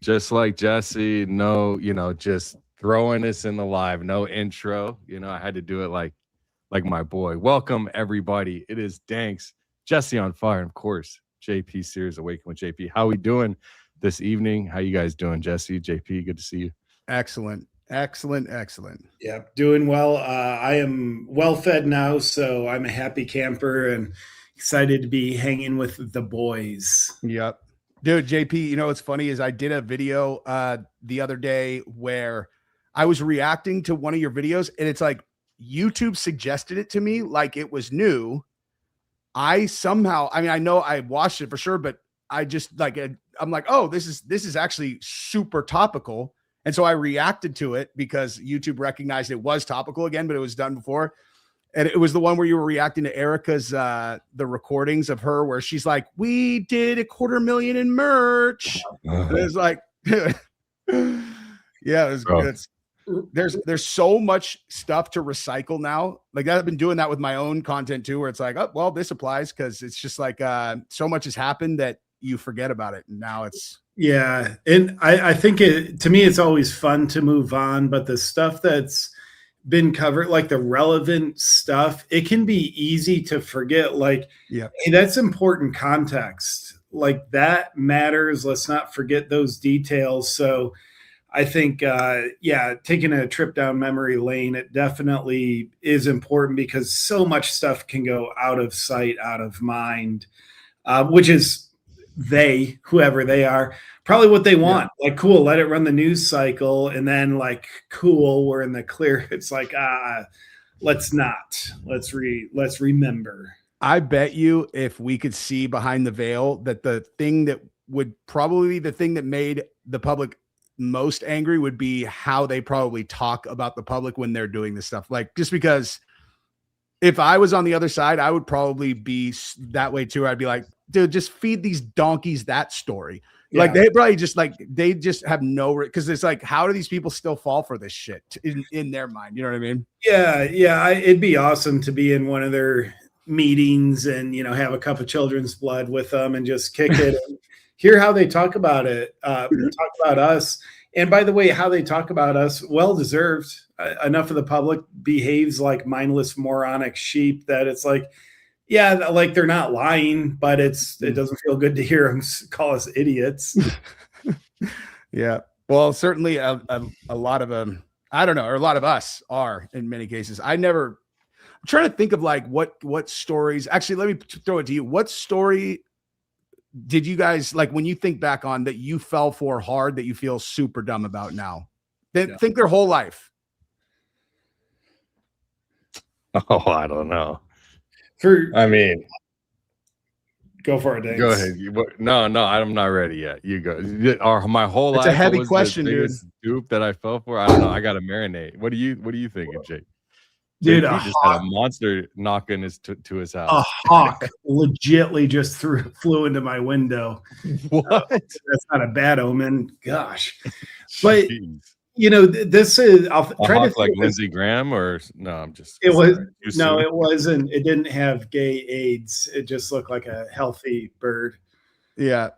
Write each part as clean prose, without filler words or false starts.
Just like Jesse, no, just throwing us in the live, no intro. I had to do it like my boy. Welcome everybody. It is Danks, Jesse on fire, and of course, JP Sears Awaken with JP. How we doing this evening? How you guys doing, Jesse, JP? Good to see you. Excellent. Yep, doing well. I am well fed now, so I'm a happy camper and excited to be hanging with the boys. Yep. Dude, JP, what's funny is I did a video the other day where I was reacting to one of your videos, and it's like YouTube suggested it to me like it was new. I know I watched it for sure, but I just I'm like, oh, this is actually super topical. And so I reacted to it because YouTube recognized it was topical again, but it was done before. And it was the one where you were reacting to Erica's, the recordings of her where she's like, we did $250,000 in merch. And it was like, yeah, it was good. There's so much stuff to recycle now. Like I've been doing that with my own content too, where it's like, oh, well, this applies because it's just like so much has happened that you forget about it. And now it's. Yeah. And I think to me, it's always fun to move on, but the stuff that's been covered, like the relevant stuff, it can be easy to forget. Like, yeah, hey, that's important context. Like that matters. Let's not forget those details. So I think, taking a trip down memory lane, it definitely is important because so much stuff can go out of sight, out of mind, which is whoever they are, probably what they want. Yeah. Like, cool, let it run the news cycle. And then like, cool, we're in the clear. It's like, let's remember. I bet you if we could see behind the veil that the thing that would probably be the thing that made the public most angry would be how they probably talk about the public when they're doing this stuff. Like, just because if I was on the other side, I would probably be that way too. I'd be like, dude, just feed these donkeys that story. Yeah. Like they probably they just have because it's like, how do these people still fall for this shit in their mind? You know what I mean? Yeah. It'd be awesome to be in one of their meetings and, have a cup of children's blood with them and just kick it and hear how they talk about it, talk about us. And by the way, how they talk about us, well-deserved. Enough of the public behaves like mindless moronic sheep that it's like, yeah, like they're not lying, but it doesn't feel good to hear them call us idiots. Yeah. Well, certainly a lot of them, I don't know, or a lot of us are in many cases. I'm trying to think of like what stories, actually, let me throw it to you. What story did you guys like when you think back on that you fell for hard that you feel super dumb about now? Think their whole life. Oh, I don't know. Go for it, Danks. Go ahead. No, I'm not ready yet. You go. My whole life. It's a heavy question, dude. Dupe that I fell for. I don't know. I got to marinate. What are you thinking, Jake? Dude, he just had a monster knocking to his house. A hawk legitly just flew into my window. What? That's not a bad omen. Gosh. But this is I'll try to like Lindsey Graham or no, I'm just it wasn't. It didn't have gay AIDS. It just looked like a healthy bird. Yeah.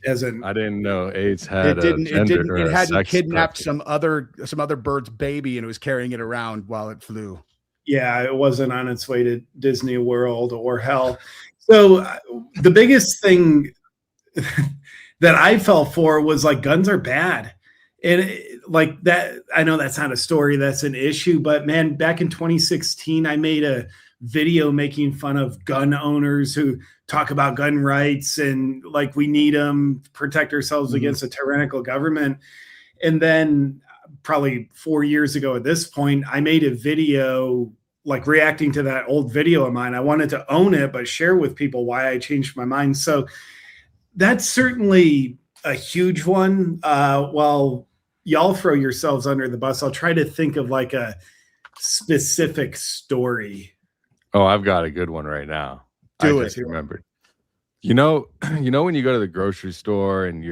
I didn't know AIDS had it hadn't kidnapped some other bird's baby and it was carrying it around while it flew. Yeah, it wasn't on its way to Disney World or hell. So the biggest thing that I fell for was like guns are bad. And like that, I know that's not a story, that's an issue, but man, back in 2016, I made a video making fun of gun owners who talk about gun rights and like we need them to protect ourselves against a tyrannical government. And then probably 4 years ago at this point, I made a video like reacting to that old video of mine. I wanted to own it, but share with people why I changed my mind. So that's certainly a huge one. While y'all throw yourselves under the bus, I'll try to think of like a specific story. Oh, I've got a good one right now. Remembered. When you go to the grocery store and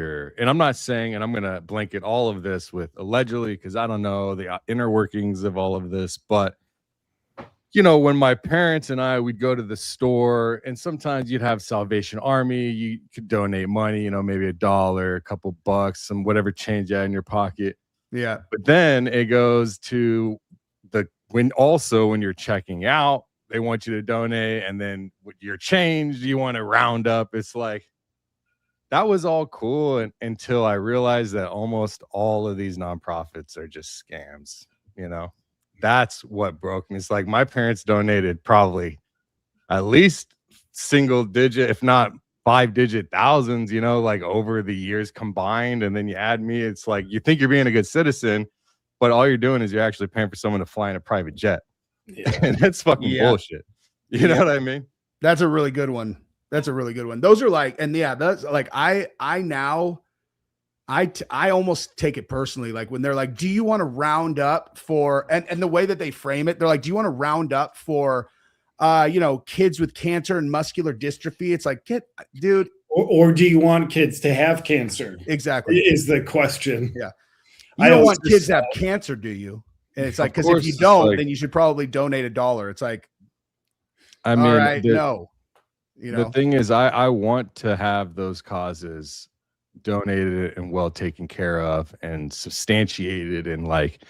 I'm not saying, and I'm going to blanket all of this with allegedly, because I don't know the inner workings of all of this, but you know, when my parents and I would go to the store, and sometimes you'd have Salvation Army, you could donate money, you know, maybe $1, a couple bucks, some whatever change you had in your pocket. Yeah. But then it goes to when you're checking out, they want you to donate, and then with your change, you want to round up. It's like, that was all cool until I realized that almost all of these nonprofits are just scams, you know. That's what broke me. It's like my parents donated probably at least single digit, if not 5-digit thousands, you know, like over the years combined. And then you add me, it's like you think you're being a good citizen, but all you're doing is you're actually paying for someone to fly in a private jet. Yeah. And that's fucking bullshit. You know what I mean? That's a really good one. That's a really good one. Those are like, and yeah, that's like, I almost take it personally. Like when they're like, do you want to round up for, and the way that they frame it, they're like, do you want to round up for, you know, kids with cancer and muscular dystrophy? It's like, dude. Or do you want kids to have cancer? Exactly. Is the question. Yeah. You don't want kids to have cancer, do you? And it's like, because if you don't, then you should probably donate $1. It's like, I mean, all right, no. You know, the thing is, I want to have those causes donated and well taken care of and substantiated, and like,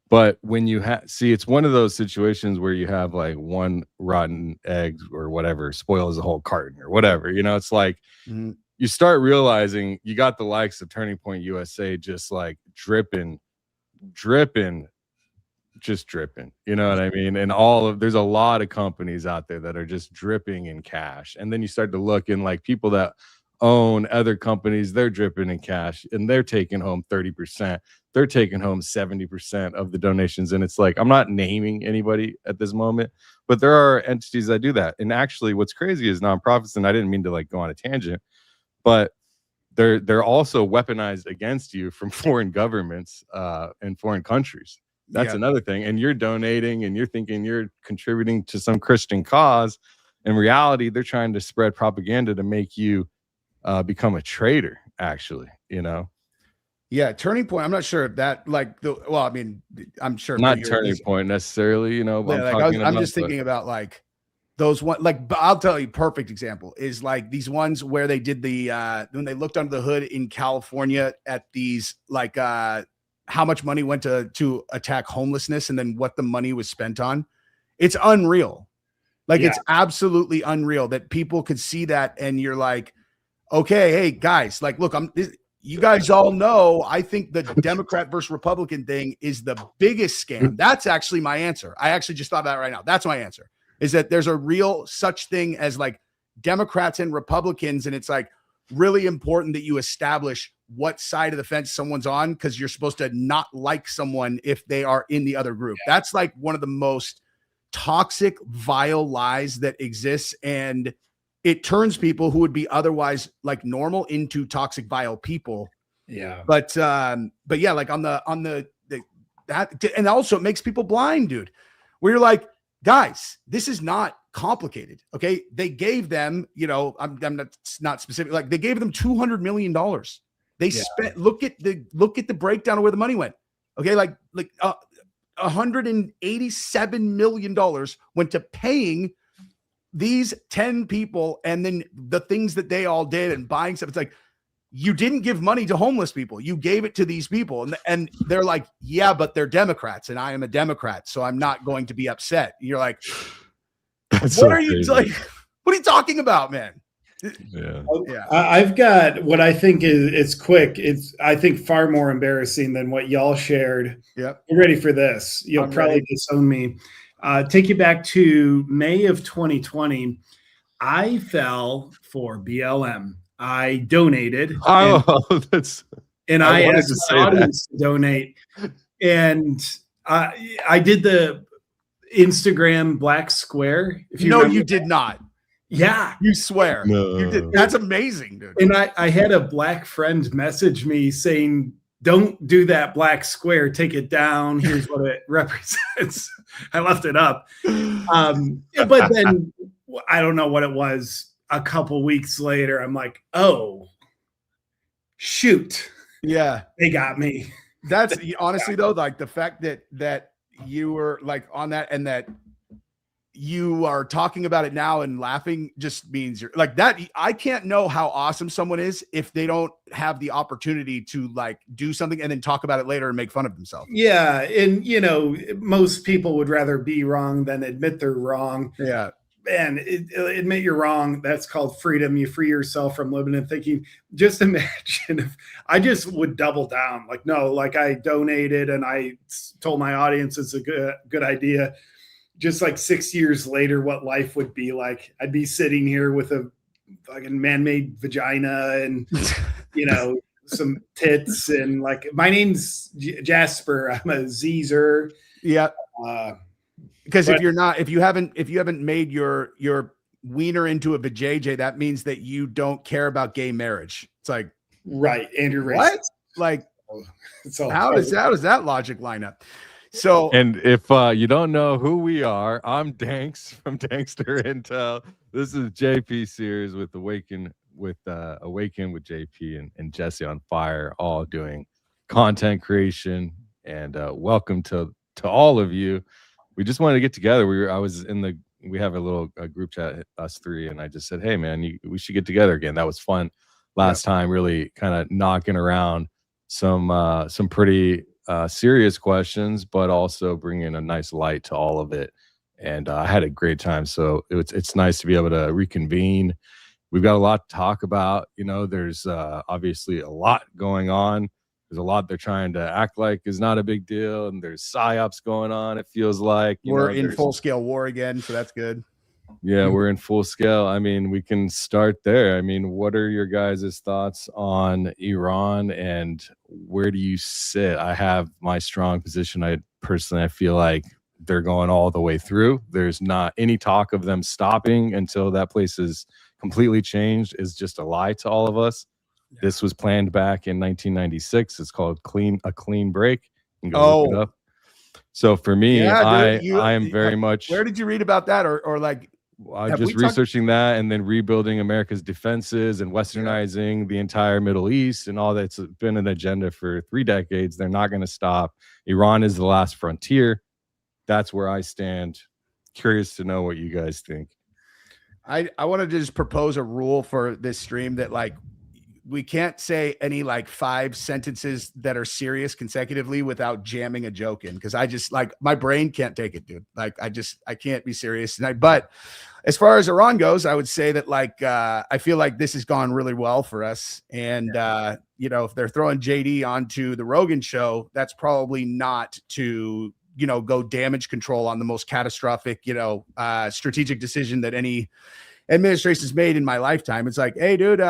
but when you see, it's one of those situations where you have like one rotten egg or whatever spoils the whole carton or whatever, you know. It's like you start realizing you got the likes of Turning Point USA just like dripping, you know what I mean? And there's a lot of companies out there that are just dripping in cash. And then you start to look, and like people that own other companies, they're dripping in cash and they're taking home 30%. They're taking home 70% of the donations. And it's like, I'm not naming anybody at this moment, but there are entities that do that. And actually what's crazy is nonprofits, and I didn't mean to like go on a tangent, but they're also weaponized against you from foreign governments and foreign countries. That's another thing. And you're donating and you're thinking you're contributing to some Christian cause. In reality, they're trying to spread propaganda to make you become a traitor, actually, you know? Yeah. Turning Point. I'm not sure if that I mean, I'm sure not Turning Point necessarily, you know, but I'm just thinking about like those one, like, I'll tell you, perfect example is like these ones where they did when they looked under the hood in California at these, like, how much money went to attack homelessness and then what the money was spent on. It's unreal. Like, it's absolutely unreal that people could see that. And you're like, okay, hey guys, like, look, you guys all know, I think the Democrat versus Republican thing is the biggest scam. That's actually my answer. I actually just thought about it right now. That's my answer, is that there's a real such thing as like Democrats and Republicans. And it's like really important that you establish what side of the fence someone's on, because you're supposed to not like someone if they are in the other group. That's like one of the most toxic, vile lies that exists. And it turns people who would be otherwise like normal into toxic, vile people. Yeah. But yeah, like on the that, and also it makes people blind, dude, where you're like, guys, this is not complicated. Okay. They gave them, you know, I'm not specific. Like they gave them $200 million. They spent, look at the breakdown of where the money went. Okay. Like $187 million went to paying these 10 people, and then the things that they all did and buying stuff. It's like, you didn't give money to homeless people. You gave it to these people. And they're like, yeah, but they're Democrats and I am a Democrat, so I'm not going to be upset. And you're like, what are you talking about, man? Yeah. I've got what I think it's quick. It's, I think, far more embarrassing than what y'all shared. Yep. Get ready for this. You'll probably disown me. Take you back to May of 2020. I fell for BLM. I donated. I asked the audience to donate. And I did the Instagram black square. If you you did not. Yeah. You swear. No. You did. That's amazing, dude. And I had a black friend message me saying, don't do that black square. Take it down. Here's what it represents. I left it up. But then I don't know what it was. A couple weeks later, I'm like, oh, shoot. Yeah. They got me. That's honestly though, like the fact that you were like on that, and that you are talking about it now and laughing just means you're like that. I can't know how awesome someone is if they don't have the opportunity to like do something and then talk about it later and make fun of themselves. Yeah. And, you know, most people would rather be wrong than admit they're wrong. Yeah. And admit you're wrong. That's called freedom. You free yourself from living and thinking. Just imagine if I just would double down. Like, no, like I donated and I told my audience it's a good idea. Just like 6 years later, what life would be like. I'd be sitting here with a fucking man-made vagina and, you know, some tits and like, my name's Jasper. I'm a Zer. Yeah. Because if you haven't made your wiener into a vajayjay, that means that you don't care about gay marriage. It's like, right. And you're racist. What? Like, how does that logic line up? So, and if you don't know who we are, I'm Danks from Dankster Intel. This is JP Sears with Awaken with JP and Jesse on Fire, all doing content creation. And welcome to all of you. We just wanted to get together. We have a little group chat, us three, and I just said, hey man, we should get together again. That was fun last time, really kind of knocking around some pretty serious questions, but also bringing a nice light to all of it. And I had a great time. So it's nice to be able to reconvene. We've got a lot to talk about. You know, there's obviously a lot going on. There's a lot they're trying to act like is not a big deal. And there's psyops going on. It feels like we're in full scale war again. So that's good. Yeah, we're in full scale. I mean, we can start there. I mean, what are your guys' thoughts on Iran and where do you sit? I have my strong position. I feel like they're going all the way through. There's not any talk of them stopping until that place is completely changed. Is just a lie to all of us. Yeah. This was planned back in 1996. It's called a clean break. You can go look it up. So for me, I am very much. Where did you read about that, or like? Just researching that and then rebuilding America's defenses and westernizing the entire Middle East and all that's been an agenda for 3 decades. They're not going to stop. Iran is the last frontier. That's where I stand. Curious to know what you guys think. I want to just propose a rule for this stream that like we can't say any like 5 sentences that are serious consecutively without jamming a joke in, because I just like my brain can't take it, dude. Like I can't be serious tonight. But as far as Iran goes, I would say that like I feel like this has gone really well for us. And you know, if they're throwing JD onto the Rogan show, that's probably not to, you know, go damage control on the most catastrophic, you know, strategic decision that any administration has made in my lifetime. It's like, hey, dude,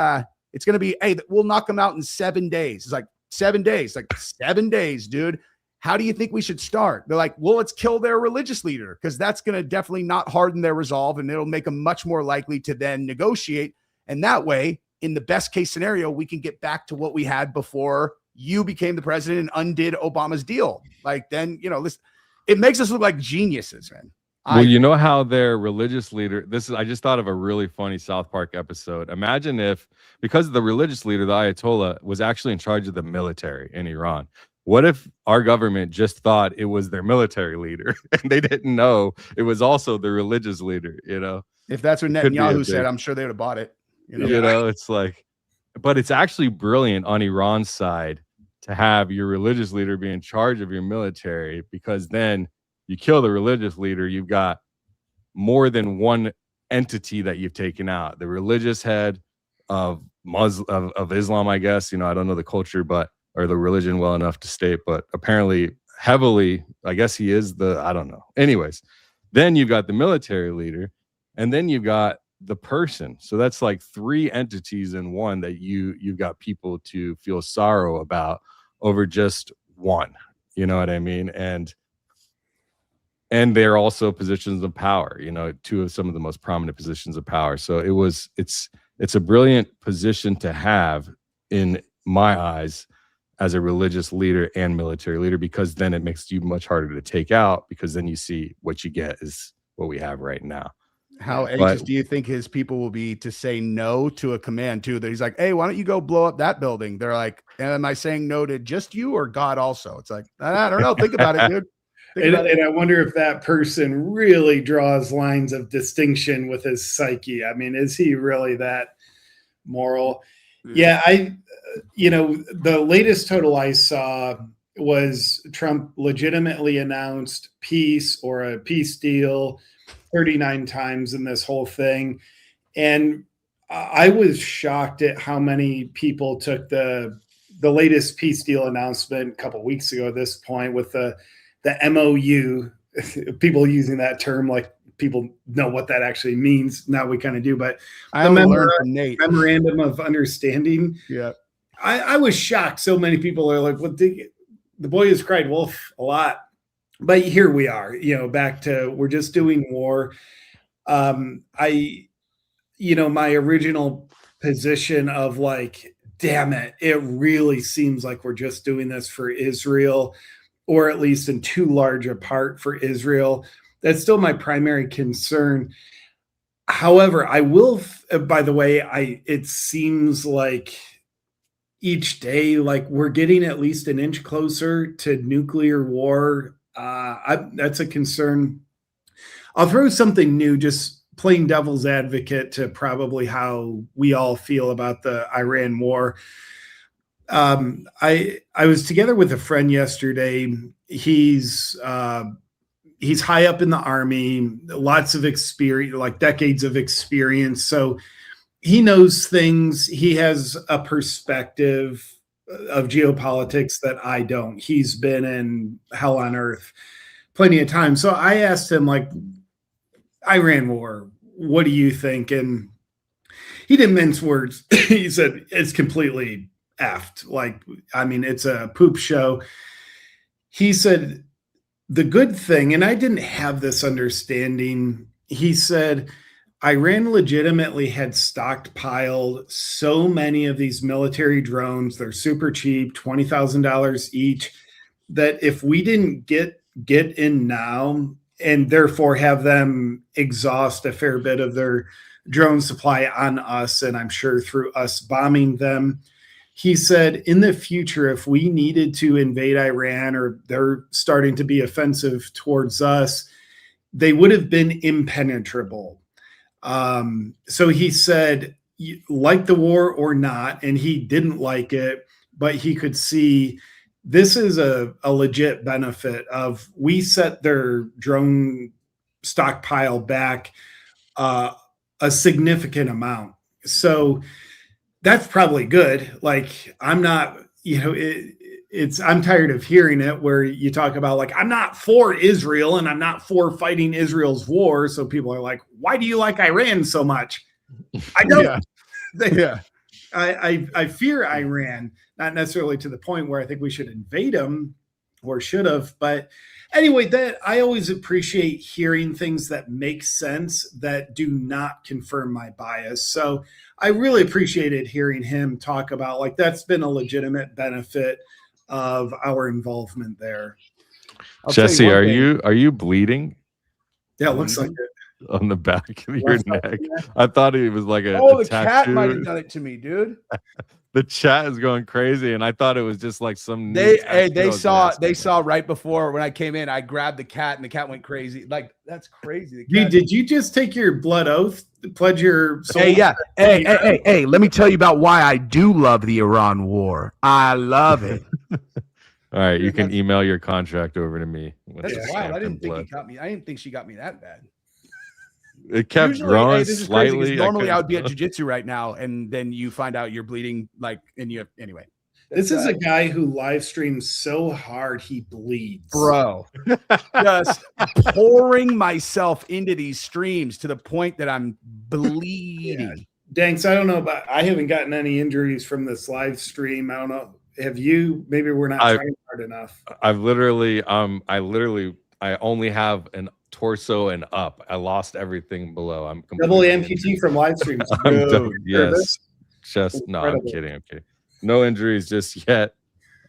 it's going to be, hey, we'll knock them out in 7 days. It's like 7 days, like 7 days, dude. How do you think we should start? They're like, well, let's kill their religious leader, because that's going to definitely not harden their resolve, and it'll make them much more likely to then negotiate. And that way, in the best case scenario, we can get back to what we had before you became the president and undid Obama's deal. Like then, you know, it makes us look like geniuses, man. Well, you know how their religious leader, I just thought of a really funny South Park episode. Imagine if, because the religious leader, the Ayatollah, was actually in charge of the military in Iran. What if our government just thought it was their military leader and they didn't know it was also the religious leader, you know? If that's what Netanyahu said, I'm sure they would have bought it. You know, it's like, but it's actually brilliant on Iran's side to have your religious leader be in charge of your military, because then you kill the religious leader, you've got more than one entity that you've taken out. The religious head of Islam, I guess. You know, I don't know the culture, or the religion well enough to state, but apparently heavily, I guess he is I don't know. Anyways, then you've got the military leader, and then you've got the person. So that's like 3 entities in one that you've got people to feel sorrow about over just one. You know what I mean? And they're also positions of power, you know, 2 of some of the most prominent positions of power. So it's a brilliant position to have in my eyes as a religious leader and military leader, because then it makes you much harder to take out, because then you see what you get is what we have right now. How anxious do you think his people will be to say no to a command too? That he's like, hey, why don't you go blow up that building? They're like, am I saying no to just you or God also? It's like, I don't know. Think about it, dude. And I wonder if that person really draws lines of distinction with his psyche. I mean, is he really that moral? Yeah, the latest total I saw was Trump legitimately announced peace or a peace deal 39 times in this whole thing. And I was shocked at how many people took the latest peace deal announcement a couple of weeks ago at this point with the MOU, people using that term like people know what that actually means. Now we kind of do, but I learned from Nate. Memorandum of Understanding. Yeah. I was shocked. So many people are like, well, the boy has cried wolf a lot, but here we are, back to, we're just doing war. My original position of like, damn it, it really seems like we're just doing this for Israel, or at least in too large a part for Israel. That's still my primary concern. However, I will, by the way, it seems like each day, like we're getting at least an inch closer to nuclear war. That's a concern. I'll throw something new, just playing devil's advocate to probably how we all feel about the Iran war. I was together with a friend yesterday. He's high up in the Army, lots of experience, like decades of experience. So he knows things. He has a perspective of geopolitics that I don't. He's been in hell on earth plenty of times. So I asked him, like, Iran war, what do you think? And he didn't mince words. He said, it's completely effed. Like, I mean, it's a poop show. He said, the good thing, and I didn't have this understanding, he said, Iran legitimately had stockpiled so many of these military drones. They're super cheap, $20,000 each, that if we didn't get in now and therefore have them exhaust a fair bit of their drone supply on us, and I'm sure through us bombing them, he said, in the future, if we needed to invade Iran or they're starting to be offensive towards us, they would have been impenetrable. So he said, like the war or not, and he didn't like it, but he could see this is a legit benefit of we set their drone stockpile back a significant amount. So that's probably good. Like, I'm not, I'm tired of hearing it where you talk about like, I'm not for Israel and I'm not for fighting Israel's war. So people are like, why do you like Iran so much? I don't. Yeah. I fear Iran, not necessarily to the point where I think we should invade them or should have. But anyway, that I always appreciate hearing things that make sense that do not confirm my bias. So I really appreciated hearing him talk about like that's been a legitimate benefit of our involvement there. Jesse, are you bleeding? Yeah, it looks like it. On the back of your neck. I thought it was like a the tattoo. cat might have done it to me, dude. The chat is going crazy, and I thought it was just like some. They saw right before when I came in. I grabbed the cat, and the cat went crazy. Like that's crazy. Did you just take your blood oath, pledge your soul? Hey, yeah. Hey. Let me tell you about why I do love the Iran war. I love it. All right, you can email your contract over to me. That's wild. I didn't think he got me. I didn't think she got me that bad. It kept growing slightly. Normally, I would be at jiu-jitsu right now, and then you find out you're bleeding, anyway. This is a guy who live streams so hard he bleeds. Bro. Just pouring myself into these streams to the point that I'm bleeding. Yeah. Danks, I don't know, but I haven't gotten any injuries from this live stream. I don't know. Have you? Maybe we're not trying hard enough. I only have an torso and up. I lost everything below. I'm double amputee from live streams. Yes. Just no, I'm kidding. No injuries just yet.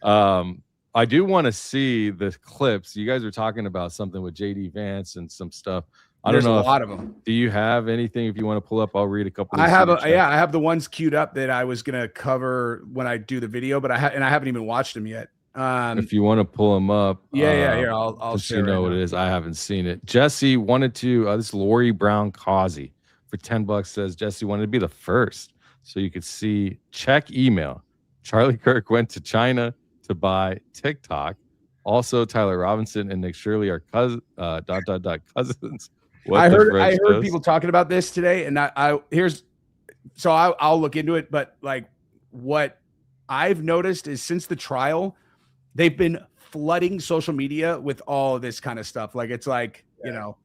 I do want to see the clips. You guys are talking about something with JD Vance and some stuff. There's a lot of them. Do you have anything? If you want to pull up, I'll read a couple. I have the ones queued up that I was gonna cover when I do the video, but I haven't even watched them yet. If you want to pull him up, yeah. Here, I'll just share. You know what it is. I haven't seen it. Jesse wanted to. This is Lori Brown Causey for $10 says Jesse wanted to be the first, so you could see. Check email. Charlie Kirk went to China to buy TikTok. Also, Tyler Robinson and Nick Shirley are cousins. What I heard people talking about this today, and I'll look into it. But like, what I've noticed is since the trial, they've been flooding social media with all of this kind of stuff. Like, it's like, you know,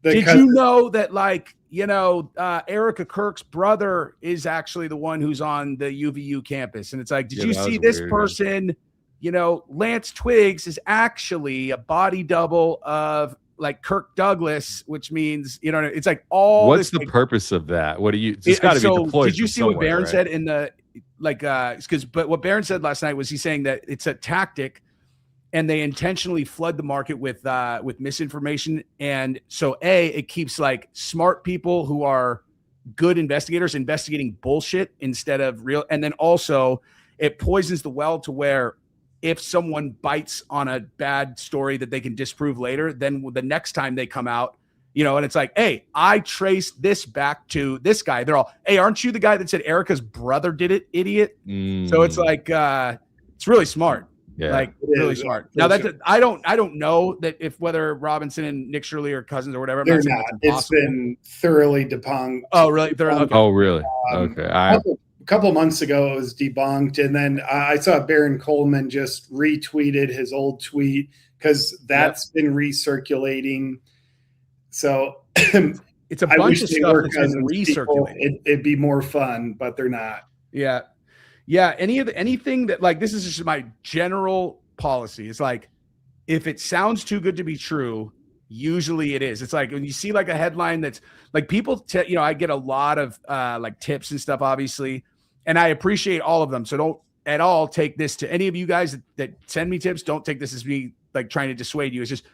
did you know that, like, you know, Erica Kirk's brother is actually the one who's on the UVU campus? And it's like, did you see this person? You know, Lance Twiggs is actually a body double of like Kirk Douglas, which means, you know, it's like all. What's the purpose of that? What do you? It's got to be deployed. Did you see what Barron said in the but what Barron said last night was he's saying that it's a tactic, and they intentionally flood the market with misinformation, and so it keeps like smart people who are good investigators investigating bullshit instead of real, and then also it poisons the well to where, if someone bites on a bad story that they can disprove later, then the next time they come out, you know, and it's like, hey, I traced this back to this guy. They're all, hey, aren't you the guy that said Erica's brother did it, idiot? So it's like, it's really smart. Yeah, like really smart. Now I don't know that if whether Robinson and Nick Shirley are cousins or whatever. They're not. It's been thoroughly debunked. Oh, really? Okay. Oh, really? Okay. A couple months ago, it was debunked, and then I saw Baron Coleman just retweeted his old tweet because that's been recirculating. So it's a bunch of stuff that's been recirculating. It'd be more fun, but they're not. Yeah. Anything that, like, this is just my general policy. It's like, if it sounds too good to be true, usually it is. It's like when you see like a headline that's like people, you know, I get a lot of like tips and stuff, obviously, and I appreciate all of them. So don't at all take this to any of you guys that send me tips. Don't take this as me like trying to dissuade you. It's just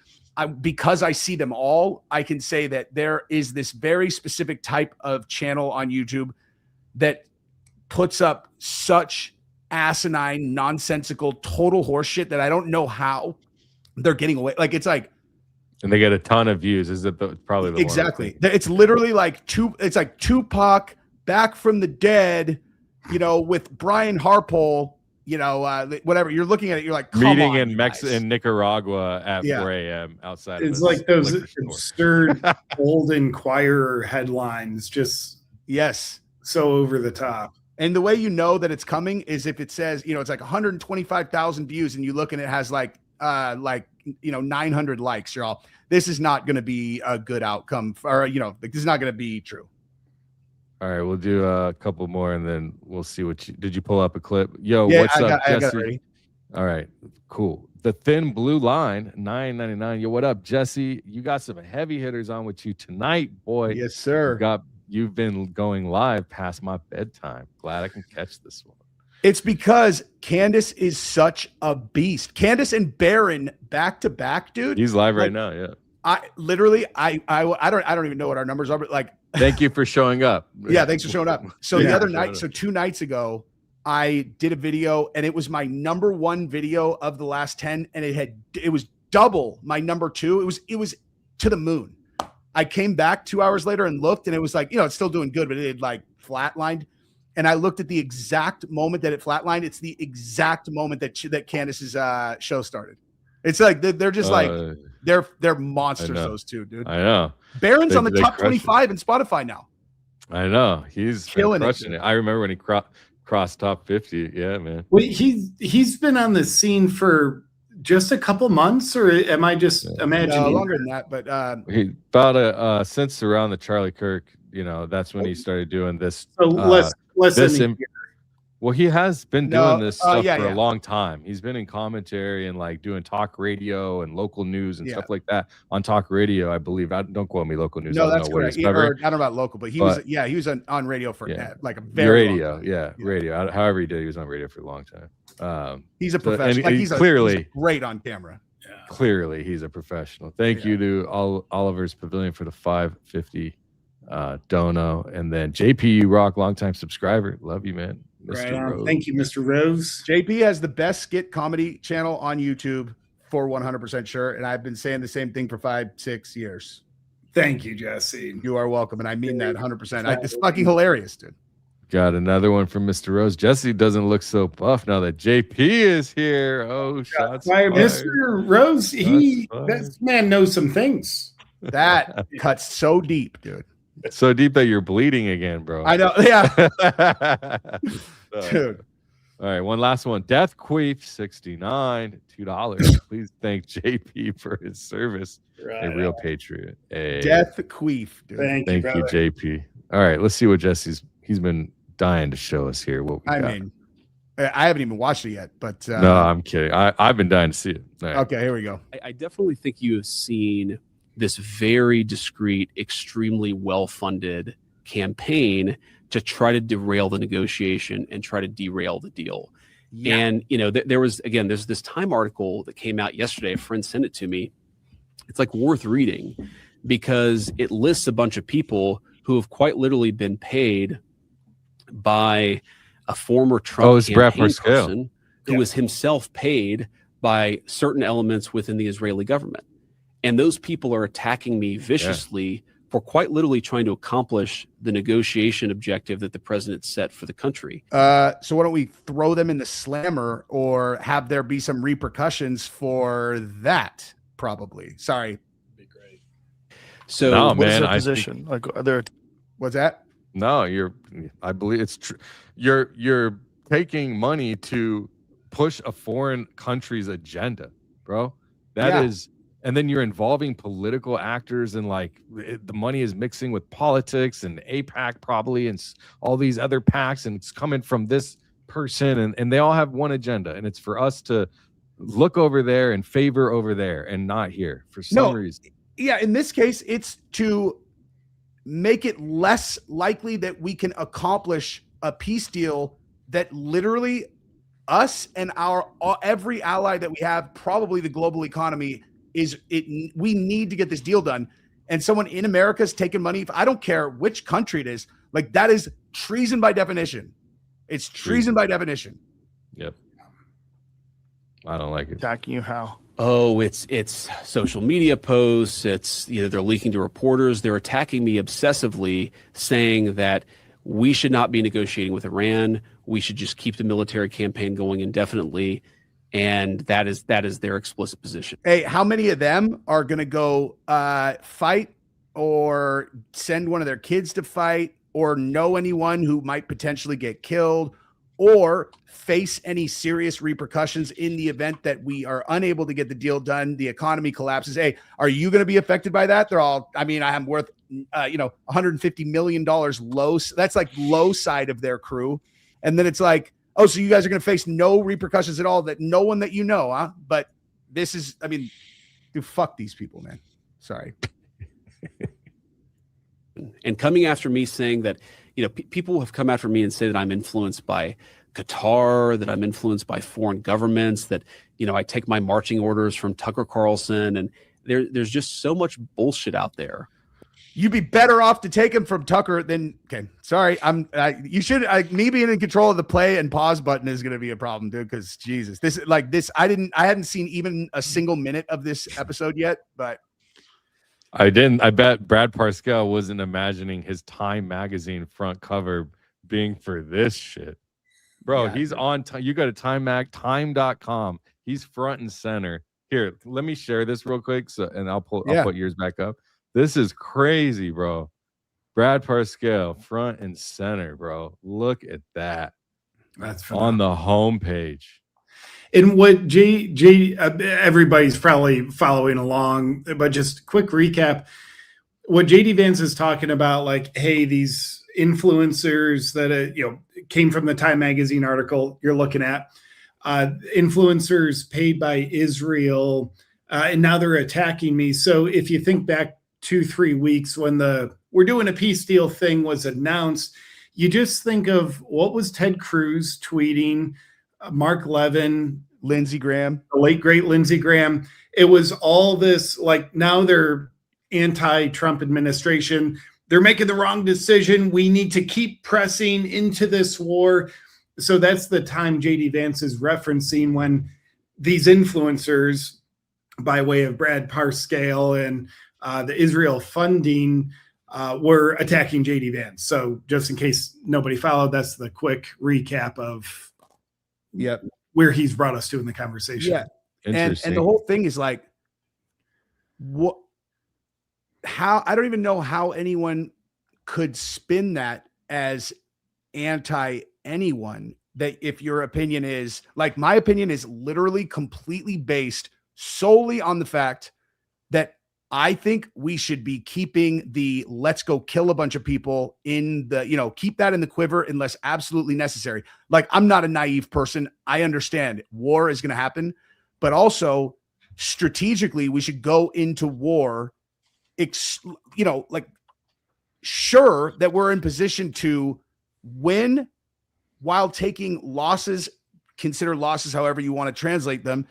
because I see them all, I can say that there is this very specific type of channel on YouTube that puts up such asinine, nonsensical, total horseshit that I don't know how they're getting away. Like, it's like, and they get a ton of views. Is it probably the exactly? It's literally like it's like Tupac back from the dead, you know, with Brian Harpole, you know, whatever. You're looking at it, you're like, meeting in Nicaragua at 4 a.m. outside. It's like those absurd old Inquirer headlines, just so over the top. And the way you know that it's coming is if it says, you know, it's like 125,000 views, and you look and it has like 900 likes. You're all, this is not going to be a good outcome, or, you know, like, this is not going to be true. All right, we'll do a couple more, and then we'll see what did you pull up a clip? Yo, what's up, Jesse? I got it ready. All right, cool. The Thin Blue Line, $9.99. Yo, what up, Jesse? You got some heavy hitters on with you tonight, boy. Yes, sir. You've been going live past my bedtime. Glad I can catch this one. It's because Candace is such a beast. Candace and Baron back to back, dude. He's live right now. Yeah. I don't even know what our numbers are, but like, thank you for showing up. Yeah, thanks for showing up. So the other night, so 2 nights ago, I did a video, and it was my #1 video of the last 10, and it was double my #2. It was to the moon. I came back 2 hours later and looked, and it was like, you know, it's still doing good, but it had like flatlined. And I looked at the exact moment that it flatlined. It's the exact moment that Candace's show started. It's like they're just like they're monsters. Those two, dude. I know. Baron's on the top 25 in Spotify now. I know, he's killing it. I remember when he crossed top 50. Yeah, man. Well, he's been on the scene for just a couple months, or am I just imagining? No, longer than that, but he about since around the Charlie Kirk, you know, that's when he started doing this. So less than a year. Well, he has been doing this stuff for a long time. He's been in commentary and like doing talk radio and local news and stuff like that on talk radio, I believe. Don't quote me, local news. No, that's correct. I don't know about local, but he was on radio for like a very long time. Radio. However he did, he was on radio for a long time. He's a professional. And he's clearly great on camera. Yeah. Clearly, he's a professional. Thank you to Oliver's Pavilion for the $5.50 dono, and then JP Rock, longtime subscriber. Love you, man. Mr. Right on. Rose. Thank you, Mr. Rose. JP has the best skit comedy channel on YouTube for 100% sure. And I've been saying the same thing for 5-6 years. Thank you, Jesse. You are welcome. And I mean that 100%. It's fucking hilarious, dude. Got another one from Mr. Rose. Jesse doesn't look so buff now that JP is here. Oh, shots fired. Mr. Rose, this man knows some things. That cuts so deep, dude. So deep that you're bleeding again, bro. I know. Yeah. Dude. All right, one last one. Death Queef 69, $2. Please thank JP for his service. Right. A real patriot. Death Queef, dude. Thank you, JP. All right, let's see what he's been dying to show us here. What we got. mean, I haven't even watched it yet, but no, I'm kidding. I've been dying to see it. All right. Okay, here we go. I definitely think you have seen this very discreet, extremely well-funded campaign to try to derail the negotiation and try to derail the deal. Yeah. And, there's this Time article that came out yesterday. A friend sent it to me. It's like worth reading because it lists a bunch of people who have quite literally been paid by a former Trump campaign person who was himself paid by certain elements within the Israeli government. And those people are attacking me viciously for quite literally trying to accomplish the negotiation objective that the president set for the country. So why don't we throw them in the slammer or have there be some repercussions for that? Probably. Sorry. Be great. So no, what man, is their position? Like, are there? What's that? No, I believe it's true. You're taking money to push a foreign country's agenda, bro. That is. And then you're involving political actors and the money is mixing with politics and AIPAC probably and all these other PACs, and it's coming from this person and they all have one agenda, and it's for us to look over there and favor over there and not here for some reason. Yeah, in this case, it's to make it less likely that we can accomplish a peace deal that literally us and every ally that we have, probably the global economy, we need to get this deal done. And someone in America's taking money. I don't care which country it is. Like, that is treason by definition. It's treason by definition. Yep. I don't like it. Attacking you how? Oh, it's social media posts. It's they're leaking to reporters. They're attacking me obsessively, saying that we should not be negotiating with Iran. We should just keep the military campaign going indefinitely. And that is their explicit position. Hey, how many of them are going to go fight or send one of their kids to fight or know anyone who might potentially get killed or face any serious repercussions in the event that we are unable to get the deal done, the economy collapses? Hey, are you going to be affected by that? They're all, I am worth, $150 million low. That's like low side of their crew. And then it's like, oh, so you guys are going to face no repercussions at all, that no one that you know, huh? But this is, dude, fuck these people, man. Sorry. And coming after me saying that, people have come after me and say that I'm influenced by Qatar, that I'm influenced by foreign governments, that, I take my marching orders from Tucker Carlson. And there's just so much bullshit out there. You'd be better off to take him from Tucker than, okay, sorry. Me being in control of the play and pause button is going to be a problem, dude. Cause Jesus, I hadn't seen even a single minute of this episode yet, but I bet Brad Parscale wasn't imagining his Time magazine front cover being for this shit, bro. Yeah, he's on time. You go to time.com. He's front and center. Here, let me share this real quick. And I'll put yours back up. This is crazy, bro. Brad Parscale, front and center, bro. Look at that. That's on the homepage. And what everybody's probably following along, but just quick recap. What JD Vance is talking about, like, hey, these influencers that came from the Time magazine article you're looking at, influencers paid by Israel, and now they're attacking me. So if you think back 2-3 weeks when the we're doing a peace deal thing was announced, you just think of what was Ted Cruz tweeting, Mark Levin, Lindsey Graham, the late great Lindsey Graham. It was all this, like, now they're anti-Trump administration. They're making the wrong decision. We need to keep pressing into this war. so that's the time JD Vance is referencing when these influencers, by way of Brad Parscale and the Israel funding, were attacking JD Vance. So just in case nobody followed, that's the quick recap of where he's brought us to in the conversation. Yeah. And the whole thing is like, what, how, I don't even know how anyone could spin that as anti anyone. That if your opinion is like, my opinion is literally completely based solely on the fact that I think we should be keeping the let's go kill a bunch of people in the, you know, keep that in the quiver unless absolutely necessary. Like, I'm not a naive person. I understand war is going to happen, but also strategically we should go into war, you know, like, sure that we're in position to win while taking losses, consider losses however you want to translate them,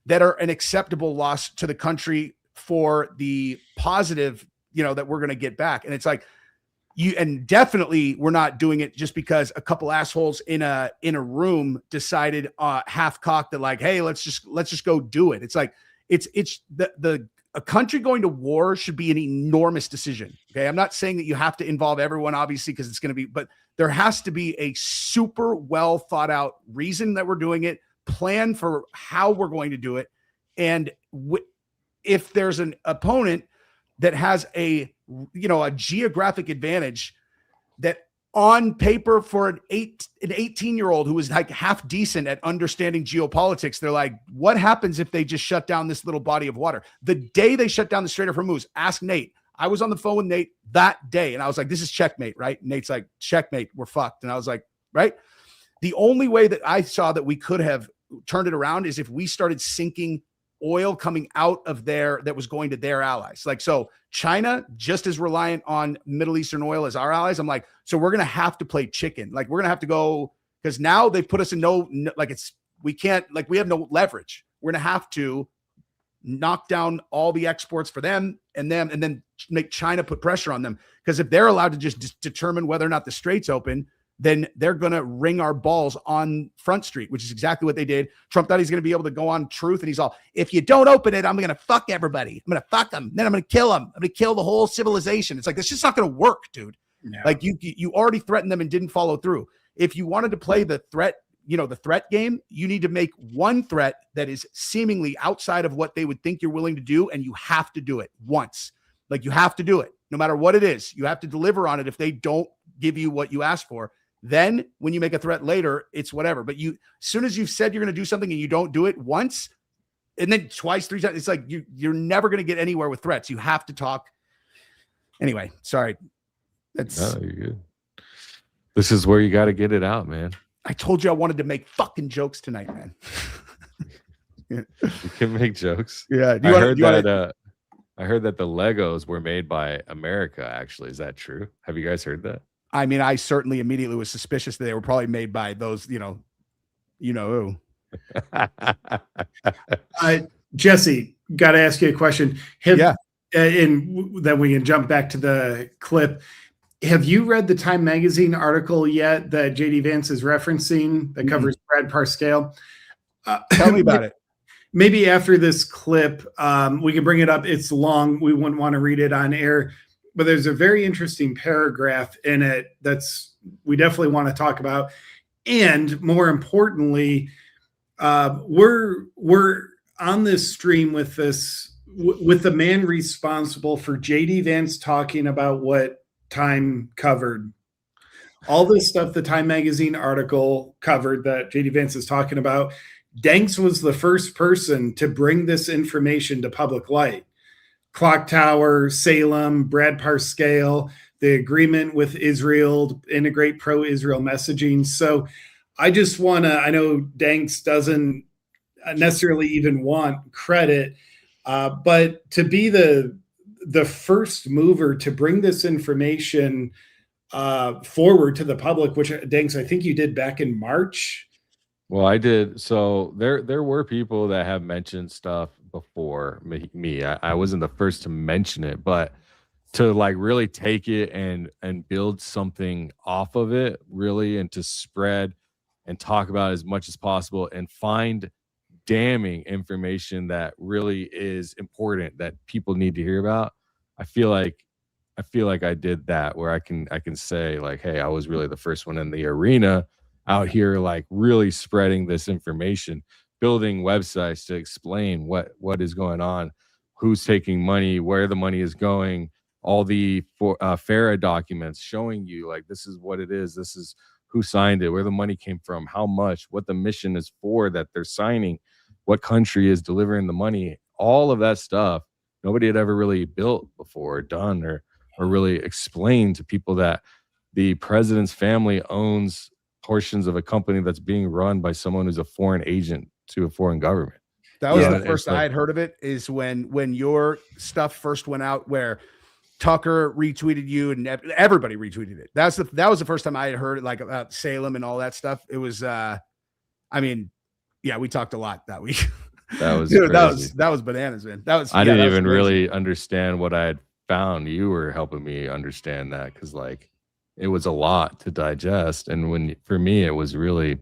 that are an acceptable loss to the country for the positive, you know, that we're going to get back. And it's like, and definitely we're not doing it just because a couple assholes in a room decided half cocked that like, hey, let's just go do it. It's like, it's a country going to war should be an enormous decision. Okay. I'm not saying that you have to involve everyone, obviously, because it's going to be, but there has to be a super well thought out reason that we're doing it, plan for how we're going to do it. And if there's an opponent that has a geographic advantage that on paper for an 18-year-old who is like half decent at understanding geopolitics, they're like, what happens if they just shut down this little body of water? The day they shut down the Strait of Hormuz, ask Nate. I was on the phone with Nate that day and I was like, this is checkmate, right? And Nate's like, checkmate, we're fucked. And I was like, right? The only way that I saw that we could have turned it around is if we started sinking oil coming out of there that was going to their allies. Like, so China just as reliant on Middle Eastern oil as our allies. I'm like, so we're going to have to play chicken. Like, we're going to have to go, because now they've put us in we can't, like, we have no leverage. We're going to have to knock down all the exports for them and then make China put pressure on them. Because if they're allowed to just determine whether or not the strait's open, then they're going to ring our balls on Front Street, which is exactly what they did. Trump thought he's going to be able to go on Truth, and he's all, if you don't open it, I'm going to fuck everybody. I'm going to fuck them. Then I'm going to kill them. I'm going to kill the whole civilization. It's like, that's just not going to work, dude. No. Like, you already threatened them and didn't follow through. If you wanted to play the threat, the threat game, you need to make one threat that is seemingly outside of what they would think you're willing to do, and you have to do it once. Like, you have to do it. No matter what it is, you have to deliver on it if they don't give you what you asked for. Then when you make a threat later, it's whatever. But as soon as you've said you're going to do something and you don't do it once and then twice, 3 times, it's like you're never going to get anywhere with threats. You have to talk. Anyway, sorry. No, you're good. This is where you got to get it out, man. I told you I wanted to make fucking jokes tonight, man. You can make jokes. Yeah. I heard that the Legos were made by America, actually. Is that true? Have you guys heard that? I mean, I certainly immediately was suspicious that they were probably made by those, you know who. Jesse, got to ask you a question. And then we can jump back to the clip. Have you read the Time Magazine article yet that JD Vance is referencing that covers Brad Parscale? Tell me about it. Maybe after this clip, we can bring it up. It's long. We wouldn't want to read it on air. But there's a very interesting paragraph in it we definitely want to talk about. And more importantly, we're on this stream with the man responsible for JD Vance talking about what Time covered. All this stuff the Time Magazine article covered that JD Vance is talking about. Danks was the first person to bring this information to public light. Clock Tower, Salem, Brad Parscale, the agreement with Israel to integrate pro-Israel messaging. So I just want to, I know Danks doesn't necessarily even want credit, but to be the first mover to bring this information forward to the public, which Danks, I think you did back in March. Well, I did. So there were people that have mentioned stuff before me. I wasn't the first to mention it, but to like really take it and build something off of it, really, and to spread and talk about it as much as possible and find damning information that really is important that people need to hear about. I feel like I did that, where I can say like, hey, I was really the first one in the arena out here, like really spreading this information, building websites to explain what is going on, who's taking money, where the money is going, all the FARA documents showing you like this is what it is, this is who signed it, where the money came from, how much, what the mission is for that they're signing, what country is delivering the money, all of that stuff nobody had ever really built before, or done, or really explained to people that the president's family owns portions of a company that's being run by someone who's a foreign agent to a foreign government. That was Yeah, the first it's like- I had heard of it, is when your stuff first went out, where Tucker retweeted you and everybody retweeted it. That was the first time I had heard it, like about Salem and all that stuff. It was, I mean, yeah, we talked a lot that week. That was Dude, crazy. that was bananas, man. That was, I yeah, didn't that was even crazy. really understand what I had found. You were helping me understand that, because like it was a lot to digest. And for me, it was really,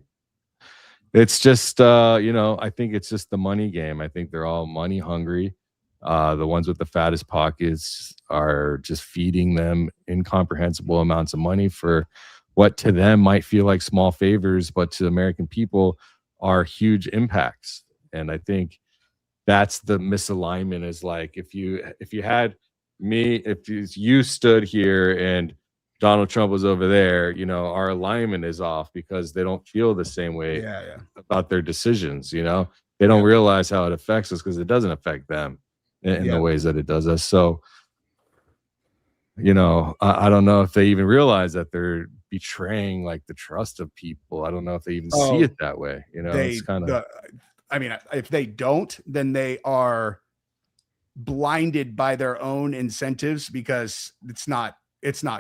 it's just I think it's just the money game. I think they're all money hungry. The ones with the fattest pockets are just feeding them incomprehensible amounts of money for what to them might feel like small favors, but to American people are huge impacts. And I think that's the misalignment, is like, if you had me, if you stood here and Donald Trump was over there, our alignment is off because they don't feel the same way about their decisions. They don't realize how it affects us, because it doesn't affect them in the ways that it does us. So, I don't know if they even realize that they're betraying like the trust of people. I don't know if they even see it that way. It's kind of, I mean, if they don't, then they are blinded by their own incentives, because it's not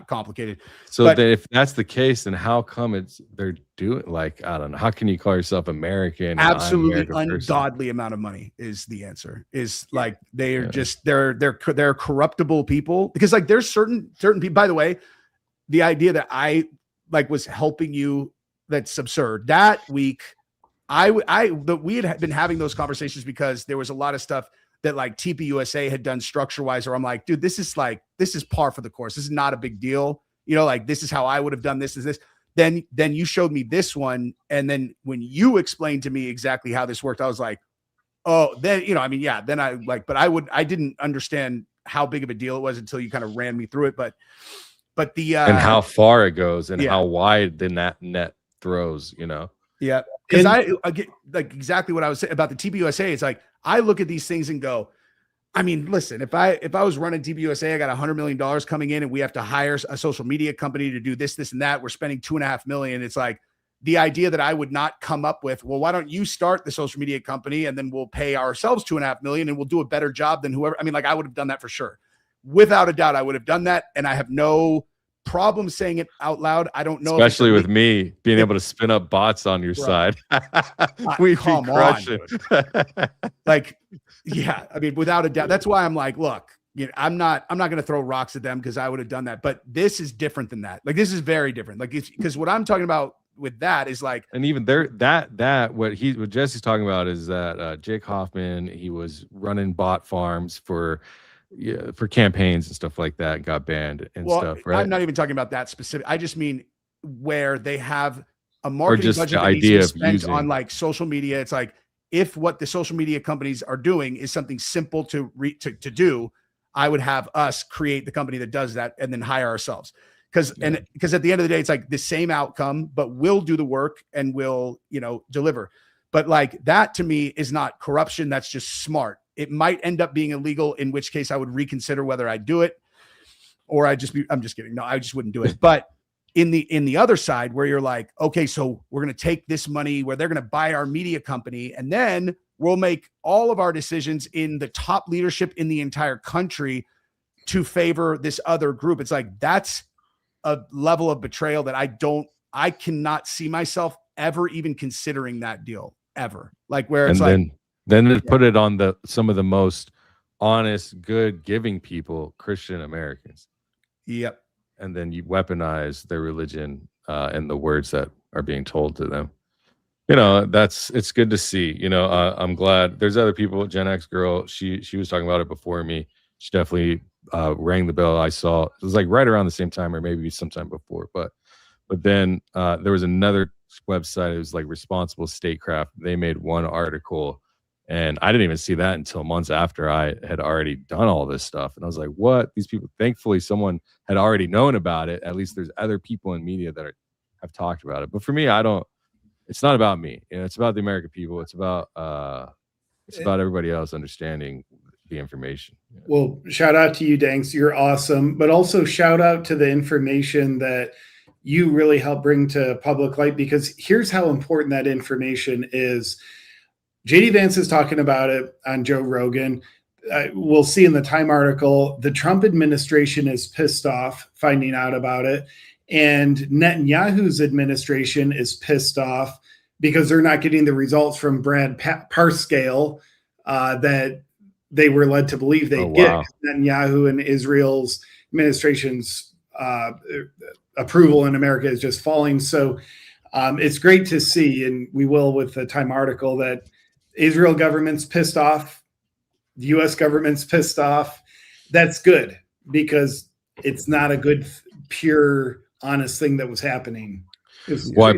complicated. so But- if that's the case, then how come they're doing, like, I don't know, how can you call yourself American? and I'm Absolutely American person? ungodly amount of money is the answer. Is like they are just they're corruptible people, because like there's certain people. By the way, the idea that I like was helping you, that's absurd. That week, we had been having those conversations because there was a lot of stuff that like TPUSA had done structure wise, or I'm like, dude, this is par for the course. This is not a big deal. Like this is how I would have done this. Is this? Then you showed me this one, and then when you explained to me exactly how this worked, I was like, oh, then then I like, but I didn't understand how big of a deal it was until you kind of ran me through it. But the and how far it goes, and yeah. how wide the net throws. Yeah, because I get like exactly what I was saying about the TPUSA. It's like I look at these things and go, I mean, listen, if I was running TPUSA, I got $100 million coming in, and we have to hire a social media company to do this, and that. We're spending $2.5 million. It's like the idea that I would not come up with, well, why don't you start the social media company, and then we'll pay ourselves $2.5 million, and we'll do a better job than whoever. I mean, like I would have done that for sure, without a doubt. I would have done that, and I have no problem saying it out loud. I don't know, especially with me being able to spin up bots on your side. We come crush on, it. Like, yeah, I mean, without a doubt. That's why I'm like, look, I'm not going to throw rocks at them, because I would have done that. But this is different than that. Like, this is very different. Like, because what I'm talking about with that is like, and even there, that what Jesse's talking about is that Jake Hoffman, he was running bot farms for campaigns and stuff like that, got banned and stuff, right? I'm not even talking about that specific. I just mean where they have a marketing just budget the that needs idea to of be spent using- on like social media. It's like, if what the social media companies are doing is something simple to do, I would have us create the company that does that and then hire ourselves. Because at the end of the day, it's like the same outcome, but we'll do the work and we'll, deliver. But like that to me is not corruption. That's just smart. It might end up being illegal, in which case I would reconsider whether I do it, or I'm just kidding. No, I just wouldn't do it. But in the other side, where you're like, okay, so we're going to take this money where they're going to buy our media company, and then we'll make all of our decisions in the top leadership in the entire country to favor this other group. It's like, that's a level of betrayal that I cannot see myself ever even considering that deal ever. Like where it's then they put it on some of the most honest, good, giving people, Christian Americans. Yep. And then you weaponize their religion and the words that are being told to them. You know, it's good to see. You know, I'm glad there's other people. Gen X girl, she was talking about it before me. She definitely rang the bell. I saw it was like right around the same time, or maybe sometime before. But then there was another website. It was like Responsible Statecraft. They made one article, and I didn't even see that until months after I had already done all this stuff. And I was like, "What? These people?" Thankfully, someone had already known about it. At least there's other people in media that have talked about it. But for me, I don't. It's not about me. You know, it's about the American people. It's about everybody else understanding the information. Yeah. Well, shout out to you, Danks. You're awesome. But also shout out to the information that you really help bring to public light, because here's how important that information is. JD Vance is talking about it on Joe Rogan. We'll see in the Time article, the Trump administration is pissed off finding out about it. And Netanyahu's administration is pissed off because they're not getting the results from Brad Parscale that they were led to believe they'd get. Netanyahu and Israel's administration's approval in America is just falling. So it's great to see, and we will with the Time article, that Israel government's pissed off, the U.S. government's pissed off. That's good, because it's not a good, pure, honest thing that was happening. Well,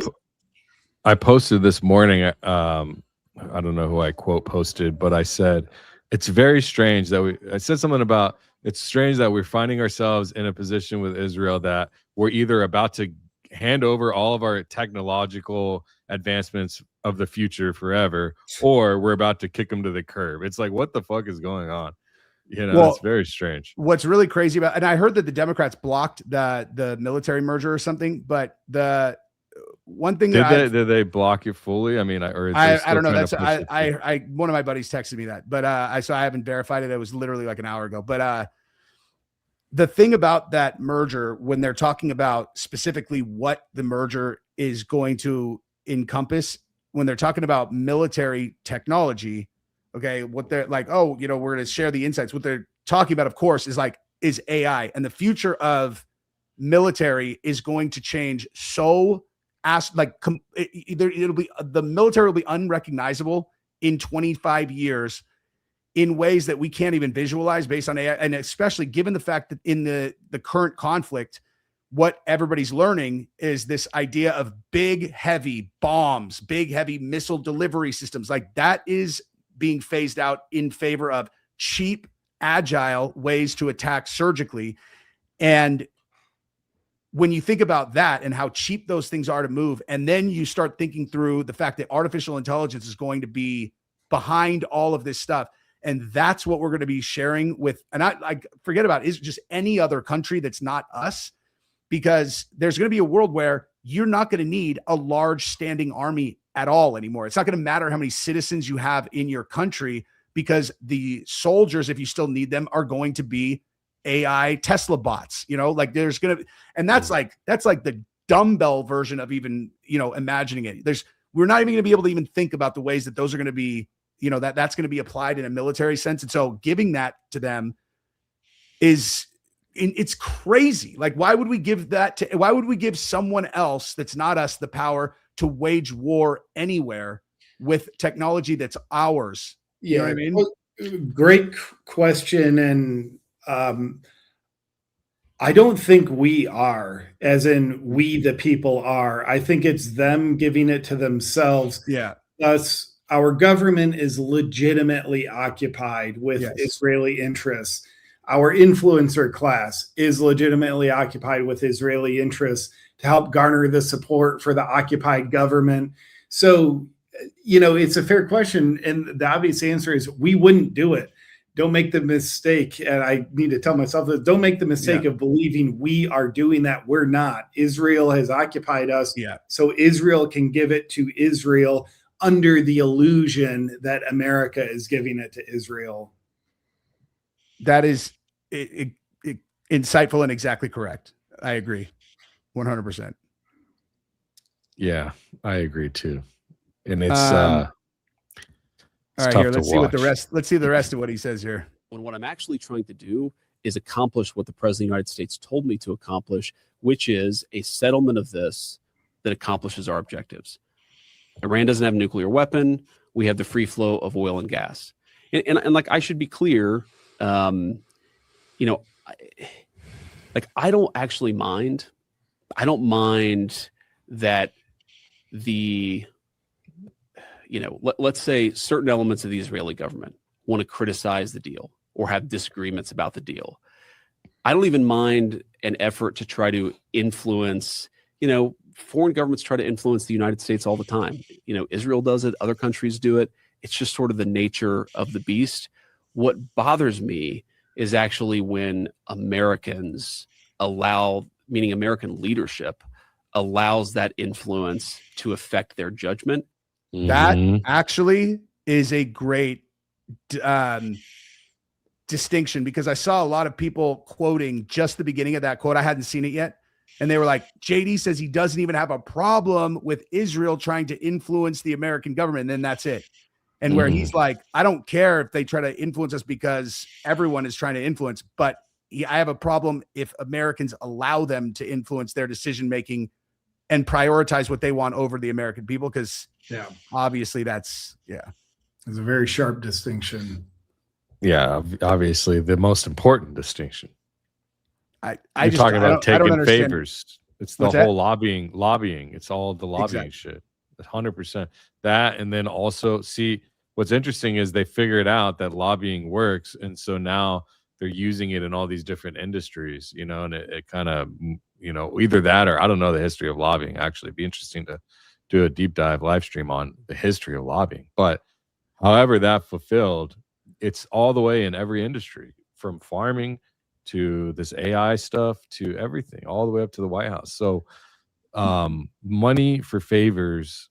I posted this morning. I don't know who I quote posted, but I said, it's very strange that I said something about, it's strange that we're finding ourselves in a position with Israel that we're either about to hand over all of our technological advancements of the future forever, or we're about to kick them to the curb. It's like, what the fuck is going on? You know, it's very strange. What's really crazy about, and I heard that the Democrats blocked the military merger or something, but the one thing did they block it fully? I mean, I don't know. That's I one of my buddies texted me that, but I haven't verified it. It was literally like an hour ago. But the thing about that merger, when they're talking about specifically what the merger is going to encompass, when they're talking about military technology, okay, what they're like, oh, you know, we're going to share the insights. What they're talking about, of course, is AI, and the future of military is going to change so it'll be, the military will be unrecognizable in 25 years in ways that we can't even visualize based on AI. And especially given the fact that in the current conflict, what everybody's learning is this idea of big, heavy bombs, big, heavy missile delivery systems. Like, that is being phased out in favor of cheap, agile ways to attack surgically. And when you think about that and how cheap those things are to move, and then you start thinking through the fact that artificial intelligence is going to be behind all of this stuff, and that's what we're going to be sharing with, and I forget about is just any other country that's not us, because there's going to be a world where you're not going to need a large standing army at all anymore. It's not going to matter how many citizens you have in your country, because the soldiers, if you still need them, are going to be AI Tesla bots, you know, like there's going to, and that's like the dumbbell version of even, you know, imagining it. We're not even going to be able to even think about the ways that those are going to be, you know, that's going to be applied in a military sense. And so giving that to them it's crazy. Like, why would we give someone else that's not us the power to wage war anywhere with technology that's ours? You know what I mean? Well, great question. And I don't think we are, as in we the people are. I think it's them giving it to themselves. Yeah. Thus, our government is legitimately occupied with Israeli interests. Our influencer class is legitimately occupied with Israeli interests to help garner the support for the occupied government. So, you know, it's a fair question. And the obvious answer is we wouldn't do it. Don't make the mistake, and I need to tell myself this, don't make the mistake of believing we are doing that. We're not. Israel has occupied us, so Israel can give it to Israel under the illusion that America is giving it to Israel. That is insightful and exactly correct. I agree 100%. Yeah, I agree too. And it's all right, here, let's see the rest of what he says here. When what I'm actually trying to do is accomplish what the President of the United States told me to accomplish, which is a settlement of this that accomplishes our objectives. Iran doesn't have a nuclear weapon. We have the free flow of oil and gas. And like, I should be clear, you know, like, I don't actually mind. I don't mind that the, you know, let's say certain elements of the Israeli government want to criticize the deal or have disagreements about the deal. I don't even mind an effort to try to influence, you know, foreign governments try to influence the United States all the time. You know, Israel does it, other countries do it. It's just sort of the nature of the beast. What bothers me is actually when Americans allow, meaning American leadership, allows that influence to affect their judgment. That actually is a great distinction, because I saw a lot of people quoting just the beginning of that quote. I hadn't seen it yet. And they were like, JD says he doesn't even have a problem with Israel trying to influence the American government. And then that's it. And where he's like, I don't care if they try to influence us because everyone is trying to influence, but I have a problem if Americans allow them to influence their decision-making and prioritize what they want over the American people. Because obviously that's, it's a very sharp distinction. Yeah, obviously the most important distinction. You're just talking about taking favors. It's the What's whole lobbying. It's all the lobbying Exactly. shit. 100%. That, and then also, see, what's interesting is they figured out that lobbying works, and so now they're using it in all these different industries, you know, and it kind of, you know, either that or I don't know the history of lobbying. Actually, it'd be interesting to do a deep dive live stream on the history of lobbying. But however that fulfilled, it's all the way in every industry, from farming to this AI stuff to everything, all the way up to the White House. So money for favors,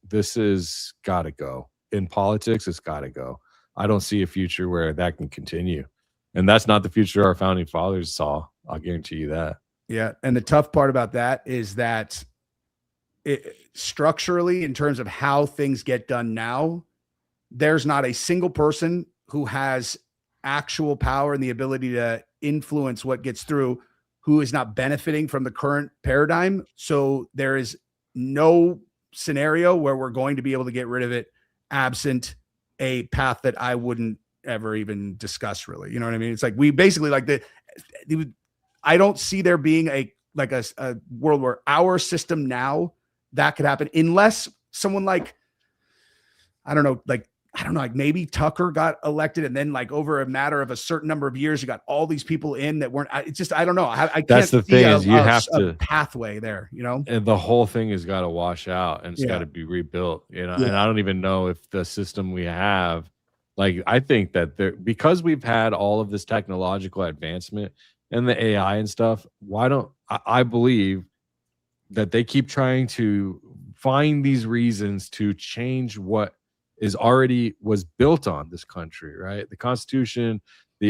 this is gotta go. In politics, it's gotta go. I don't see a future where that can continue. And that's not the future our founding fathers saw. I'll guarantee you that. Yeah. And the tough part about that is that structurally, in terms of how things get done now, there's not a single person who has actual power and the ability to influence what gets through who is not benefiting from the current paradigm. So there is no scenario where we're going to be able to get rid of it absent a path that I wouldn't ever even discuss, really. You know what I mean? It's like, we basically like I don't see there being a world where our system now that could happen unless someone like maybe Tucker got elected, and then like over a matter of a certain number of years, you got all these people in that weren't. It's just, I don't know. I can't. That's the thing, is you have to pathway there, you know, and the whole thing has got to wash out and it's got to be rebuilt, you know. And I don't even know if the system we have, like, I think that because we've had all of this technological advancement and the AI and stuff, I believe that they keep trying to find these reasons to change what was built on this country, right? The Constitution,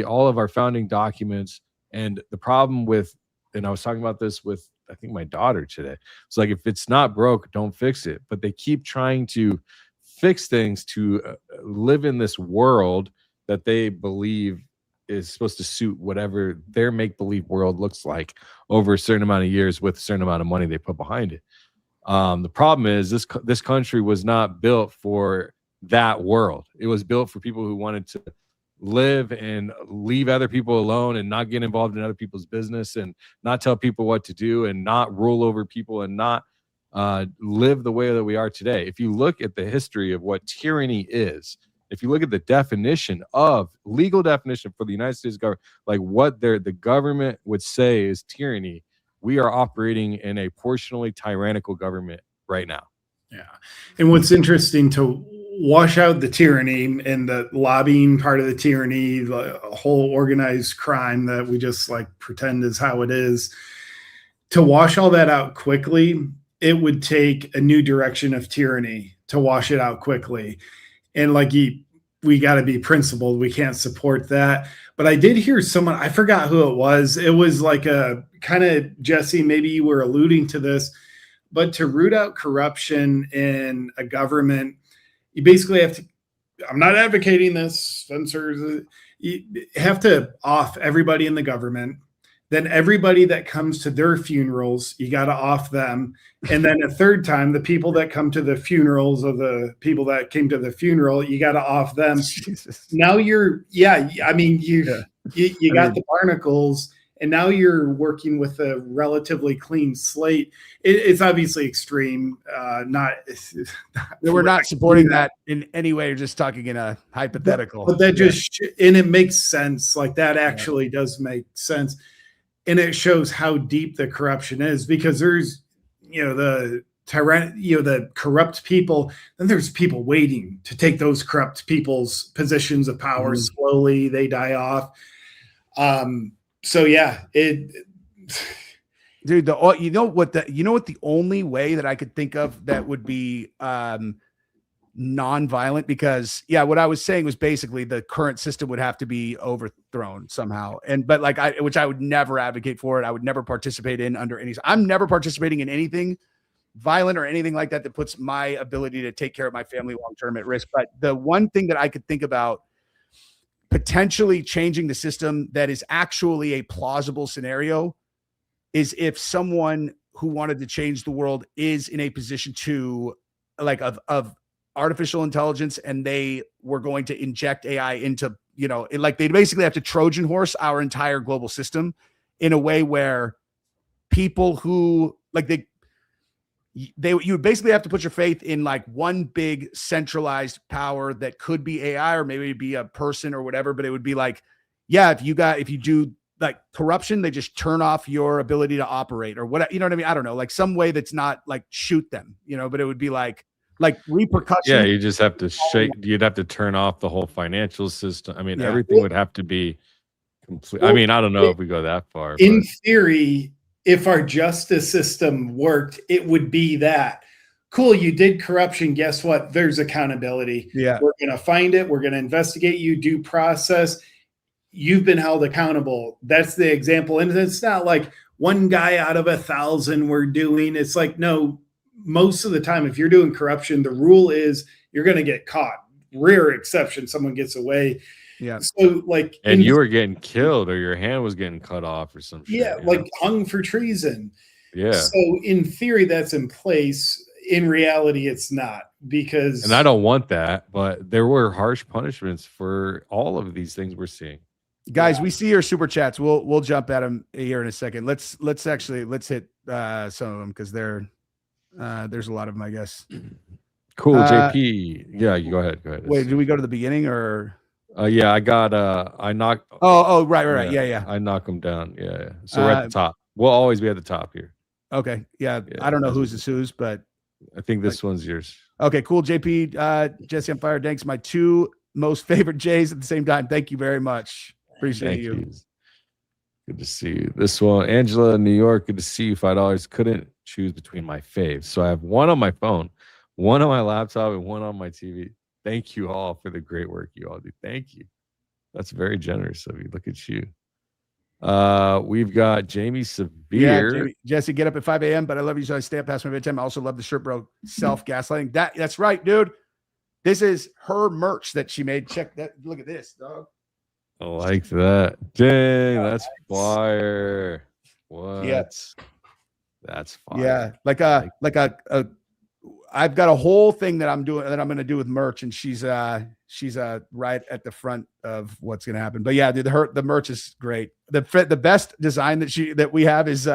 all of our founding documents. And the problem with, and I was talking about this with, I think, my daughter today. It's like, if it's not broke, don't fix it. But they keep trying to fix things to live in this world that they believe is supposed to suit whatever their make-believe world looks like over a certain amount of years with a certain amount of money they put behind it. The problem is this country was not built for that world. It was built for people who wanted to live and leave other people alone and not get involved in other people's business and not tell people what to do and not rule over people and not live the way that we are today. If you look at the history of what tyranny is, if you look at the legal definition for the United States government, like what the government would say is tyranny, we are operating in a portionally tyrannical government right now. Yeah. And what's interesting, to wash out the tyranny and the lobbying part of the tyranny, the whole organized crime that we just like pretend is how it is, to wash all that out quickly, it would take a new direction of tyranny to wash it out quickly. And like, we got to be principled. We can't support that. But I did hear someone, I forgot who it was. It was like a kind of, Jesse, maybe you were alluding to this, but to root out corruption in a government, you basically have to, I'm not advocating this, Spencer, you have to off everybody in the government. Then everybody that comes to their funerals, you got to off them. And then a third time, the people that come to the funerals of the people that came to the funeral, you got to off them. Jesus. Now you're, I mean, you got the barnacles, and now you're working with a relatively clean slate. It's obviously extreme. We're not supporting that in any way. You're just talking in a hypothetical. But that and it makes sense. Like that actually does make sense. And it shows how deep the corruption is, because there's, the the corrupt people, then there's people waiting to take those corrupt people's positions of power. Slowly they die off. So yeah, dude, what the only way that I could think of that would be non-violent, because what I was saying was basically the current system would have to be overthrown somehow, but which I would never advocate for it. I would never participate in under any. I'm never participating in anything violent or anything like that puts my ability to take care of my family long term at risk. But the one thing that I could think about potentially changing the system that is actually a plausible scenario is if someone who wanted to change the world is in a position to of artificial intelligence, and they were going to inject AI into, they basically have to Trojan horse our entire global system in a way where people who you would basically have to put your faith in one big centralized power that could be AI, or maybe it'd be a person or whatever, but it would be if you do corruption, they just turn off your ability to operate or what, you know what I mean? I don't know, some way that's not shoot them, but it would be repercussions. Yeah, you just have to you'd have to turn off the whole financial system. I mean, everything would have to be complete. I mean, I don't know if we go that far. In theory, if our justice system worked, it would be that. Cool, you did corruption. Guess what? There's accountability. Yeah. We're going to find it. We're going to investigate you, due process. You've been held accountable. That's the example. And it's not like one guy out of 1,000 we're doing. It's no, most of the time, if you're doing corruption, the rule is you're going to get caught. Rare exception, someone gets away. Yeah. So and you were getting killed, or your hand was getting cut off or some shit. Yeah, hung for treason. Yeah. So in theory, that's in place. In reality, it's not, because. And I don't want that, but there were harsh punishments for all of these things we're seeing. Guys, we see your super chats. We'll jump at them here in a second. Let's hit some of them, because there's a lot of them, I guess. Cool, JP. Yeah, you go ahead. Wait, do we go to the beginning or? Yeah, I got I knocked. Oh, right. Yeah. I knock them down. Yeah. So we're at the top. We'll always be at the top here. Okay. Yeah. I don't know who's, but I think this one's yours. Okay, cool. JP, Jesse on fire. Thanks. My two most favorite J's at the same time. Thank you very much. Appreciate you. Good to see you. This one, Angela in New York. Good to see you. $5. Couldn't choose between my faves, so I have one on my phone, one on my laptop, and one on my TV. Thank you all for the great work you all do. Thank you. That's very generous of you. Look at you. We've got Jamie Severe. Yeah, Jamie, Jesse, get up at 5 a.m., but I love you, so I stay up past my bedtime. I also love the shirt, bro. Self-gaslighting. That's right, dude. This is her merch that she made. Check that. Look at this, dog. I like that. Dang, that's fire. What? Yeah. That's fire. Yeah, I've got a whole thing that I'm going to do with merch, and she's right at the front of what's going to happen. But yeah, dude, the merch is great. The best design that we have is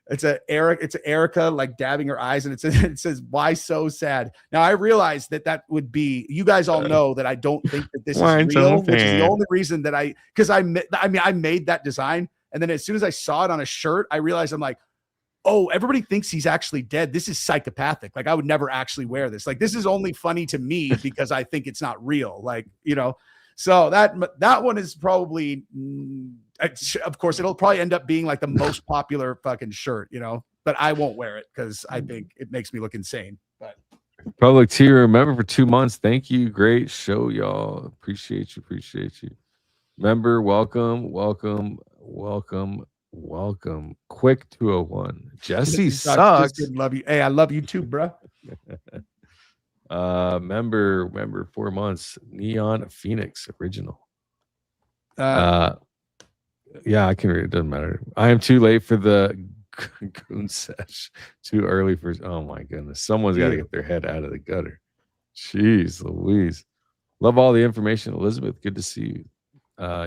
it's Erica dabbing her eyes, and it says "Why so sad?" Now I realize that would be, you guys all know that I don't think that this is real, which is the only reason that I made that design, and then as soon as I saw it on a shirt, I realized I'm like, oh, everybody thinks he's actually dead. This is psychopathic. I would never actually wear this. This is only funny to me because I think it's not real. So that one is probably, of course, it'll probably end up being the most popular fucking shirt, but I won't wear it because I think it makes me look insane. But Public Tier, remember for 2 months. Thank you. Great show, y'all. Appreciate you. Member, welcome. Quick 201. Jesse sucks. Love you. Hey, I love you too, bro. Member 4 months. Neon Phoenix original. Yeah, I can read it. Doesn't matter. I am too late for the goon sesh. Too early for. Oh my goodness. Someone's got to get their head out of the gutter. Jeez Louise. Love all the information, Elizabeth. Good to see you.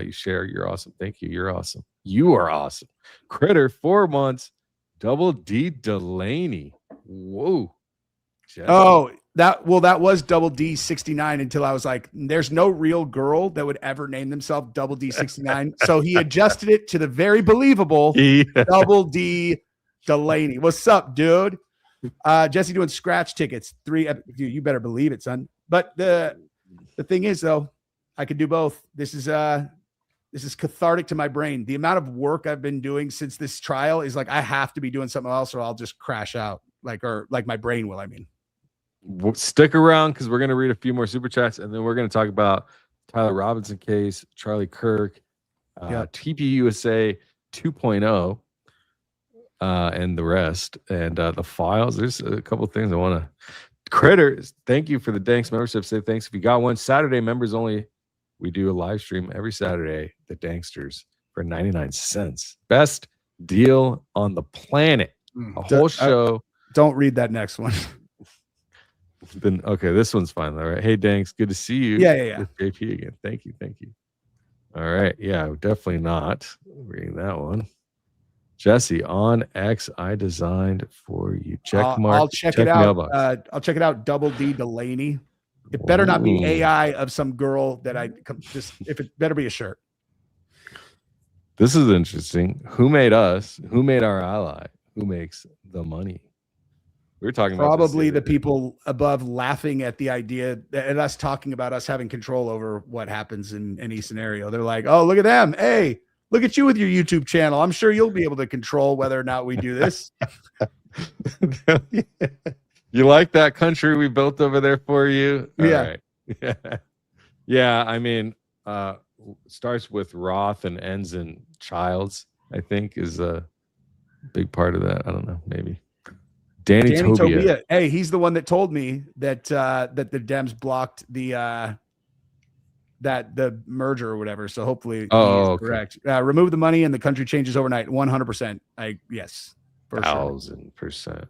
You share. You're awesome. Thank you. You're awesome. You are awesome. Critter, 4 months. Double D Delaney. Whoa. Jesse. Oh, that was Double D 69 until I was like, there's no real girl that would ever name themselves Double D 69. So he adjusted it to the very believable Double D Delaney. What's up, dude? Jesse doing scratch tickets. 3. You better believe it, son. But the thing is, though, I could do both. This is cathartic to my brain. The amount of work I've been doing since this trial is like I have to be doing something else, or I'll just crash out. Like my brain will. I mean. Stick around because we're going to read a few more super chats, and then we're going to talk about Tyler Robinson case, Charlie Kirk, TPUSA 2.0, and the rest, and the files. There's a couple things I want to. Critter, thank you for the Danks membership. Say thanks if you got one. Saturday members only. We do a live stream every Saturday. The Danksters for 99 cents. Best deal on the planet. A whole show. Don't read that next one. Then okay, this one's fine though, right? Hey, Danks, good to see you. Yeah. With JP again. Thank you. All right, yeah, definitely not reading that one. Jesse on X, I designed for you. Check mark. I'll check it out. I'll check it out. Double D Delaney. It better not be AI of some girl that I just. If it better be a shirt. This is interesting. Who made us? Who made our ally? Who makes the money? We were talking about probably the people above laughing at the idea and us talking about us having control over what happens in any scenario. They're like, oh, look at them. Hey, look at you with your YouTube channel. I'm sure you'll be able to control whether or not we do this. You like that country we built over there for you? All yeah. Right. Yeah. I mean, starts with Roth and ends in Childs, I think is a big part of that. I don't know. Maybe. Danny Tobia. Hey, he's the one that told me that that the Dems blocked the merger or whatever. So hopefully he's correct. Remove the money and the country changes overnight. 100%. Yes. 1,000%.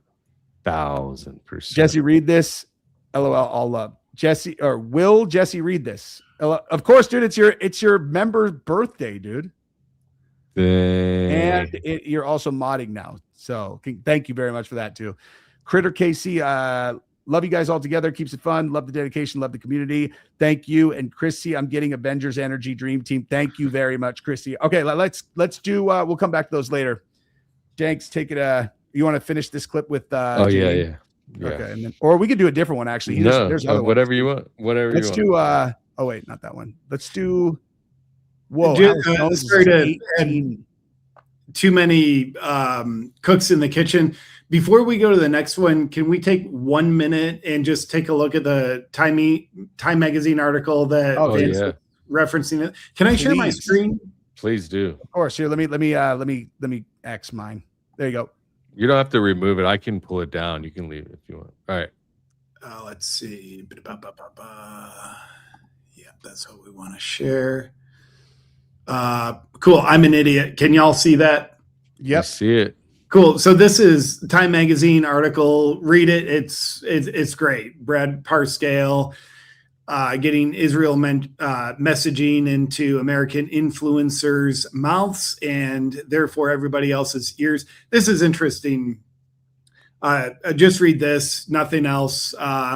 1,000%. Jesse, read this. LOL. All love. Jesse, or will Jesse read this? Of course, dude. It's your member's birthday, dude. And you're also modding now. So thank you very much for that too. Critter KC, love you guys all together. Keeps it fun. Love the dedication. Love the community. Thank you. And Chrissy, I'm getting Avengers Energy Dream Team. Thank you very much, Chrissy. Okay, let's do. We'll come back to those later. Danks, take it. You want to finish this clip with? Yeah. Okay, and then, or we could do a different one actually. There's other whatever ones. you want. Whatever let's you want. do. Oh wait, not that one. Let's do. Whoa, too many cooks in the kitchen. Before we go to the next one, can we take 1 minute and just take a look at the Time Magazine article that Vance was referencing? It. Can I share my screen? Please do. Of course. Here, let me X mine. There you go. You don't have to remove it. I can pull it down. You can leave it if you want. All right. Let's see. Yeah, that's what we want to share. Cool. I'm an idiot. Can y'all see that? Yep. I see it. Cool. So this is Time Magazine article. Read it. It's great. Brad Parscale getting Israel messaging into American influencers' mouths and therefore everybody else's ears. This is interesting. Just read this, nothing else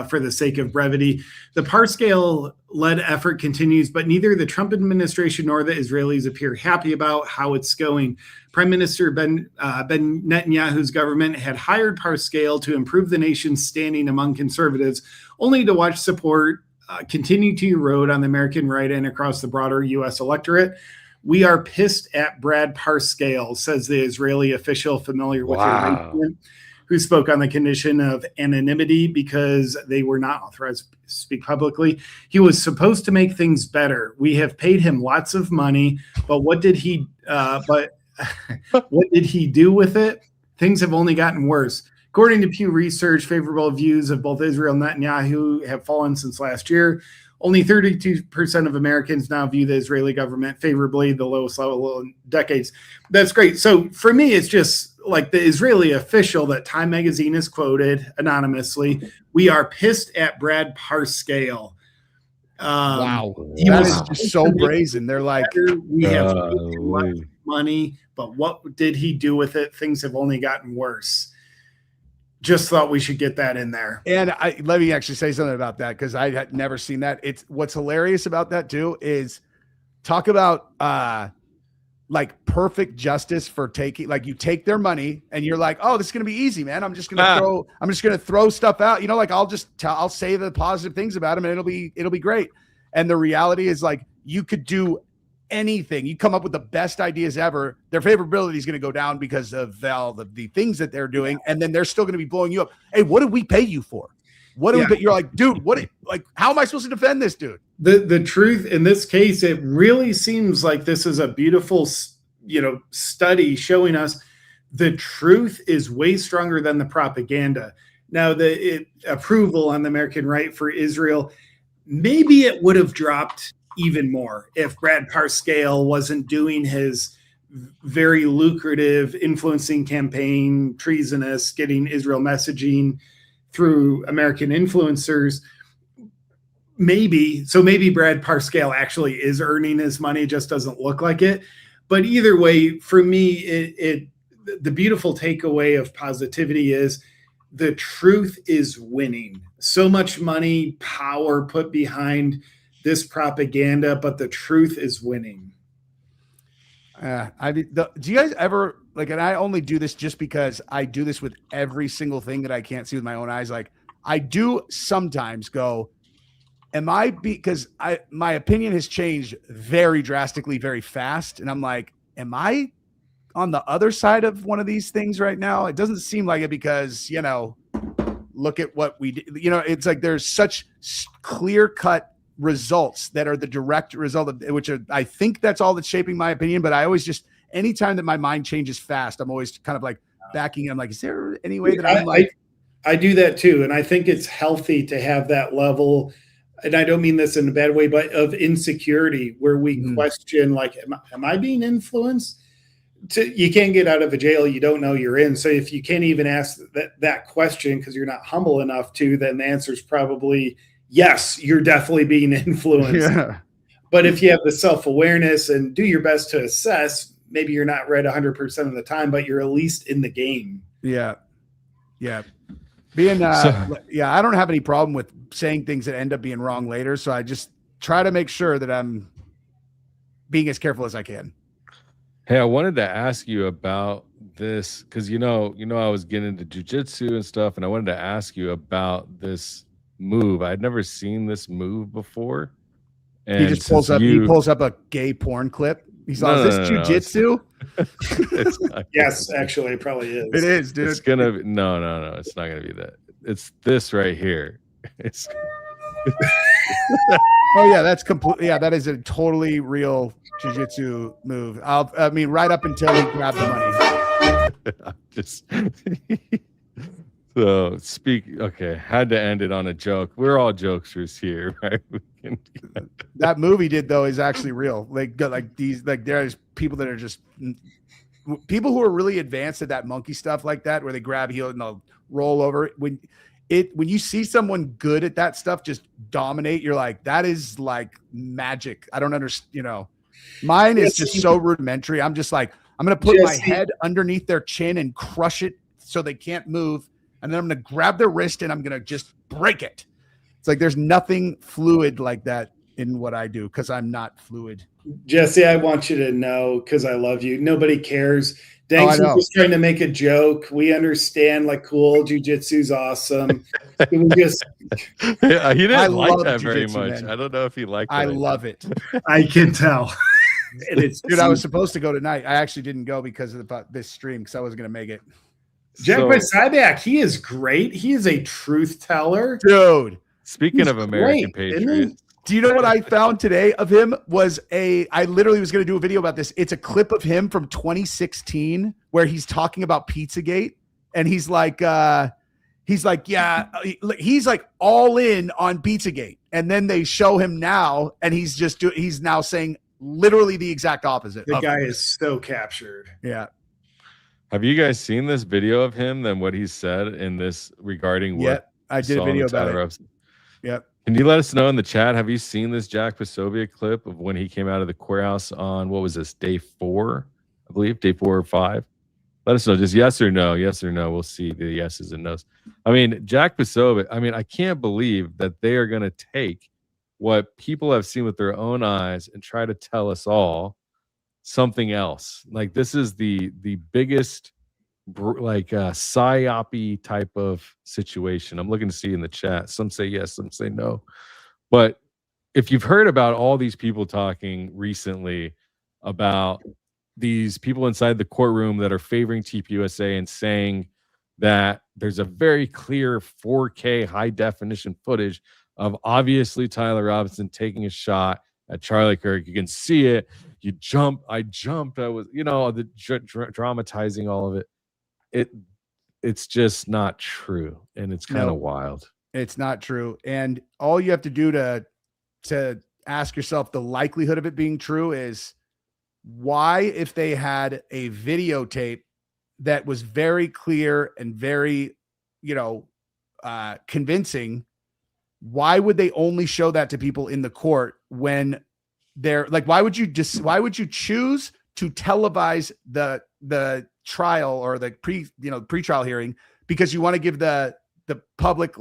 for the sake of brevity. The Parscale-led effort continues, but neither the Trump administration nor the Israelis appear happy about how it's going. Prime Minister Ben Netanyahu's government had hired Parscale to improve the nation's standing among conservatives, only to watch support continue to erode on the American right and across the broader U.S. electorate. We are pissed at Brad Parscale, says the Israeli official familiar with the arrangement, who spoke on the condition of anonymity because they were not authorized to speak publicly. He was supposed to make things better. We have paid him lots of money, but what did he do with it? Things have only gotten worse. According to Pew Research, favorable views of both Israel and Netanyahu have fallen since last year. Only 32% of Americans now view the Israeli government favorably, the lowest level in decades. That's great. So for me, it's just like the Israeli official that Time Magazine has quoted anonymously. We are pissed at Brad Parscale. Wow. He That was is just so brazen. They're like, we have money, but what did he do with it? Things have only gotten worse. Just thought we should get that in there. and let me actually say something about that because I had never seen that. It's what's hilarious about that too is talk about like perfect justice for taking, like you take their money and you're like, oh, this is gonna be easy, man. I'm just gonna throw stuff out. You know, like I'll say the positive things about him and it'll be great. And the reality is like you could do anything. You come up with the best ideas ever. Their favorability is going to go down because of all the things that they're doing. And then they're still going to be blowing you up. Hey, what did we pay you for? What did we pay? You're like, dude, how am I supposed to defend this dude? The truth in this case, it really seems like this is a beautiful, study showing us the truth is way stronger than the propaganda. Now, the approval on the American right for Israel, maybe it would have dropped even more if Brad Parscale wasn't doing his very lucrative influencing campaign, treasonous, getting Israel messaging through American influencers. Maybe Brad Parscale actually is earning his money, just doesn't look like it. But either way, for me, the beautiful takeaway of positivity is the truth is winning. So much money, power put behind this propaganda, but the truth is winning. Do you guys ever like, and I only do this just because I do this with every single thing that I can't see with my own eyes. Like I do sometimes go, because my opinion has changed very drastically, very fast. And I'm like, am I on the other side of one of these things right now? It doesn't seem like it because, look at what we did. It's like there's such clear cut results that are the direct result of which I think that's all that's shaping my opinion. But I always just, anytime that my mind changes fast, I'm always kind of like backing. I'm like, is there any way that I'm like, I do that too. And I think it's healthy to have that level. And I don't mean this in a bad way, but of insecurity where we question, like, am I being influenced? You can't get out of a jail you don't know you're in. So if you can't even ask that question because you're not humble enough to, then the answer is probably yes, you're definitely being influenced. Yeah. But if you have the self-awareness and do your best to assess, maybe you're not right 100% of the time, but you're at least in the game. Yeah. Yeah. I don't have any problem with saying things that end up being wrong later. So I just try to make sure that I'm being as careful as I can. Hey, I wanted to ask you about this because I was getting into jiu-jitsu and stuff, and I wanted to ask you about this move. I'd never seen this move before. And he just pulls up a gay porn clip. He's like, is this jiu-jitsu? Yes, actually, it probably is. It is, dude. It's gonna be no, it's not gonna be that. It's this right here. It's oh yeah, that's completely that is a totally real jiu-jitsu move. Right up until he grabbed the money. Just so had to end it on a joke. We're all jokesters here, right? That movie did though is actually real. There's people that are just people who are really advanced at that monkey stuff like that, where they grab heel and they'll roll over. When you see someone good at that stuff just dominate, you're like, that is like magic. I don't understand. Mine is just so rudimentary. I'm just like, I'm gonna put my head underneath their chin and crush it so they can't move. And then I'm going to grab their wrist and I'm going to just break it. It's like there's nothing fluid like that in what I do because I'm not fluid. Jesse, I want you to know because I love you. Nobody cares. Dankster was trying to make a joke. We understand, like, cool, jiu-jitsu's awesome. He just he didn't like that very much. Man. I don't know if he liked it. I love it. I can tell. Dude, I was supposed to go tonight. I actually didn't go because of this stream because I wasn't going to make it. Jack Cyback, he is great. He is a truth teller. Dude. Speaking of American Patriots. Do you know what I found today of him I literally was going to do a video about this. It's a clip of him from 2016 where he's talking about Pizzagate. And he's like, he's like, yeah, he's like all in on Pizzagate. And then they show him now, and he's now saying literally the exact opposite. The guy is so captured. Yeah. Have you guys seen this video of him? Then what he said in this regarding what? Yep, I did a video about it. Yep. Can you let us know in the chat? Have you seen this Jack Posobiec clip of when he came out of the courthouse on, what was this, day 4? I believe day 4 or 5. Let us know, just yes or no. Yes or no. We'll see the yeses and nos. I mean, Jack Posobiec, I mean, I can't believe that they are going to take what people have seen with their own eyes and try to tell us all something else. Like, this is the biggest psyopy type of situation. I'm looking to see in the chat. Some say yes, some say no. But if you've heard about all these people talking recently about these people inside the courtroom that are favoring TPUSA and saying that there's a very clear 4K high definition footage of obviously Tyler Robinson taking a shot at Charlie Kirk. You can see it. You jump. I jumped. I was, the dramatizing all of it. It's just not true, and it's kind of wild. It's not true, and all you have to do to ask yourself the likelihood of it being true is why, if they had a videotape that was very clear and very, convincing, why would they only show that to people in the court when they're like, why would you choose to televise the trial or the pre-trial hearing because you want to give the public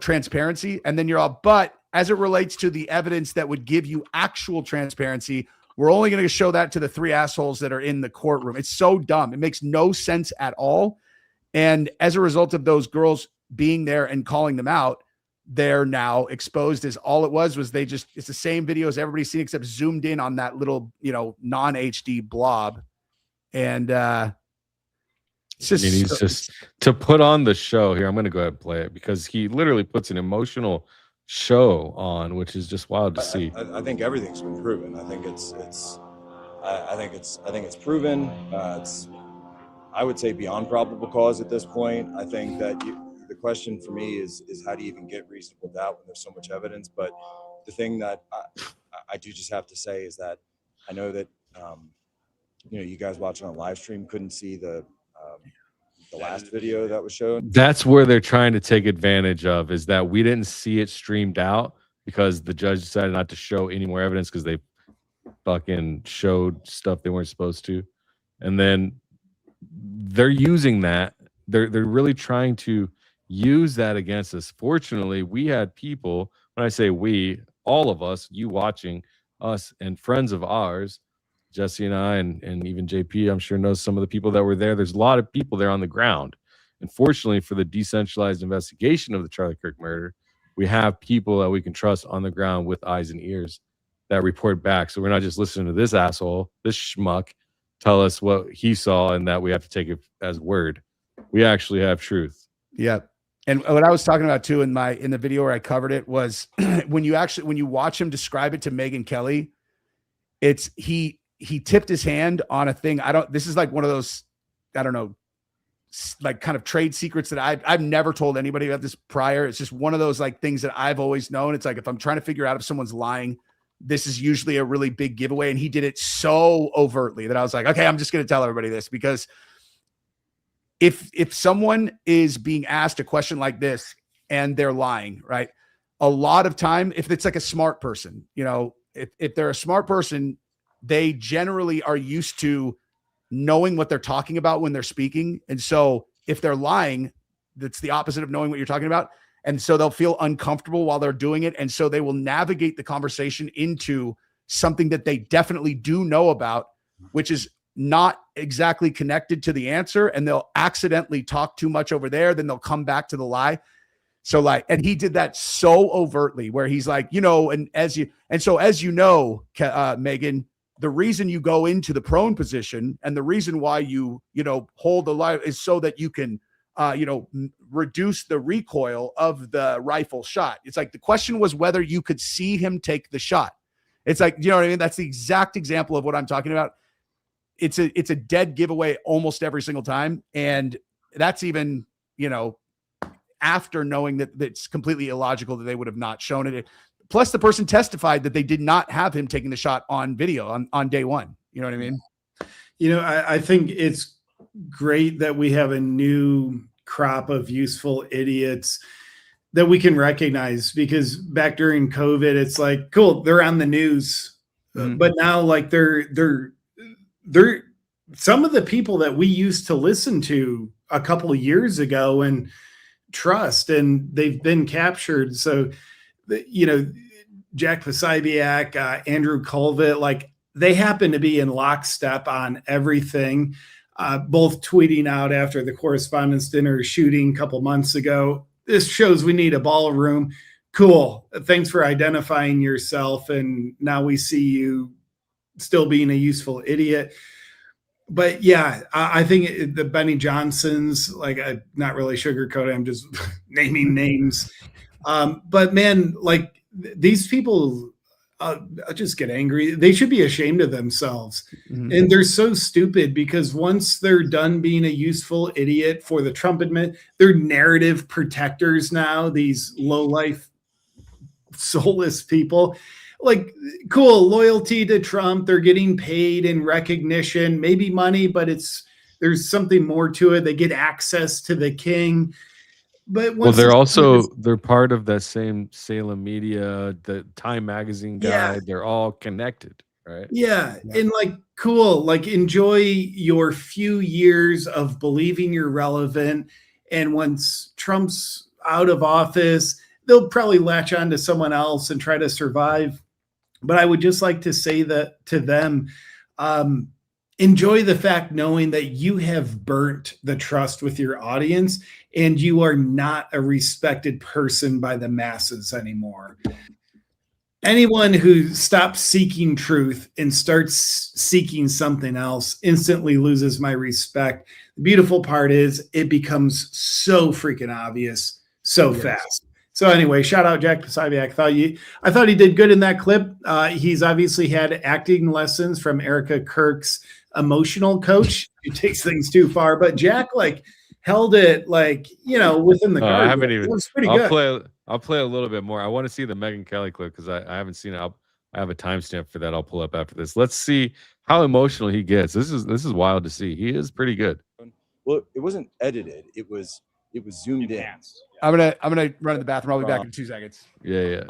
transparency, and then you're all, but as it relates to the evidence that would give you actual transparency, we're only going to show that to the 3 assholes that are in the courtroom. It's so dumb. It makes no sense at all. And as a result of those girls being there and calling them out, they're now exposed as all it was it's the same video as everybody's seen except zoomed in on that little, non-HD blob. And it's just to put on the show here. I'm going to go ahead and play it because he literally puts an emotional show on, which is just wild to see. I think everything's been proven. I think it's proven. It's, I would say, beyond probable cause at this point. I think that the question for me is how do you even get reasonable doubt when there's so much evidence? But the thing that I do just have to say is that I know that you guys watching on live stream couldn't see the last video that was shown. That's where they're trying to take advantage of, is that we didn't see it streamed out because the judge decided not to show any more evidence because they fucking showed stuff they weren't supposed to. And then they're using that. They're really trying to use that against us. Fortunately, we had people, when I say we, all of us, you watching us and friends of ours, Jesse and I, and even JP, I'm sure knows some of the people that were there. There's a lot of people there on the ground. And fortunately for the decentralized investigation of the Charlie Kirk murder, we have people that we can trust on the ground with eyes and ears that report back. So we're not just listening to this asshole, this schmuck, tell us what he saw and that we have to take it as word. We actually have truth. Yep. And what I was talking about too in the video where I covered it was when you watch him describe it to Megyn Kelly, it's he tipped his hand on a thing. This is like one of those, I don't know, like kind of trade secrets that I've never told anybody about this prior. It's just one of those like things that I've always known. It's like, if I'm trying to figure out if someone's lying, this is usually a really big giveaway. And he did it so overtly that I was like, okay, I'm just going to tell everybody this, because if someone is being asked a question like this and they're lying, right? A lot of time, if it's like a smart person, if they're a smart person, they generally are used to knowing what they're talking about when they're speaking. And so if they're lying, that's the opposite of knowing what you're talking about. And so they'll feel uncomfortable while they're doing it. And so they will navigate the conversation into something that they definitely do know about, which is not exactly connected to the answer. And they'll accidentally talk too much over there. Then they'll come back to the lie. So and he did that so overtly where he's like, and as you know, Megyn, the reason you go into the prone position and the reason why you hold the line is so that you can, reduce the recoil of the rifle shot. It's like the question was whether you could see him take the shot. It's like, you know what I mean? That's the exact example of what I'm talking about. It's a dead giveaway almost every single time. And that's even, after knowing that it's completely illogical that they would have not shown it. Plus, the person testified that they did not have him taking the shot on video on day one. You know what I mean? You know, I think it's great that we have a new crop of useful idiots that we can recognize, because back during COVID, it's like, cool, they're on the news, but now like they're some of the people that we used to listen to a couple of years ago and trust, and they've been captured. So, you know, Jack Posobiec, Andrew Colvett, like they happen to be in lockstep on everything, both tweeting out after the Correspondents' Dinner shooting a couple months ago. This shows we need a ballroom. Cool. Thanks for identifying yourself. And now we see you still being a useful idiot. But yeah, I think the Benny Johnsons, like, I'm not really sugarcoating, I'm just naming names. But man, like these people, I just get angry. They should be ashamed of themselves. And they're so stupid, because once they're done being a useful idiot for the Trump admin, they're narrative protectors now, these low-life, soulless people. Like, cool, loyalty to Trump. They're getting paid in recognition, maybe money, but there's something more to it. They get access to the king. But well, they're part of that same Salem Media, the Time Magazine guy. Yeah. They're all connected, right? Yeah. And like, cool, like enjoy your few years of believing you're relevant. And once Trump's out of office, they'll probably latch on to someone else and try to survive. But I would just like to say that to them, enjoy the fact knowing that you have burnt the trust with your audience, and you are not a respected person by the masses anymore. Anyone who stops seeking truth and starts seeking something else instantly loses my respect. The beautiful part is it becomes so freaking obvious so fast. So anyway, shout out Jack Posobiec. I thought he did good in that clip. He's obviously had acting lessons from Erica Kirk's emotional coach, who takes things too far. But Jack like held it like, you know, within the guard. I haven't even. It was pretty good. I'll play a little bit more. I want to see the Megyn Kelly clip because I haven't seen it. I have a timestamp for that. I'll pull up after this. Let's see how emotional he gets. This is wild to see. He is pretty good. Well, it wasn't edited. It was zoomed in. I'm gonna run to the bathroom. I'll be back in 2 seconds. Yeah.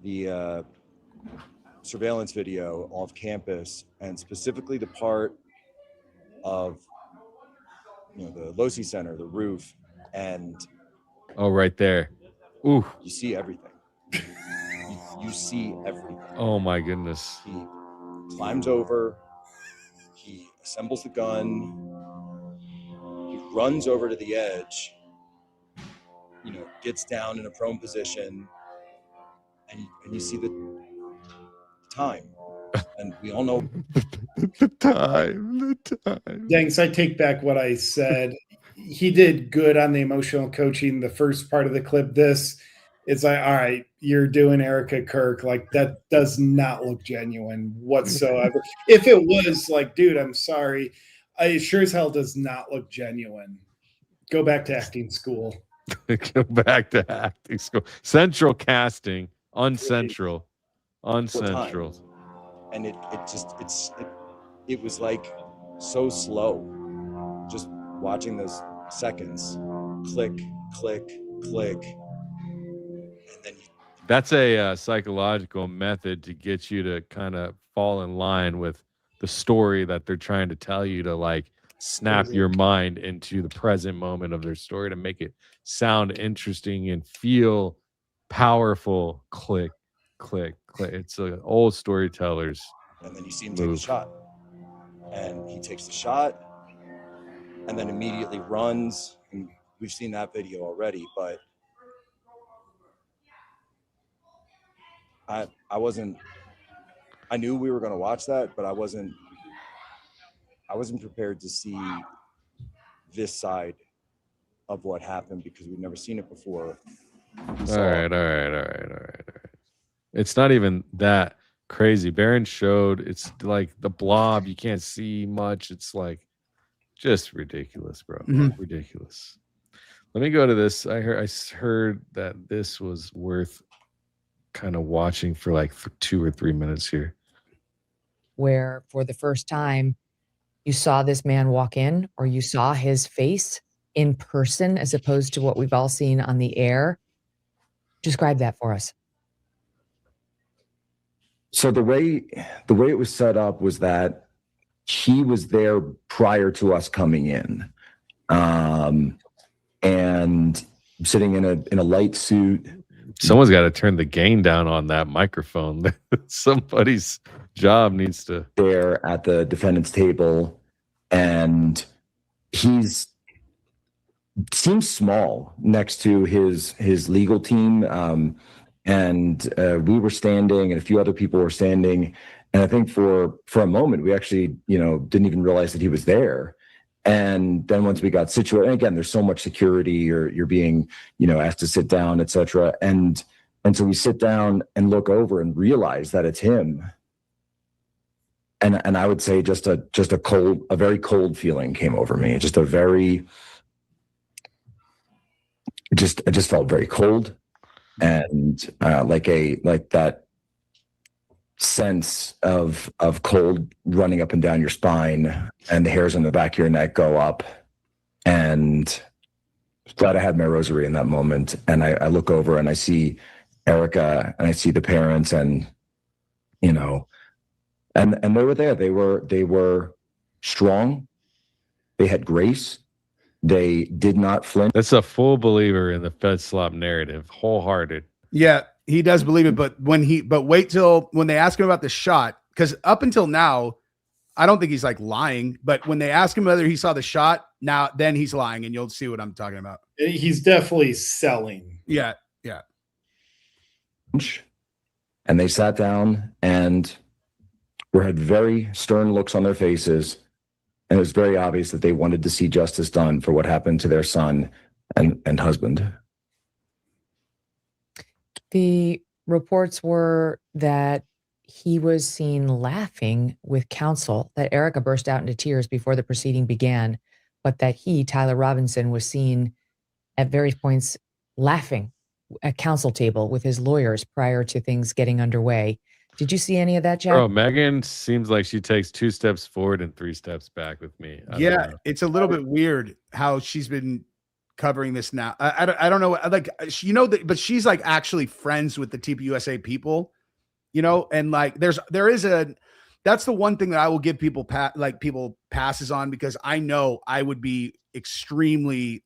The surveillance video off campus, and specifically the part of, you know, the Losi Center, the roof, and right there. Ooh. You see everything. You see everything. Oh my goodness. He climbs over. He assembles the gun. He runs over to the edge. You know, gets down in a prone position, and you see the time, and we all know the time. Thanks. I take back what I said. He did good on the emotional coaching. The first part of the clip, it's like, all right, you're doing Erica Kirk. Like, that does not look genuine whatsoever. If it was like, dude, I'm sorry, it sure as hell does not look genuine. Go back to acting school. Go back to acting school. Central casting on Central. And it was like so slow. Just watching those seconds, click, click, click, and then that's a psychological method to get you to kind of fall in line with the story that they're trying to tell you, to like snap your mind into the present moment of their story to make it sound interesting and feel powerful. Click, click, click. It's old storytellers. And then you see him take the shot, and he takes the shot, and then immediately runs. And we've seen that video already, but I knew we were going to watch that, but I wasn't prepared to see this side of what happened, because we've never seen it before. All right. It's not even that crazy. Barron showed it's like the blob. You can't see much. It's like just ridiculous, bro. Ridiculous. Let me go to this. I heard that this was worth kind of watching for like 2 or 3 minutes here. Where for the first time you saw this man walk in, or you saw his face in person as opposed to what we've all seen on the air? Describe that for us. So the way it was set up was that he was there prior to us coming in, and sitting in a light suit. Someone's got to turn the gain down on that microphone. Somebody's job needs to. There at the defendant's table, and seems small next to his legal team. And we were standing, and a few other people were standing. And I think for a moment, we actually, didn't even realize that he was there. And then once we got situated, and again, there's so much security, you're being, asked to sit down, etc. And so we sit down and look over and realize that it's him. And I would say just a very cold feeling came over me. I just felt very cold, and like that sense of cold running up and down your spine, and the hairs on the back of your neck go up. And glad I had my rosary in that moment. And I look over and I see Erica, and I see the parents, and and they were there. They were strong. They had grace. They did not flinch. That's a full believer in the Fed slop narrative, wholehearted. Yeah, he does believe it, but wait till when they ask him about the shot, because up until now, I don't think he's like lying. But when they ask him whether he saw the shot, then he's lying, and you'll see what I'm talking about. He's definitely selling. Yeah. And they sat down and had very stern looks on their faces. And it was very obvious that they wanted to see justice done for what happened to their son and husband. The reports were that he was seen laughing with counsel, that Erica burst out into tears before the proceeding began, but that he, Tyler Robinson, was seen at various points laughing at counsel table with his lawyers prior to things getting underway. Did you see any of that, Jack? Bro, Megan seems like she takes 2 steps forward and 3 steps back with me. Yeah, it's a little bit weird how she's been covering this now. I don't know, like, but she's like actually friends with the TPUSA people, and like that's the one thing that I will give people passes on, because I know I would be extremely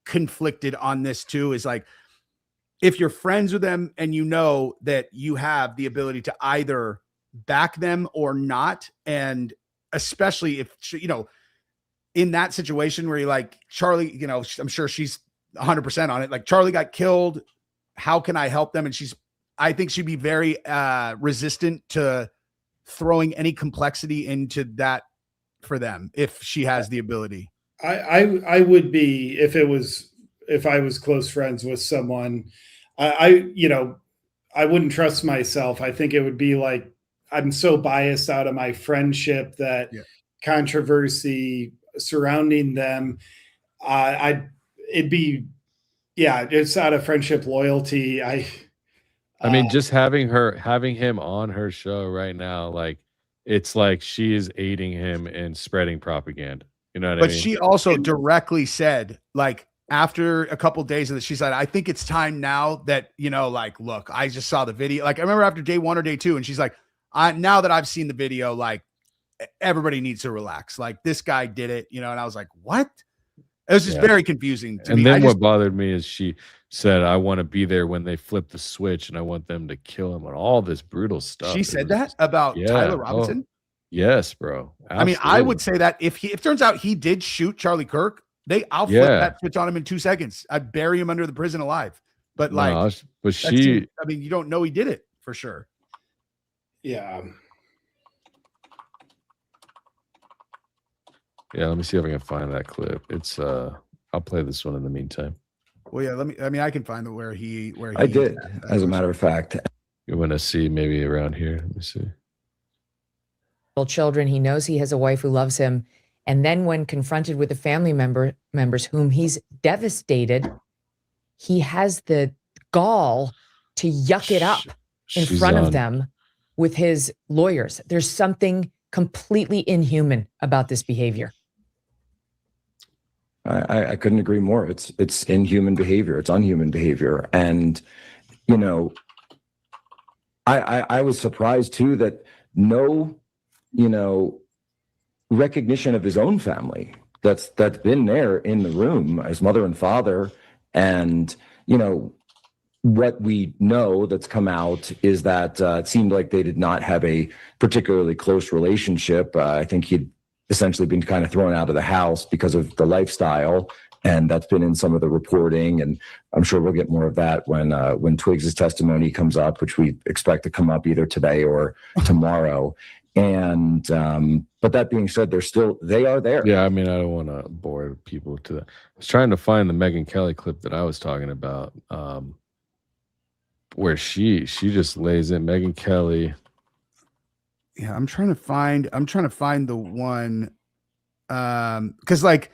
conflicted on this too, is like, if you're friends with them and that you have the ability to either back them or not, and especially if, in that situation where you're like, Charlie, I'm sure she's 100% on it. Like, Charlie got killed. How can I help them? And I think she'd be very resistant to throwing any complexity into that for them if she has the ability. I would be, if I was close friends with someone, I wouldn't trust myself. I think it would be like, I'm so biased out of my friendship that controversy surrounding them, it'd be, it's out of friendship loyalty. I mean, just having him on her show right now, like, it's like she is aiding him in spreading propaganda. You know what I mean? But she also directly said, like, after a couple of days of this, she said, I think it's time now that, like, look, I just saw the video. Like, I remember after day 1 or day 2, and she's like, now that I've seen the video, like, everybody needs to relax. Like, this guy did it, and I was like, what? It was just very confusing to me. And then what bothered me is she said, I want to be there when they flip the switch, and I want them to kill him, and all this brutal stuff. She said that about Tyler Robinson? Oh, yes, bro. Absolutely. I mean, I would say that if it turns out he did shoot Charlie Kirk, I'll flip that switch on him in 2 seconds. I'd bury him under the prison alive. But you don't know he did it for sure. Yeah. Yeah, let me see if I can find that clip. It's I'll play this one in the meantime. Well, yeah, I can find where he I did, as a matter of fact. You want to see maybe around here? Let me see. Children, he knows he has a wife who loves him, And then when confronted with the family members whom he's devastated, he has the gall to yuck it up in front of them with his lawyers. There's something completely inhuman about this behavior. I couldn't agree more. It's inhuman behavior. It's unhuman behavior. And, you know, I was surprised too that no, you know, recognition of his own family that's been there in the room, his mother and father. And, you know, what we know that's come out is that it seemed like they did not have a particularly close relationship. I think he'd essentially been kind of thrown out of the house because of the lifestyle, and that's been in some of the reporting. And I'm sure we'll get more of that when Twiggs's testimony comes up, which we expect to come up either today or tomorrow. And but that being said, they are there. Yeah, I mean, I don't want to bore people to that. I was trying to find the Megyn Kelly clip that I was talking about, where she just lays in Megyn Kelly. Yeah, I'm trying to find the one, because like,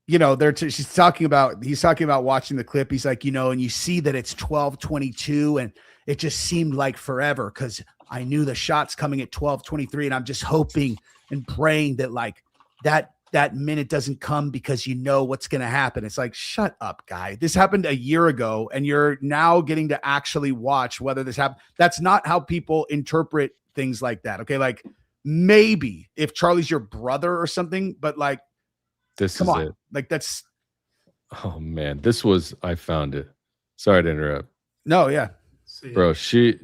you know, he's talking about watching the clip. He's like, you know, and you see that it's 12:22 and it just seemed like forever because I knew the shot's coming at 12:23 and I'm just hoping and praying that like that minute doesn't come because you know what's going to happen. It's like, shut up, guy. This happened a year ago and you're now getting to actually watch whether this happened. That's not how people interpret things like that. Okay. Like maybe if Charlie's your brother or something, but like, come on. It. Like that's, oh man, I found it. Sorry to interrupt. No. Yeah. Bro,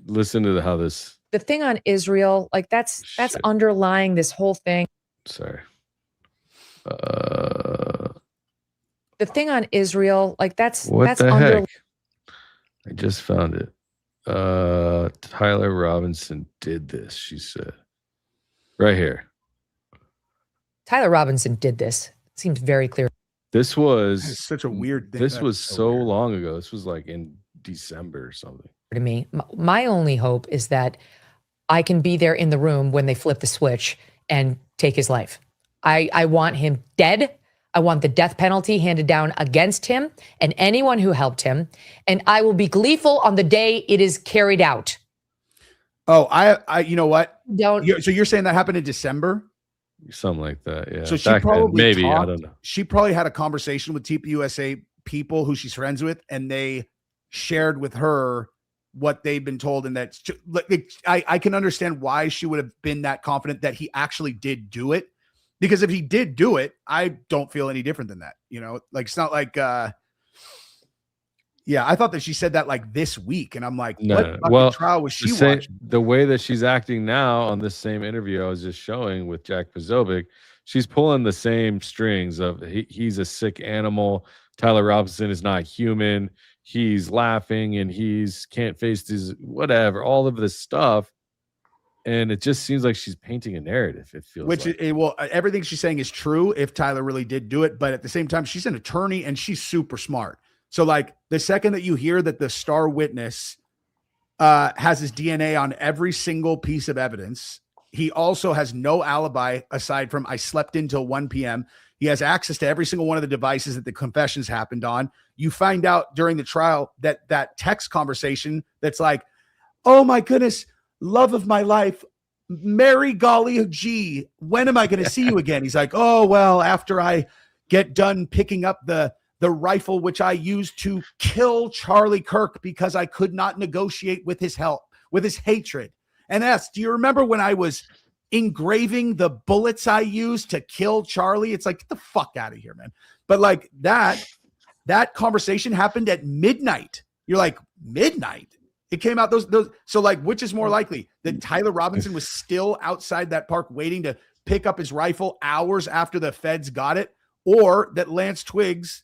listen to how this. The thing on Israel, like that's underlying this whole thing. Sorry. The thing on Israel, like that's the heck? I just found it. Tyler Robinson did this, she said. Right here. Tyler Robinson did this. It seems very clear. This was such a weird thing. This was so long ago. This was like in December or something. To me, my only hope is that I can be there in the room when they flip the switch and take his life. I want him dead. I want the death penalty handed down against him and anyone who helped him. And I will be gleeful on the day it is carried out. Oh, I you know what? So you're saying that happened in December? Something like that, yeah. So she probably maybe, I don't know. She probably had a conversation with TPUSA people who she's friends with, and they shared with her what they've been told. And that I can understand why she would have been that confident that he actually did do it. Because if he did do it, I don't feel any different than that. You know, like it's not like, yeah, I thought that she said that like this week. And I'm like, what trial was she watching? The way that she's acting now on this same interview I was just showing with Jack Posobiec, she's pulling the same strings of he's a sick animal. Tyler Robinson is not human. He's laughing and can't face his whatever, all of this stuff. And it just seems like she's painting a narrative. It feels well, everything she's saying is true if Tyler really did do it. But at the same time, she's an attorney and she's super smart. So like the second that you hear that the star witness has his DNA on every single piece of evidence, he also has no alibi aside from I slept until 1 p.m. He has access to every single one of the devices that the confessions happened on. You find out during the trial that text conversation that's like, oh my goodness, love of my life, Mary golly gee, when am I going to see you again? He's like, oh, well, after I get done picking up the rifle, which I used to kill Charlie Kirk because I could not negotiate with his help, with his hatred. And do you remember when I was engraving the bullets I used to kill Charlie? It's like, get the fuck out of here, man. But like that conversation happened at midnight. You're like, midnight? It came out those. So like, which is more likely that Tyler Robinson was still outside that park waiting to pick up his rifle hours after the feds got it, or that Lance Twiggs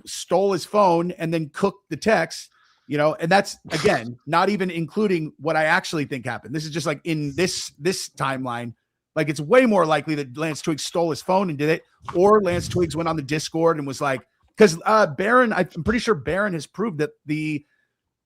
stole his phone and then cooked the text, you know? And that's, again, not even including what I actually think happened. This is just like in this timeline, like it's way more likely that Lance Twiggs stole his phone and did it, or Lance Twiggs went on the Discord and was like, because Barron, I'm pretty sure Barron has proved that the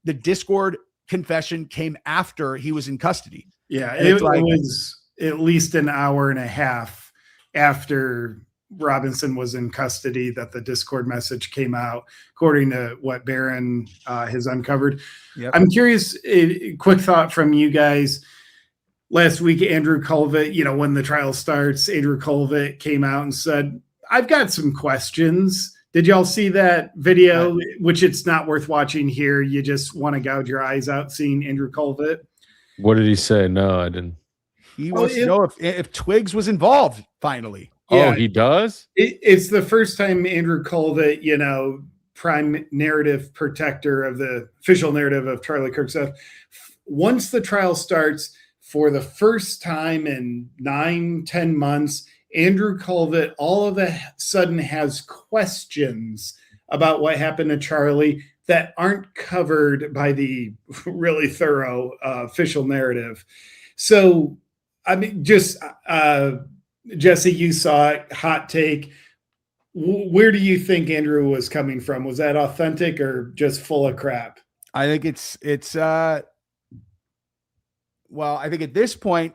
Discord confession came after he was in custody. Yeah, it was at least an hour and a half after Robinson was in custody, that the Discord message came out, according to what Barron has uncovered. Yep. I'm curious, quick thought from you guys. Last week, Andrew Colvett, when the trial starts, Andrew Colvett came out and said, I've got some questions. Did y'all see that video? Which it's not worth watching here. You just want to gouge your eyes out seeing Andrew Colvett. What did he say? No, I didn't. He wants to know if Twiggs was involved finally. Yeah, he does? It's the first time Andrew Colvett, prime narrative protector of the official narrative of Charlie Kirk stuff. Once the trial starts, for the first time in 9-10 months, Andrew Colvett all of a sudden has questions about what happened to Charlie that aren't covered by the really thorough official narrative. So, I mean, just Jesse, you saw it, hot take. Where do you think Andrew was coming from? Was that authentic or just full of crap? I think it's well, I think at this point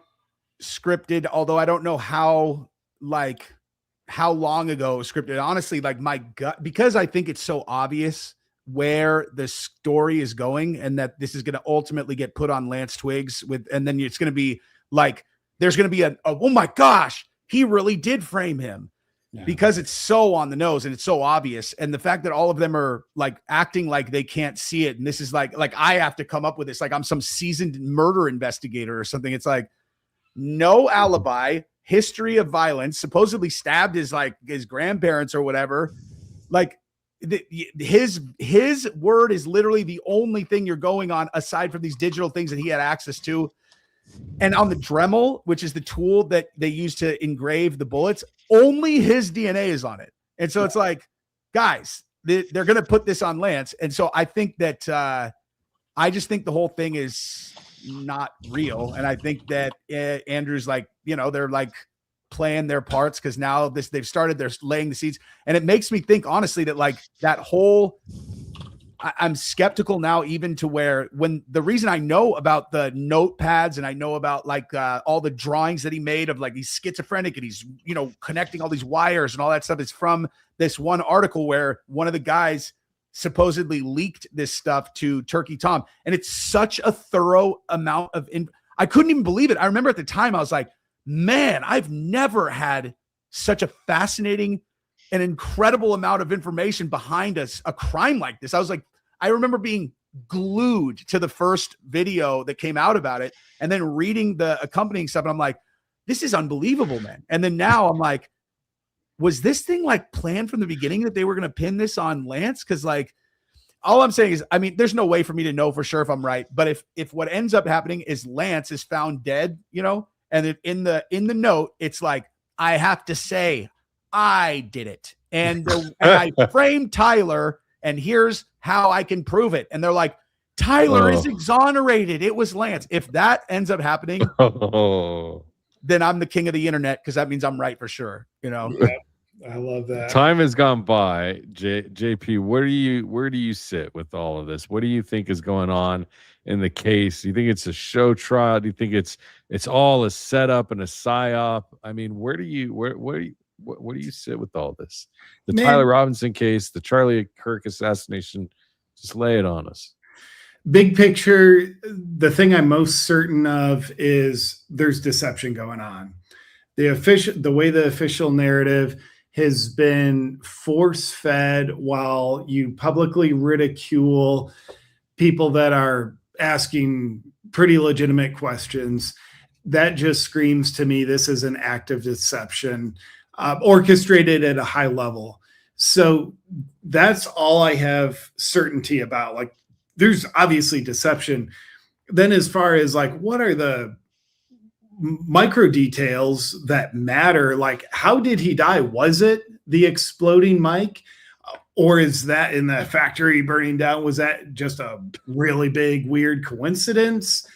scripted, although I don't know how long ago it was scripted. Honestly, like my gut, because I think it's so obvious where the story is going and that this is going to ultimately get put on Lance Twiggs and then it's going to be like, there's going to be a oh my gosh, he really did frame him. Yeah. Because it's so on the nose and it's so obvious. And the fact that all of them are like acting like they can't see it. And this is like I have to come up with this. Like I'm some seasoned murder investigator or something. It's like no alibi, history of violence, supposedly stabbed his grandparents or whatever. Like his word is literally the only thing you're going on aside from these digital things that he had access to. And on the Dremel, which is the tool that they use to engrave the bullets, only his DNA is on it. And so it's like, guys, they're going to put this on Lance. And so I think that I just think the whole thing is not real. And I think that Andrew's like, they're like playing their parts because now they're laying the seeds. And it makes me think, honestly, that like that whole I'm skeptical now, even to where when the reason I know about the notepads and I know about all the drawings that he made of like he's schizophrenic and he's, connecting all these wires and all that stuff is from this one article where one of the guys supposedly leaked this stuff to Turkey Tom. And it's such a thorough amount of, I couldn't even believe it. I remember at the time I was like, man, I've never had such a fascinating an incredible amount of information behind a crime like this. I remember being glued to the first video that came out about it and then reading the accompanying stuff. And I'm like, this is unbelievable, man. And then now I'm like, was this thing like planned from the beginning that they were going to pin this on Lance? Cause like, all I'm saying is, I mean, there's no way for me to know for sure if I'm right, but if what ends up happening is Lance is found dead, and in the note, it's like, I have to say I did it. And I framed Tyler and here's how I can prove it. And they're like, Tyler is exonerated. It was Lance. If that ends up happening, then I'm the king of the internet because that means I'm right for sure. Yeah, I love that. Time has gone by. JP, where do you sit with all of this? What do you think is going on in the case? Do you think it's a show trial? Do you think it's all a setup and a psyop? I mean, where do you sit with all this? The Tyler Robinson case, the Charlie Kirk assassination, just lay it on us. Big picture, the thing I'm most certain of is there's deception going on. The way the official narrative has been force-fed while you publicly ridicule people that are asking pretty legitimate questions. That just screams to me this is an act of deception. Orchestrated at a high level. So that's all I have certainty about. Like, there's obviously deception. Then as far as like, what are the micro details that matter? Like, how did he die? Was it the exploding mic? Or is that in the factory burning down? Was that just a really big, weird coincidence?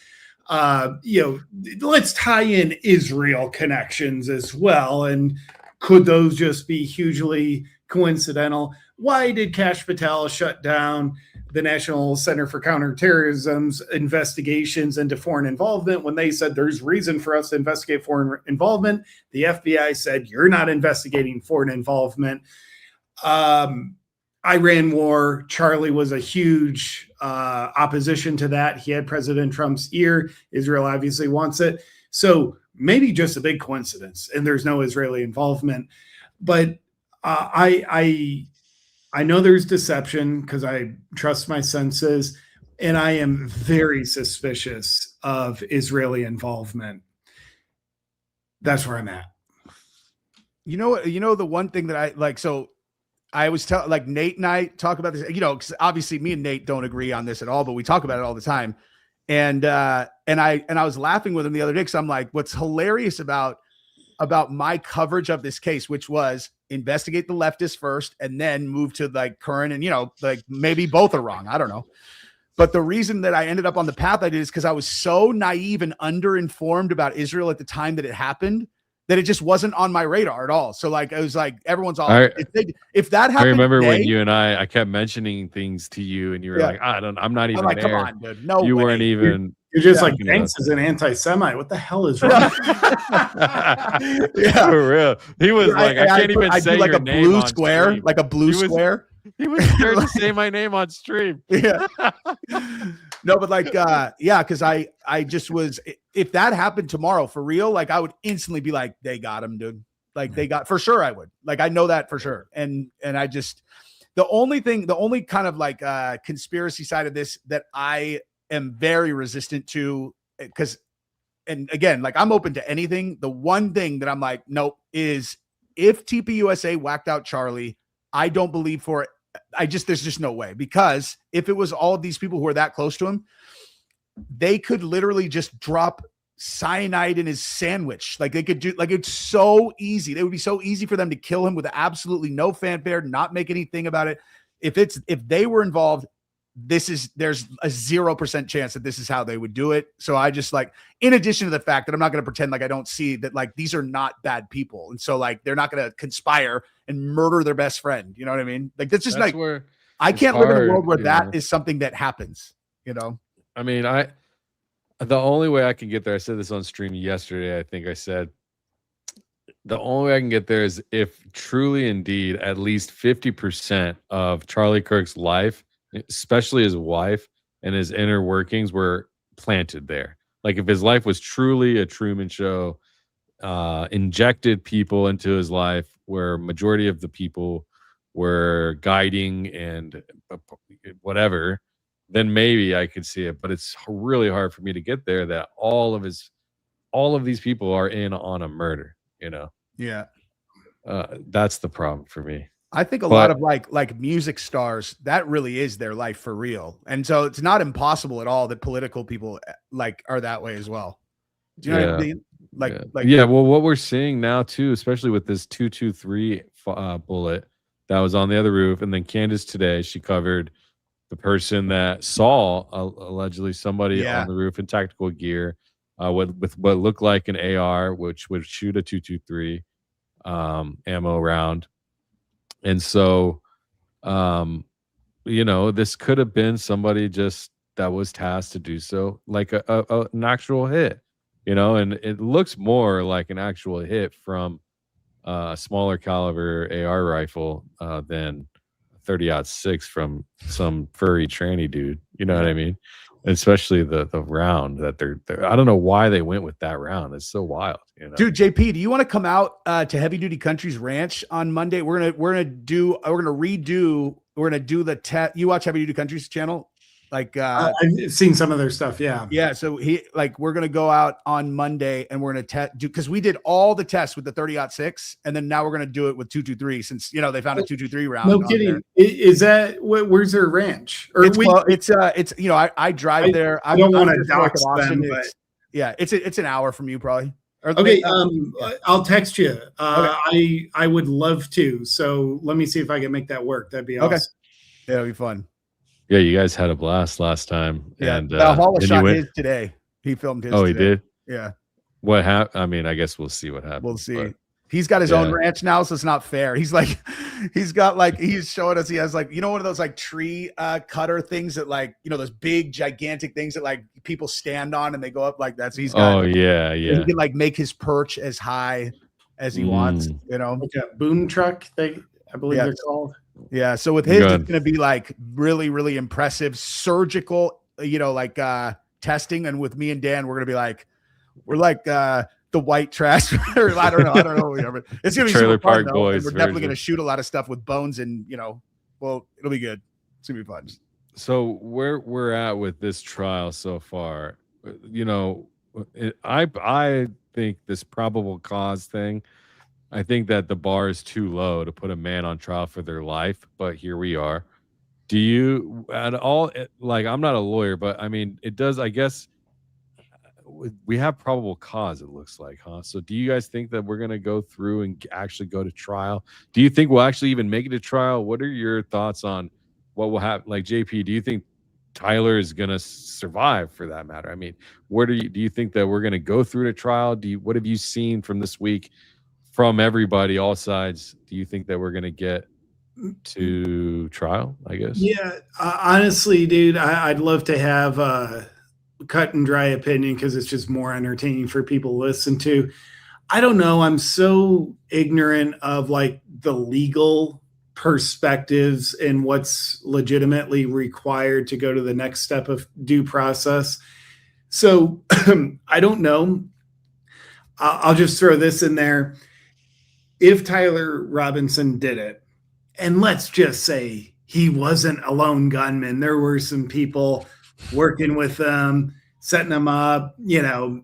Let's tie in Israel connections as well. And could those just be hugely coincidental? Why did Kash Patel shut down the National Center for Counterterrorism's investigations into foreign involvement. When they said there's reason for us to investigate foreign involvement, the FBI said, you're not investigating foreign involvement. Iran war, Charlie was a huge opposition to that. He had President Trump's ear. Israel obviously wants it. So maybe just a big coincidence, and there's no Israeli involvement. But I know there's deception because I trust my senses, and I am very suspicious of Israeli involvement. That's where I'm at. You know, the one thing that I like, so I was like Nate and I talk about this, you know, because obviously me and Nate don't agree on this at all, but we talk about it all the time. And I was laughing with him the other day because I'm like, what's hilarious about my coverage of this case, which was investigate the leftists first and then move to like current, and, you know, like maybe both are wrong. I don't know. But the reason that I ended up on the path I did is because I was so naive and underinformed about Israel at the time that it happened, that it just wasn't on my radar at all. So like, it was like, everyone's all, if that happened. I remember today, when you and I kept mentioning things to you and you were like, I'm not even like, there. come on, dude. No, you way. weren't even. You're just like, Vance is an anti-Semite. What the hell is wrong? Yeah, for real. He was like, I can't even say like your a name blue on square, stream. like a blue square. He was scared to say my name on stream. Yeah. No, but like, yeah, because I just was, if that happened tomorrow for real, like I would instantly be like, they got him, dude. Like they got, for sure I would. Like I know that for sure. And I just, the only kind of like conspiracy side of this that I am very resistant to, because, and again, like I'm open to anything. The one thing that I'm like, nope, is if TPUSA whacked out Charlie, I don't believe for it. There's just no way, because if it was all of these people who are that close to him, they could literally just drop cyanide in his sandwich. Like they could do, like, it's so easy. It would be so easy for them to kill him with absolutely no fanfare, not make anything about it. If they were involved, there's a 0% chance that this is how they would do it. So I just like, in addition to the fact that I'm not going to pretend like I don't see that, like, these are not bad people. And so like, they're not going to conspire and murder their best friend. You know what I mean? Like, that's just like, where I can't live in a world where that is something that happens, you know? I mean, the only way I can get there, I said this on stream yesterday. I think I said the only way I can get there is if truly indeed at least 50% of Charlie Kirk's life, especially his wife and his inner workings, were planted there. Like if his life was truly a Truman Show, injected people into his life where majority of the people were guiding and whatever, then maybe I could see it. But it's really hard for me to get there that all of these people are in on a murder, you know? Yeah. That's the problem for me. I think a lot of like music stars, that really is their life for real. And so it's not impossible at all that political people like are that way as well. Do you know what I mean? Well, what we're seeing now too, especially with this 223 bullet that was on the other roof. And then Candace today, she covered the person that saw allegedly somebody on the roof in tactical gear with what looked like an AR, which would shoot a 223 ammo round. And so, you know, this could have been somebody just that was tasked to do so, like an actual hit, you know, and it looks more like an actual hit from a smaller caliber AR rifle than 30-06 from some furry tranny dude. You know what I mean? Especially the round that they're I don't know why they went with that round. It's so wild, you know. Dude, JP, do you want to come out to Heavy Duty Country's ranch on Monday? We're gonna do the test. You watch Heavy Duty Country's channel? Like I've seen some of their stuff. Yeah. So we're gonna go out on Monday and we're gonna test because we did all the tests with the 30-06, and then now we're gonna do it with 223 since they found a 223 round. No kidding. Is that where's their ranch? Or it's I drive there. I don't want to dox them, but it's an hour from you probably. Okay, I'll text you. Okay. I would love to. So let me see if I can make that work. That'd be awesome. Yeah, it'd be fun. Yeah, you guys had a blast last time. Yeah, and Valhalla shot his today. He filmed his. Oh, he did. Yeah. What happened? I mean, I guess we'll see what happens. We'll see. He's got his own Yeah. ranch now, so it's not fair. He's like, he's showing us, he has like, one of those like tree cutter things that like, those big gigantic things that like people stand on and they go up like that. So he's got, Oh yeah, he yeah. can like make his perch as high as he wants, Like a boom truck, I believe they're called. Yeah. So with his, Good. it's going to be like really, really impressive surgical, like testing. And with me and Dan, we're going to be like, the white trash. Or I don't know. Whatever. It's going to be Trailer super fun, Park though, Boys and we're definitely version. going to shoot a lot of stuff with bones and, well, it'll be good. It's going to be fun. So where we're at with this trial so far, I think this probable cause thing, I think that the bar is too low to put a man on trial for their life, but here we are. Do you at all, like, I'm not a lawyer, but I mean, it does, I guess we have probable cause, it looks like, huh? So do you guys think that we're going to go through and actually go to trial? Do you think we'll actually even make it to trial? What are your thoughts on what will happen? Like, JP, do you think Tyler is going to survive, for that matter? I mean, where do you think that we're going to go through to trial? What have you seen from this week from everybody, all sides? Do you think that we're going to get to trial, I guess? Yeah, honestly, dude, I'd love to have a cut and dry opinion because it's just more entertaining for people to listen to. I don't know. I'm so ignorant of like the legal perspectives and what's legitimately required to go to the next step of due process. So I don't know. I'll just throw this in there. If Tyler Robinson did it, and let's just say he wasn't a lone gunman, there were some people working with them, setting them up, on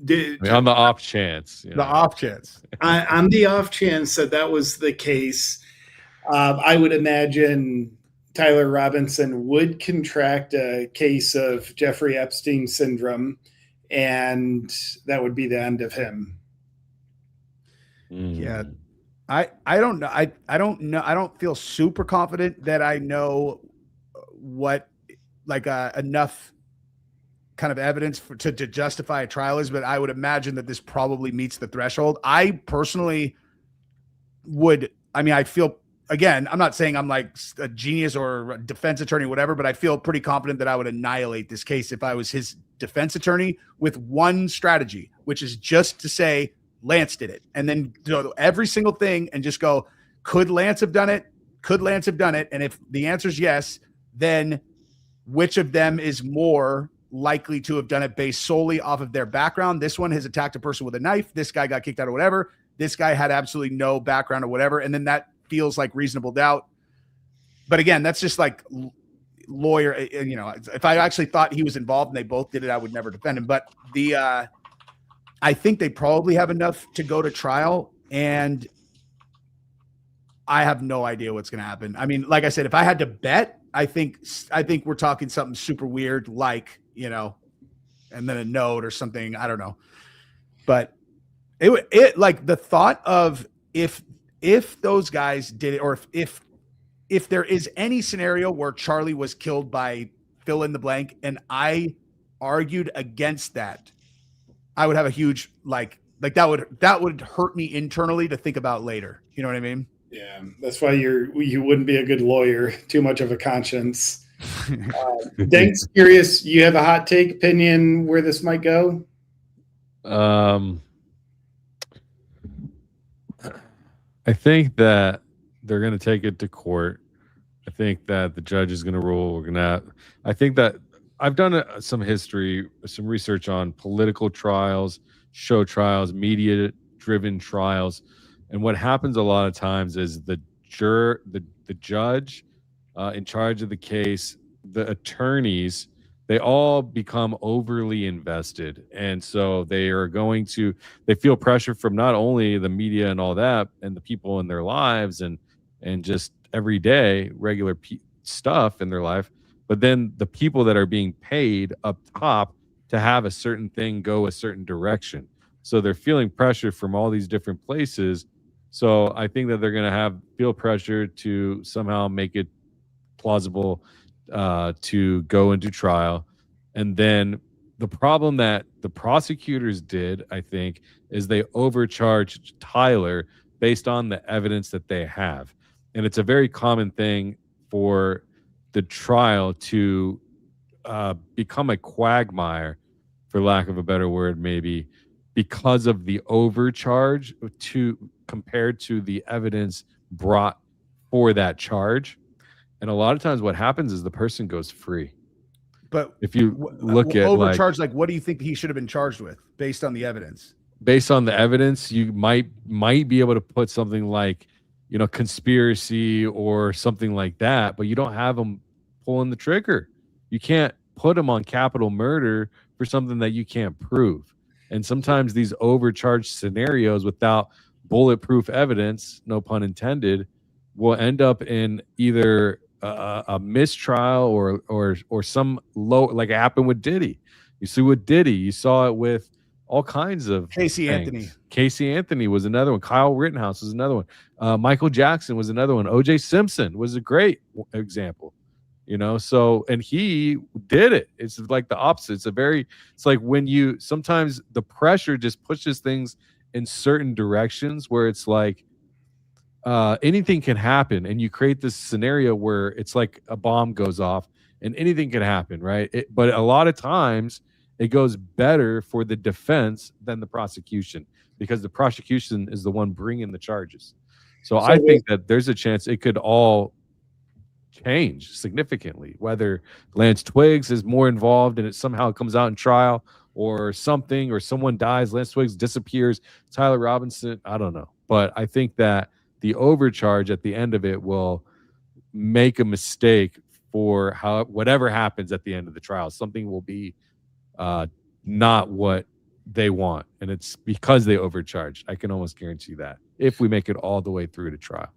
the off chance. The off chance. On the off chance that was the case, I would imagine Tyler Robinson would contract a case of Jeffrey Epstein syndrome, and that would be the end of him. Yeah. I don't know. I don't know. I don't feel super confident that I know what like enough kind of evidence to justify a trial is, but I would imagine that this probably meets the threshold. I personally I feel, again, I'm not saying I'm like a genius or a defense attorney or whatever, but I feel pretty confident that I would annihilate this case if I was his defense attorney with one strategy, which is just to say Lance did it. And then do every single thing and just go, could Lance have done it? Could Lance have done it? And if the answer is yes, then which of them is more likely to have done it based solely off of their background? This one has attacked a person with a knife. This guy got kicked out or whatever. This guy had absolutely no background or whatever. And then that feels like reasonable doubt. But again, that's just like lawyer, if I actually thought he was involved and they both did it, I would never defend him. But I think they probably have enough to go to trial, and I have no idea what's going to happen. I mean, like I said, if I had to bet, I think we're talking something super weird, like, and then a note or something. I don't know. But it like the thought of if those guys did it, or if there is any scenario where Charlie was killed by fill in the blank, and I argued against that, I would have a huge like that would hurt me internally to think about later. You know what I mean? Yeah, that's why you wouldn't be a good lawyer. Too much of a conscience. Dank's curious. You have a hot take opinion where this might go? I think that they're going to take it to court. I think that the judge is going to rule. I think that I've done some research on political trials, show trials, media-driven trials, and what happens a lot of times is the judge in charge of the case, the attorneys, they all become overly invested, and so they feel pressure from not only the media and all that, and the people in their lives, and just everyday regular stuff in their life. But then the people that are being paid up top to have a certain thing go a certain direction. So they're feeling pressure from all these different places. So I think that they're going to feel pressure to somehow make it plausible to go into trial. And then the problem that the prosecutors did, I think, is they overcharged Tyler based on the evidence that they have. And it's a very common thing for the trial to become a quagmire, for lack of a better word, maybe, because of the overcharge compared to the evidence brought for that charge. And a lot of times what happens is the person goes free. But if you look at overcharged, like what do you think he should have been charged with based on the evidence? Based on the evidence, you might be able to put something like, you know, conspiracy or something like that, but you don't have him pulling the trigger. You can't put him on capital murder for something that you can't prove. And sometimes these overcharged scenarios without bulletproof evidence, no pun intended, will end up in either a mistrial or some low, like it happened with Diddy. You see with Diddy, you saw it with all kinds of Casey things. Anthony. Casey Anthony was another one. Kyle Rittenhouse was another one. Michael Jackson was another one. O.J. Simpson was a great example. You know, so, and he did it. It's like the opposite. It's like when you, sometimes the pressure just pushes things in certain directions where it's like anything can happen, and you create this scenario where it's like a bomb goes off and anything can happen, right? But a lot of times it goes better for the defense than the prosecution, because the prosecution is the one bringing the charges. So I think that there's a chance it could all change significantly, whether Lance Twiggs is more involved and it somehow comes out in trial, or something, or someone dies, Lance Twiggs disappears, Tyler Robinson, I don't know. But I think that the overcharge at the end of it will make a mistake for whatever happens at the end of the trial. Something will be not what they want, and it's because they overcharged. I can almost guarantee that, if we make it all the way through to trial.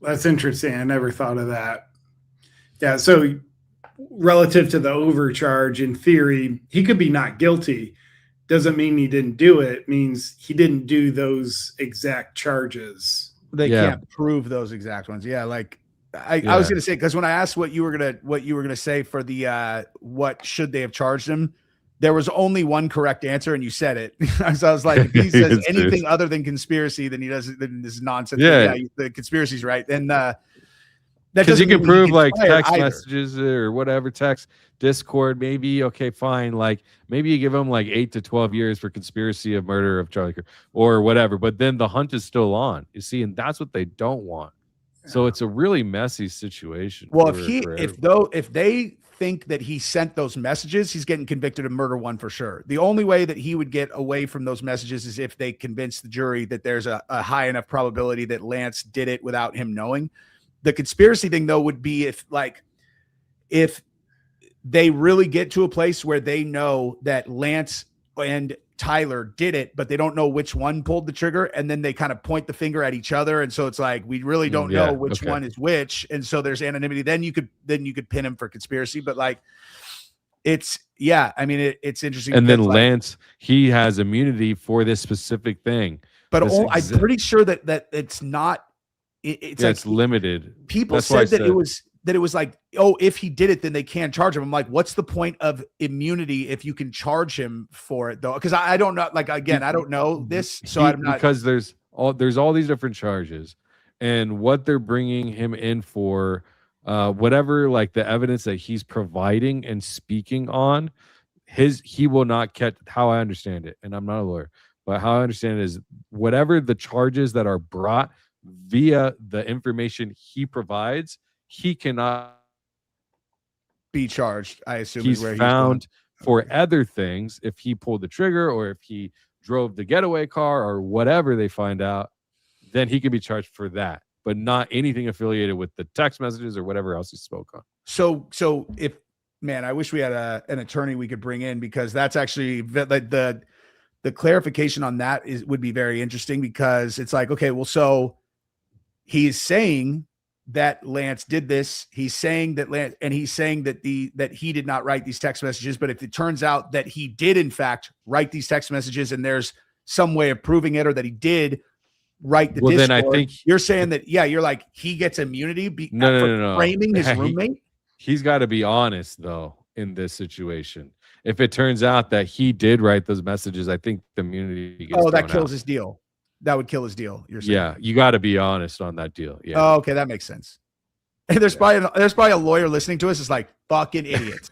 That's interesting. I never thought of that. Yeah. So relative to the overcharge, in theory, he could be not guilty. Doesn't mean he didn't do it. Means he didn't do those exact charges. They can't prove those exact ones. Yeah. Like I was going to say, because when I asked what you were going to say for the, what should they have charged him? There was only one correct answer, and you said it. So I was like, if he says anything other than conspiracy, then he doesn't. Then this is nonsense. Yeah, the conspiracy's right. And because you can prove like text messages or whatever, text, Discord, maybe okay, fine. Like maybe you give him like 8 to 12 years for conspiracy of murder of Charlie Kirk or whatever. But then the hunt is still on. You see, and that's what they don't want. So it's a really messy situation. Well, if they think that he sent those messages, he's getting convicted of murder one for sure. The only way that he would get away from those messages is if they convince the jury that there's a high enough probability that Lance did it without him knowing. The conspiracy thing, though, would be if they really get to a place where they know that Lance and Tyler did it, but they don't know which one pulled the trigger, and then they kind of point the finger at each other, and so it's like we really don't know which one is which, and so there's anonymity. Then you could pin him for conspiracy, but like it's I mean it's interesting. And then Lance, he has immunity for this specific thing, but I'm pretty sure that it's not. It's limited. People said that it was like, oh, if he did it, then they can charge him. I'm like, what's the point of immunity if you can charge him for it, though? Because I don't know. Like, again, I don't know this, so I'm not. Because there's all these different charges, and what they're bringing him in for, whatever, like the evidence that he's providing and speaking on, he will not catch. How I understand it, and I'm not a lawyer, but how I understand it is whatever the charges that are brought via the information he provides, he cannot be charged. I assume he's found for other things. If he pulled the trigger or if he drove the getaway car or whatever they find out, then he can be charged for that, but not anything affiliated with the text messages or whatever else he spoke on. So if, man, I wish we had an attorney we could bring in, because that's actually the clarification on that would be very interesting, because it's like, okay, well, so he's saying that Lance did this. He's saying that he's saying that he did not write these text messages. But if it turns out that he did in fact write these text messages, and there's some way of proving it, or that he did write the Discord, then I think you're saying that you're like he gets immunity for framing his roommate. He's got to be honest though in this situation. if it turns out that he did write those messages, I think the immunity gets Oh, that thrown kills out. his deal. That would kill his deal. You're saying? Yeah, you got to be honest on that deal. Yeah. Oh, okay, that makes sense. And there's probably a lawyer listening to us. It's like fucking idiots.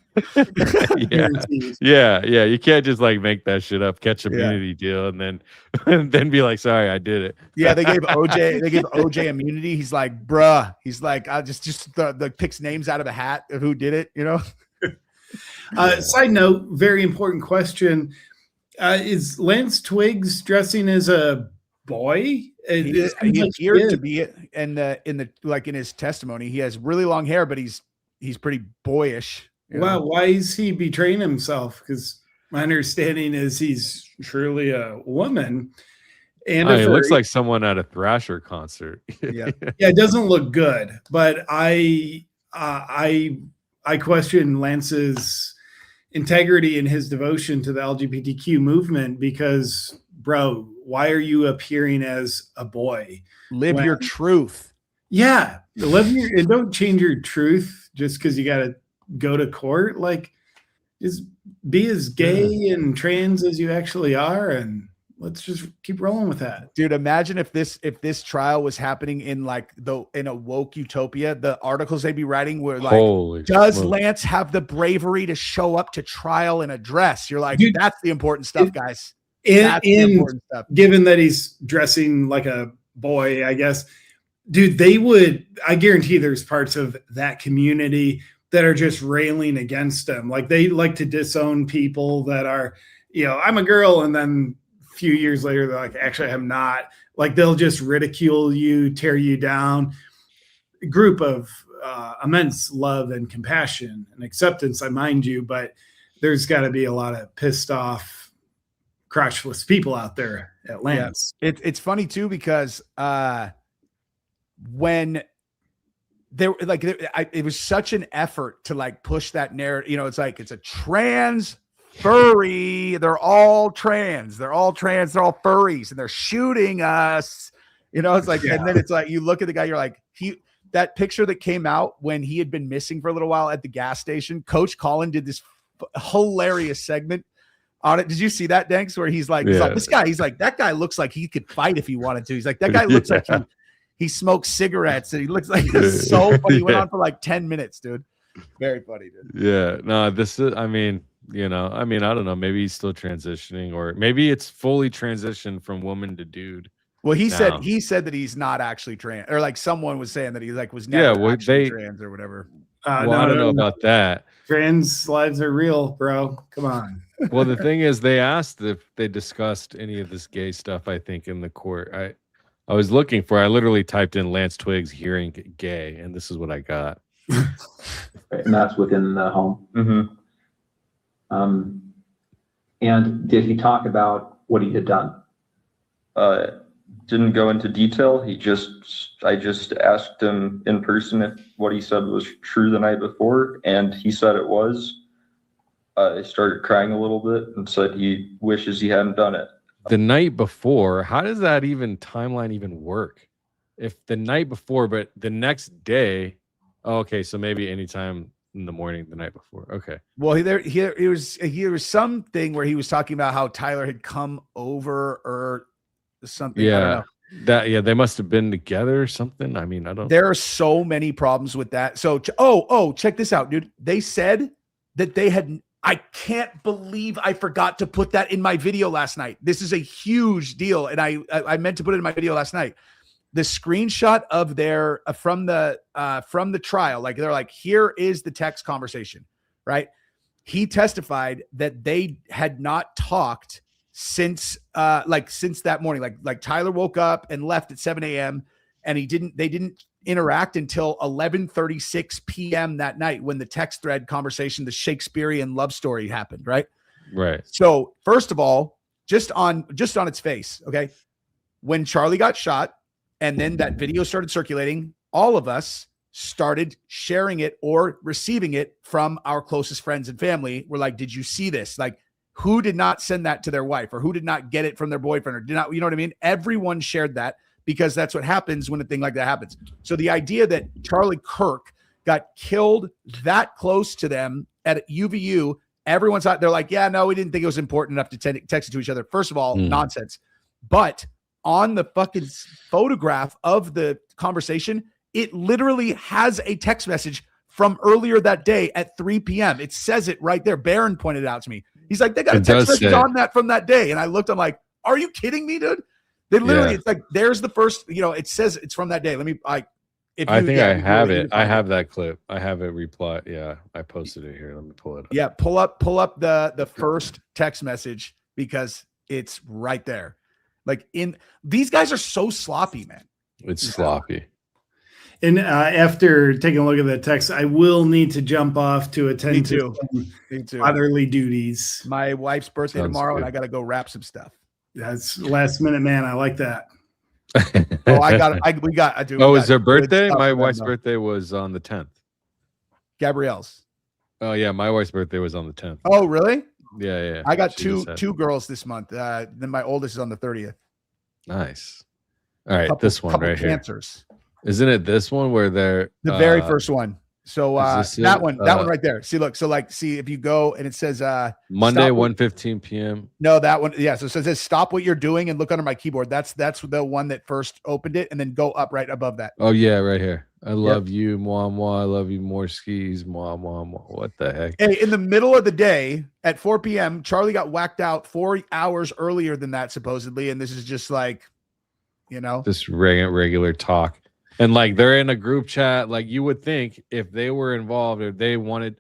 yeah. You can't just like make that shit up, catch immunity deal, and then be like, sorry, I did it. Yeah, they gave OJ immunity. He's like, bruh. He's like, I just the picks names out of a hat of who did it. You know. Side note, very important question: is Lance Twiggs dressing as a boy? He appeared to be in his testimony. He has really long hair, but he's pretty boyish. Wow, why is he betraying himself? Because my understanding is he's truly a woman. And it looks like someone at a Thrasher concert. Yeah, it doesn't look good. But I question Lance's integrity and his devotion to the LGBTQ movement because, bro, why are you appearing as a boy? Live your truth. Yeah, and don't change your truth just because you got to go to court. Like, just be as gay and trans as you actually are, and let's just keep rolling with that. Dude, imagine if this trial was happening in in a woke utopia, the articles they'd be writing were like, does Lance have the bravery to show up to trial in a dress? You're like, dude, that's the important stuff, guys. And given that he's dressing like a boy, I guess, dude, I guarantee there's parts of that community that are just railing against him. Like, they like to disown people that are, I'm a girl, and then a few years later, they're like, actually, I'm not. Like, they'll just ridicule you, tear you down. A group of immense love and compassion and acceptance, I mind you, but there's got to be a lot of pissed off, crotchless people out there at Lance. Yeah. It's funny too, because when it was such an effort to push that narrative, it's like, it's a trans furry, they're all trans, they're all furries, and they're shooting us, it's like, and then it's like, you look at the guy, you're like, that picture that came out when he had been missing for a little while at the gas station, Coach Colin did this hilarious segment on it. Did you see that, Danks? Where he's like, this guy, he's like, that guy looks like he could fight if he wanted to. He's like, that guy looks like he smokes cigarettes, and he looks like it's so funny. He went on for 10 minutes, dude. Very funny, dude. Yeah. No, this is, I don't know. Maybe he's still transitioning, or maybe it's fully transitioned from woman to dude. Well, he said that he's not actually trans, or someone was saying that he was never actually trans or whatever. I don't know about that. Trans lives are real, bro. Come on. Well, the thing is, they asked if they discussed any of this gay stuff, I think, in the court. I was looking for, I literally typed in Lance Twiggs hearing gay, and this is what I got. And that's within the home. Mm-hmm. And did he talk about what he had done? Didn't go into detail. I just asked him in person if what he said was true the night before, and he said it was. I started crying a little bit and said he wishes he hadn't done it. The night before, how does that timeline even work? If the night before, but the next day, okay, so maybe anytime in the morning the night before. Okay. Well, he was something where he was talking about how Tyler had come over or something. Yeah. They must have been together or something. I don't. There are so many problems with that. So, check this out, dude. They said that they had. I can't believe I forgot to put that in my video last night. This is a huge deal, and I meant to put it in my video last night. The screenshot of their from the trial, they're like, here is the text conversation, right? He testified that they had not talked since that morning. Like Tyler woke up and left at 7 a.m. and they didn't interact until 11:36 p.m. that night when the text thread conversation, the Shakespearean love story happened, right? Right. So first of all, just on its face, okay, when Charlie got shot and then that video started circulating, all of us started sharing it or receiving it from our closest friends and family. We're like, did you see this? Like, who did not send that to their wife, or who did not get it from their boyfriend, or did not, you know what I mean? Everyone shared that, because that's what happens when a thing like that happens. So the idea that Charlie Kirk got killed that close to them at UVU everyone's out. They're like, yeah, no, we didn't think it was important enough to text it to each other. First of all, nonsense. But on the fucking photograph of the conversation, it literally has a text message from earlier that day at 3 p.m. It says it right there. Baron pointed it out to me. He's like, they got a text message on that from that day. And I looked, I'm like, are you kidding me, dude? They literally, it's like, there's the first, it says it's from that day. Let me, I think I have it. I have that clip. I have it reply. Yeah. I posted it here. Let me pull it up. Yeah. Pull up the first text message because it's right there. Like these guys are so sloppy, man. It's sloppy. And after taking a look at that text, I will need to jump off to attend to some fatherly duties. My wife's birthday tomorrow, and I got to go wrap some stuff. That's last minute, man. I like that. It's her birthday? My wife's birthday was on the 10th. Gabrielle's. Oh yeah, my wife's birthday was on the 10th. Oh really? Yeah. I got two girls this month. Then my oldest is on the 30th. Nice. All right, this one right cancers. Here. Isn't it this one where they're the very first one? So that one right there. See, look. So see if you go and it says Monday 1:15 p.m. No, that one. Yeah. So it says stop what you're doing and look under my keyboard. That's the one that first opened it, and then go up right above that. Oh yeah, right here. I love you, moi moi. I love you more skis, moi moi moi. What the heck? Hey, in the middle of the day at 4 p.m., Charlie got whacked out 4 hours earlier than that supposedly, and this is just like, just regular talk. And like they're in a group chat, like you would think if they were involved or they wanted,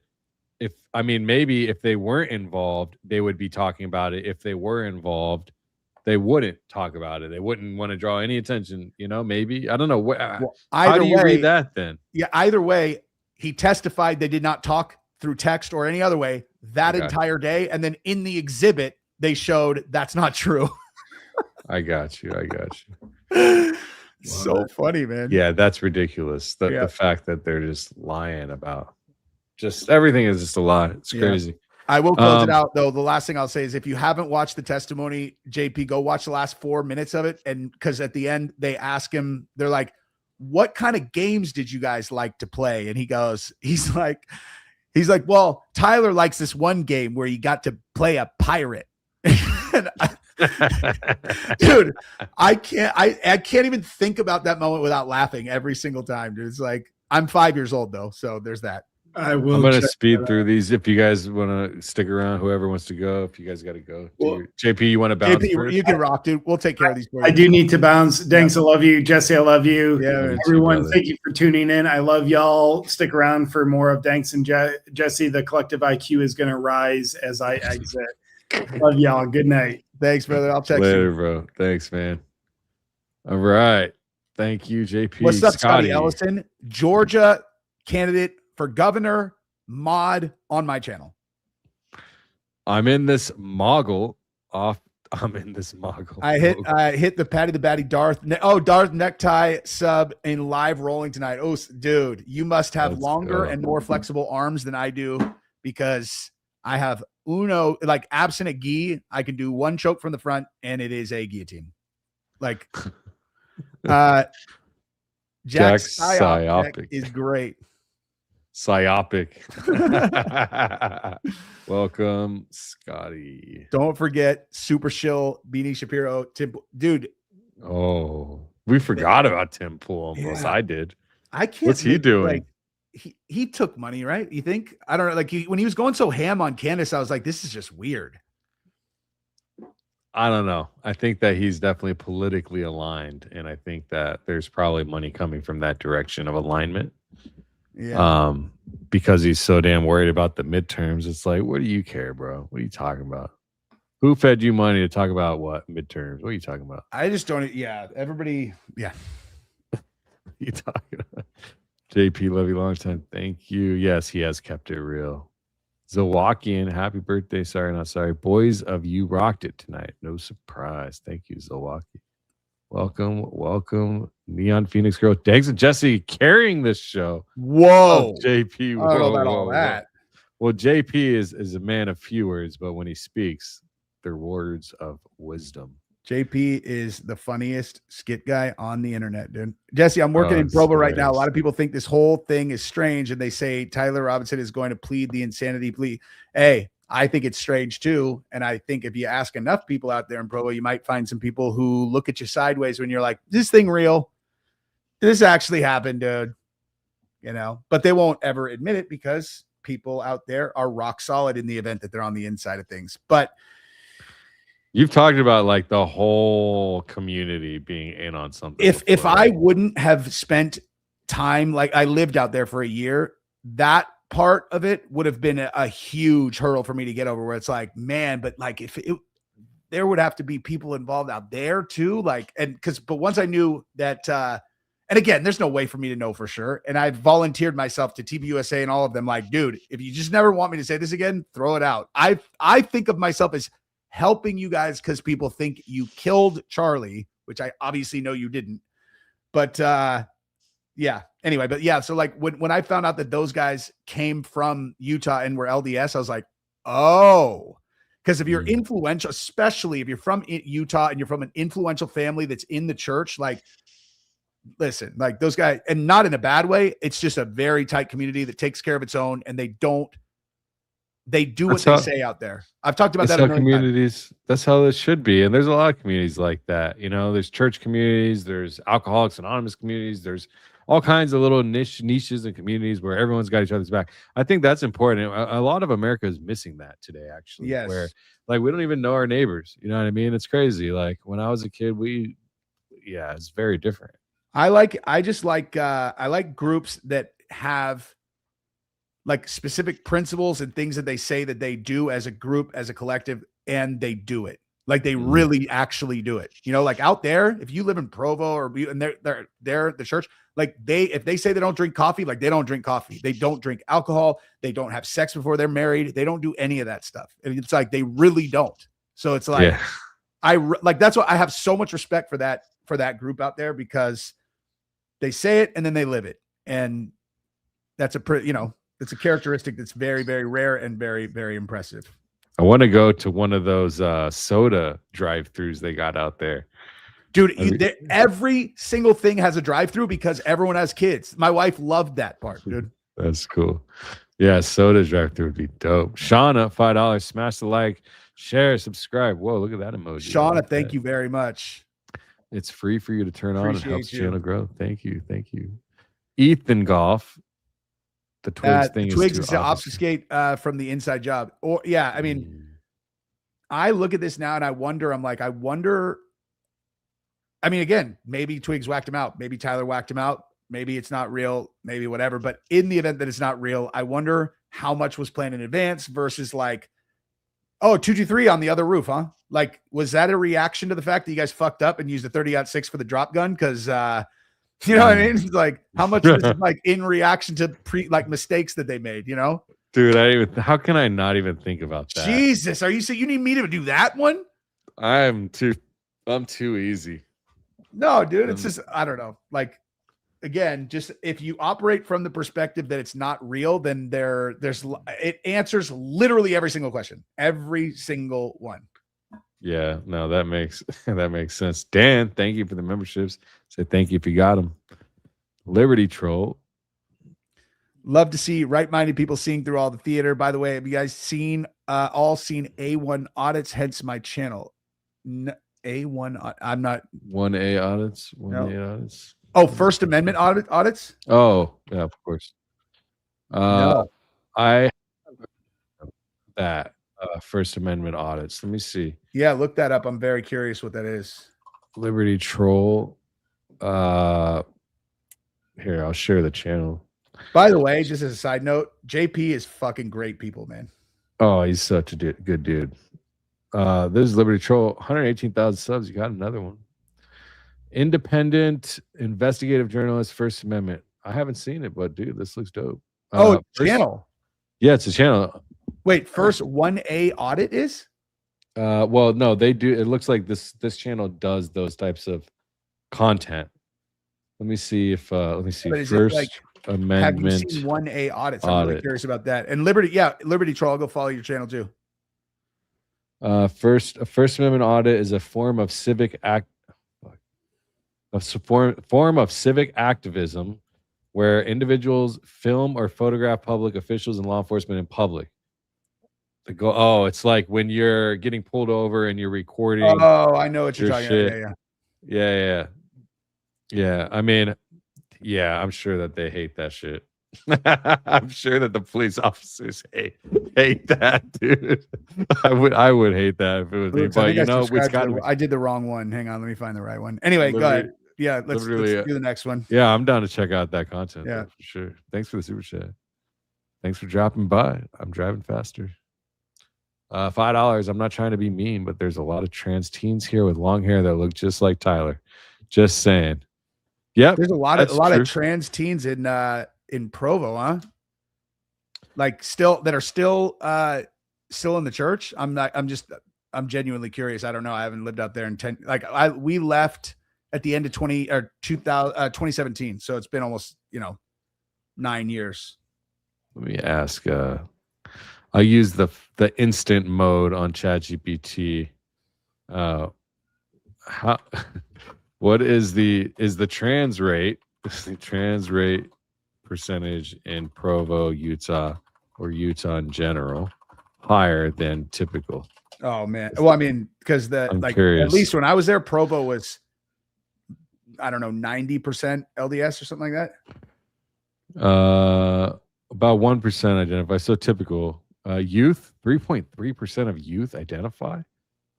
maybe if they weren't involved, they would be talking about it. If they were involved, they wouldn't talk about it. They wouldn't want to draw any attention, maybe. I don't know. How do you read that then? Yeah, either way, he testified they did not talk through text or any other way that entire day. And then in the exhibit, they showed that's not true. I got you. So funny, man. Yeah, that's ridiculous. The fact that they're just lying about just everything is just a lie. It's crazy. I will close it out though. The last thing I'll say is if you haven't watched the testimony, JP, go watch the last 4 minutes of it. And because at the end they ask him, they're like, what kind of games did you guys like to play? And he's like, well, Tyler likes this one game where he got to play a pirate. Dude, I can't even think about that moment without laughing every single time, dude. It's like I'm 5 years old though, so there's that. I'm gonna speed through these. If you guys want to stick around, whoever wants to go, if you guys got to go, JP, you want to bounce? JP, you can rock, dude. We'll take care of these. I do need to bounce. Danks, I love you. Jesse, I love you. Yeah, everyone, thank you for tuning in. I love y'all. Stick around for more of Danks and Jesse. The collective IQ is gonna rise as I exit. Love y'all. Good night. Thanks, brother. I'll text later, you. Bro. Thanks, man. All right. Thank you, JP. What's up, Scotty Ellison? Georgia candidate for governor, mod on my channel. I'm in this mogul. I hit the Patty the Batty Darth necktie sub in live rolling tonight. Oh, dude, you must have longer and more flexible arms than I do because I have like absent a gi, I can do one choke from the front and it is a guillotine. Like Jack's Psyopic is great. Psyopic. Welcome, Scotty. Don't forget Super Shill, Beanie Shapiro, Tim, dude. Oh, we forgot about Tim Pool almost. Yeah. I did. I can't. What's he doing? Like, he took money, right? You think? I don't know. Like when he was going so ham on Candace, I was like, this is just weird. I don't know. I think that he's definitely politically aligned, and I think that there's probably money coming from that direction of alignment. Yeah. Because he's so damn worried about the midterms. It's like, what do you care, bro? What are you talking about? Who fed you money to talk about what midterms? What are you talking about? I just don't. Yeah. Everybody. Yeah. You talking about? JP, love you long time. Thank you. Yes, he has kept it real. Zilwakian, happy birthday. Sorry, not sorry. Boys of you rocked it tonight. No surprise. Thank you, Zilwaki. Welcome. Neon Phoenix Girl. Thanks to Jesse carrying this show. Whoa. JP. I don't know about all that. Well, JP is a man of few words, but when he speaks, they're words of wisdom. JP is the funniest skit guy on the internet, dude. Jesse, I'm working in Provo right now. A lot of people think this whole thing is strange, and they say Tyler Robinson is going to plead the insanity plea. Hey, I think it's strange too. And I think if you ask enough people out there in Provo, you might find some people who look at you sideways when you're like, "Is this thing real? Did this actually happen, dude?" You know, but they won't ever admit it because people out there are rock solid in the event that they're on the inside of things. But you've talked about like the whole community being in on something. If I wouldn't have spent time, like I lived out there for a year, that part of it would have been a huge hurdle for me to get over, where it's like, man, but like if it, there would have to be people involved out there too. Like, but once I knew that, and again, there's no way for me to know for sure. And I volunteered myself to TV USA and all of them, like, dude, if you just never want me to say this again, throw it out. I think of myself as helping you guys because people think you killed Charlie, which I obviously know you didn't. But yeah, anyway, but yeah, so like when I found out that those guys came from Utah and were LDS, I was like, oh, because if you're influential, especially if you're from Utah and you're from an influential family that's in the church, like, listen, like those guys, and not in a bad way, it's just a very tight community that takes care of its own, and they do what they say out there. I've talked about that. Communities, that's how it should be. And there's a lot of communities like that. You know, there's church communities, there's Alcoholics Anonymous communities, there's all kinds of little niches and communities where everyone's got each other's back. I think that's important. A lot of America is missing that today, actually. Yes. Where like we don't even know our neighbors. You know what I mean? It's crazy. Like when I was a kid, it's very different. I like groups that have like specific principles and things that they say that they do as a group, as a collective, and they do it. Like they really actually do it. You know, like out there, if you live in Provo and they're the church, like if they say they don't drink coffee, like they don't drink coffee. They don't drink alcohol. They don't have sex before they're married. They don't do any of that stuff. And it's like, they really don't. So it's like, that's why I have so much respect for that group out there, because they say it and then they live it. And that's it's a characteristic that's very, very rare and very, very impressive. I want to go to one of those soda drive-thrus they got out there. Dude, every single thing has a drive-thru because everyone has kids. My wife loved that part, dude. That's cool. Yeah, soda drive-thru would be dope. Shauna, $5. Smash the like, share, subscribe. Whoa, look at that emoji. Shauna, thank you very much. It's free for you to turn on. It helps channel grow. Thank you. Thank you. Ethan Golf. The Twigs thing is to obfuscate from the inside job. Or yeah, I mean, I look at this now and I wonder, I mean, again, maybe Twigs whacked him out. Maybe Tyler whacked him out. Maybe it's not real, maybe whatever. But in the event that it's not real, I wonder how much was planned in advance versus like, oh, 223 on the other roof, huh? Like, was that a reaction to the fact that you guys fucked up and used a 30-06 for the drop gun? Because you know what I mean? It's like, how much of this is like in reaction to mistakes that they made, you know? Dude, how can I not even think about that? Jesus, are you saying you need me to do that one? I'm too easy. No, dude, it's just, I don't know. Like, again, just if you operate from the perspective that it's not real, then it answers literally every single question, every single one. Yeah, no, that makes sense. Dan, thank you for the memberships. Say thank you if you got them. Liberty Troll. Love to see right-minded people seeing through all the theater. By the way, have you guys all seen A1 audits? Hence my channel. A1. I'm not 1A audits. 1A audits. Oh, First Amendment audits. Oh, yeah, of course. No. I that First Amendment audits. Let me see. Yeah, look that up. I'm very curious what that is. Liberty Troll. Here, I'll share the channel. By the way, just as a side note, JP is fucking great people, man. Oh, he's such a good dude. This is Liberty Troll. 118,000 subs. You got another one. Independent investigative journalist, First Amendment. I haven't seen it, but dude, this looks dope. Channel. Yeah, it's a channel. Wait, First 1A audit is? Well, no, they do. It looks like this channel does those types of content. Let me see. First Amendment. Have you seen 1A audits? I'm really curious about that. And Liberty Troll, I'll go follow your channel too. A First Amendment audit is a form of civic activism where individuals film or photograph public officials and law enforcement in public. Oh, it's like when you're getting pulled over and you're recording. Oh, I know what you're your talking shit. about. Yeah. I mean, yeah, I'm sure that they hate that shit. I'm sure that the police officers hate that, dude. I would hate that if it was me. Oops, I But think you I know, it's subscribed got to to the, be I did the wrong one. Hang on, let me find the right one. Anyway, go ahead. Yeah, let's do the next one. Yeah, I'm down to check out that content. Yeah. Though, for sure. Thanks for the super chat. Thanks for dropping by. I'm driving faster. $5. I'm not trying to be mean, but there's a lot of trans teens here with long hair that look just like Tyler. Just saying. Yep. There's a lot true. of trans teens in Provo, huh? Like still that are still in the church. I'm genuinely curious. I don't know. I haven't lived out there in 10. We left at the end of 2017. So it's been almost 9 years. Let me ask. I use the instant mode on ChatGPT. What is the trans rate? The trans rate percentage in Provo, Utah, or Utah in general, higher than typical? Oh man. Well, I mean, because at least when I was there, Provo was, I don't know, 90% LDS or something like that. About 1% identify. So typical. Youth, 3.3% of youth identify.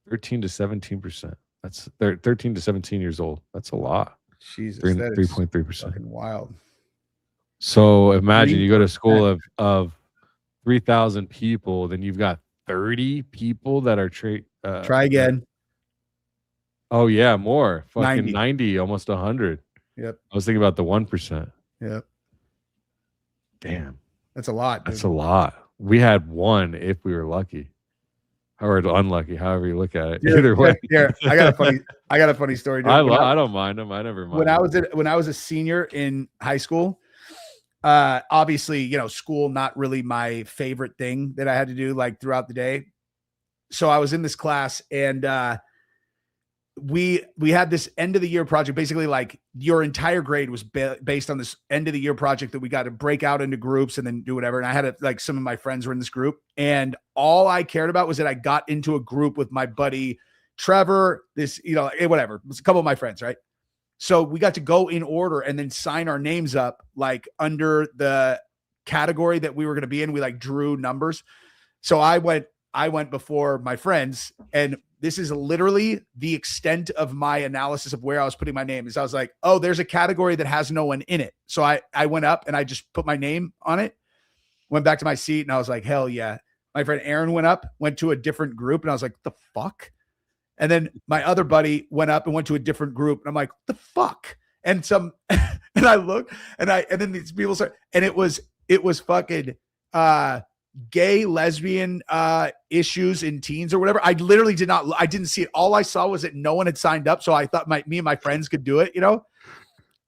13 to 17%. That's 13 to 17 years old. That's a lot. Jesus, that is 3.3%. fucking wild. So imagine you go to school of 3,000 people, then you've got 30 people that are try again. Oh yeah, more. Fucking 90, almost 100. Yep. I was thinking about the 1%. Yep. Damn. That's a lot. Dude. That's a lot. We had one if we were lucky. Or unlucky, however you look at it. Either way. Here, I got a funny story. Dude. I don't mind them. I never mind. When I was a senior in high school, obviously, school not really my favorite thing that I had to do like throughout the day. So I was in this class and we had this end of the year project. Basically, like your entire grade was based on this end of the year project that we got to break out into groups and then do whatever. And I had like some of my friends were in this group, and all I cared about was that I got into a group with my buddy Trevor. Whatever. It was a couple of my friends, right? So we got to go in order and then sign our names up like under the category that we were going to be in. We like drew numbers. So I went before my friends, and this is literally the extent of my analysis of where I was putting my name. Is I was like, oh, there's a category that has no one in it. So I went up and I just put my name on it, went back to my seat, and I was like, hell yeah. My friend Aaron went to a different group, and I was like, the fuck? And then my other buddy went up and went to a different group, and I'm like, the fuck? And and I look, and then these people start, and it was fucking gay, lesbian issues in teens or whatever. I literally didn't see it. All I saw was that no one had signed up. So I thought me and my friends could do it,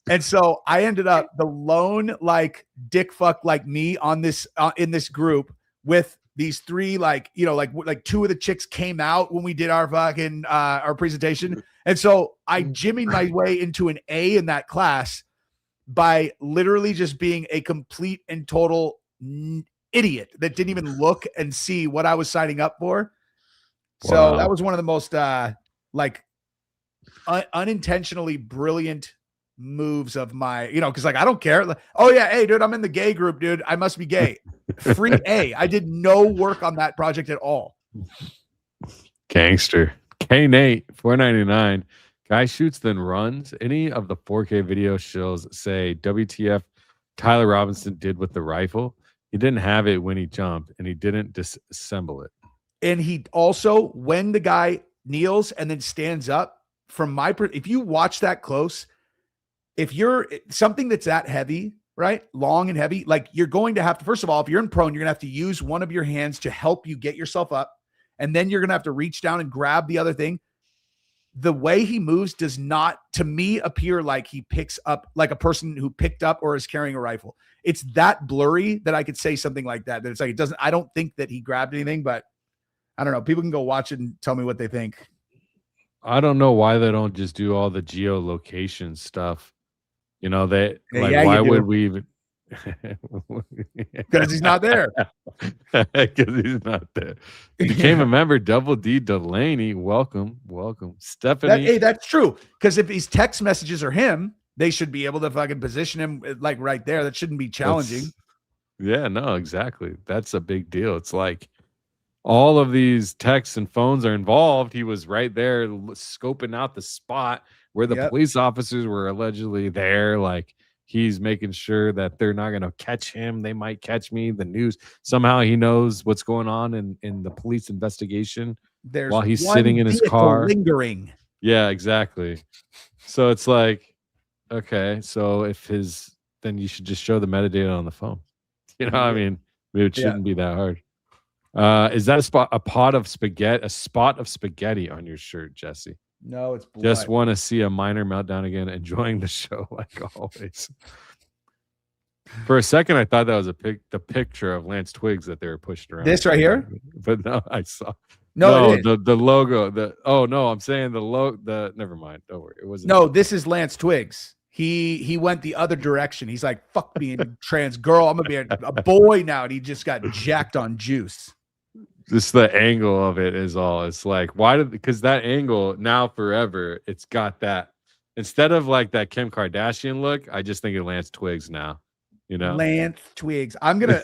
And so I ended up the lone like dick fuck like me on this in this group with these three like two of the chicks came out when we did our fucking our presentation. And so I jimmied my way into an A in that class by literally just being a complete and total idiot that didn't even look and see what I was signing up for. So that was one of the most unintentionally brilliant moves of my, because like I don't care. Like, oh yeah, hey dude, I'm in the gay group, dude. I must be gay. Free A. I did no work on that project at all. Gangster. K-Nate, $4.99. Guy shoots then runs. Any of the 4K video shows say WTF Tyler Robinson did with the rifle? He didn't have it when he jumped, and he didn't disassemble it. And he also, when the guy kneels and then stands up, if you watch that close, if you're something that's that heavy, right, long and heavy, like you're going to have to, first of all, if you're in prone, you're going to have to use one of your hands to help you get yourself up. And then you're going to have to reach down and grab the other thing. The way he moves does not, to me, appear like he picks up, like a person who picked up or is carrying a rifle. It's that blurry that I could say something like that. That it's like, I don't think that he grabbed anything, but I don't know. People can go watch it and tell me what they think. I don't know why they don't just do all the geolocation stuff. Why would we even? Because he's not there. Because he's not there. Became a member. Double D Delaney. Welcome. Stephanie. Hey, that's true. Because if these text messages are him, they should be able to fucking position him like right there. That shouldn't be challenging. Yeah, no, exactly. That's a big deal. It's like all of these texts and phones are involved. He was right there scoping out the spot where the police officers were allegedly there. Like, he's making sure that they're not going to catch him. They might catch me. The news. Somehow he knows what's going on in the police investigation while he's sitting in his car. Lingering. Yeah, exactly. So it's like, okay, so then you should just show the metadata on the phone. You know, I mean, it shouldn't be that hard. Is that a spot of spaghetti on your shirt, Jesse? No, it's blood. Just want to see a minor meltdown again, enjoying the show like always. For a second, I thought that was the picture of Lance Twiggs that they were pushing around. This right here? But no, I saw. No, the logo. I'm saying never mind. Don't worry. It wasn't. No, this is Lance Twiggs. He went the other direction. He's like, fuck being trans girl. I'm gonna be a boy now. And he just got jacked on juice. Just the angle of it is all. It's like, because that angle now forever, it's got that, instead of like that Kim Kardashian look, I just think of Lance Twiggs now. You know? Lance Twiggs. I'm gonna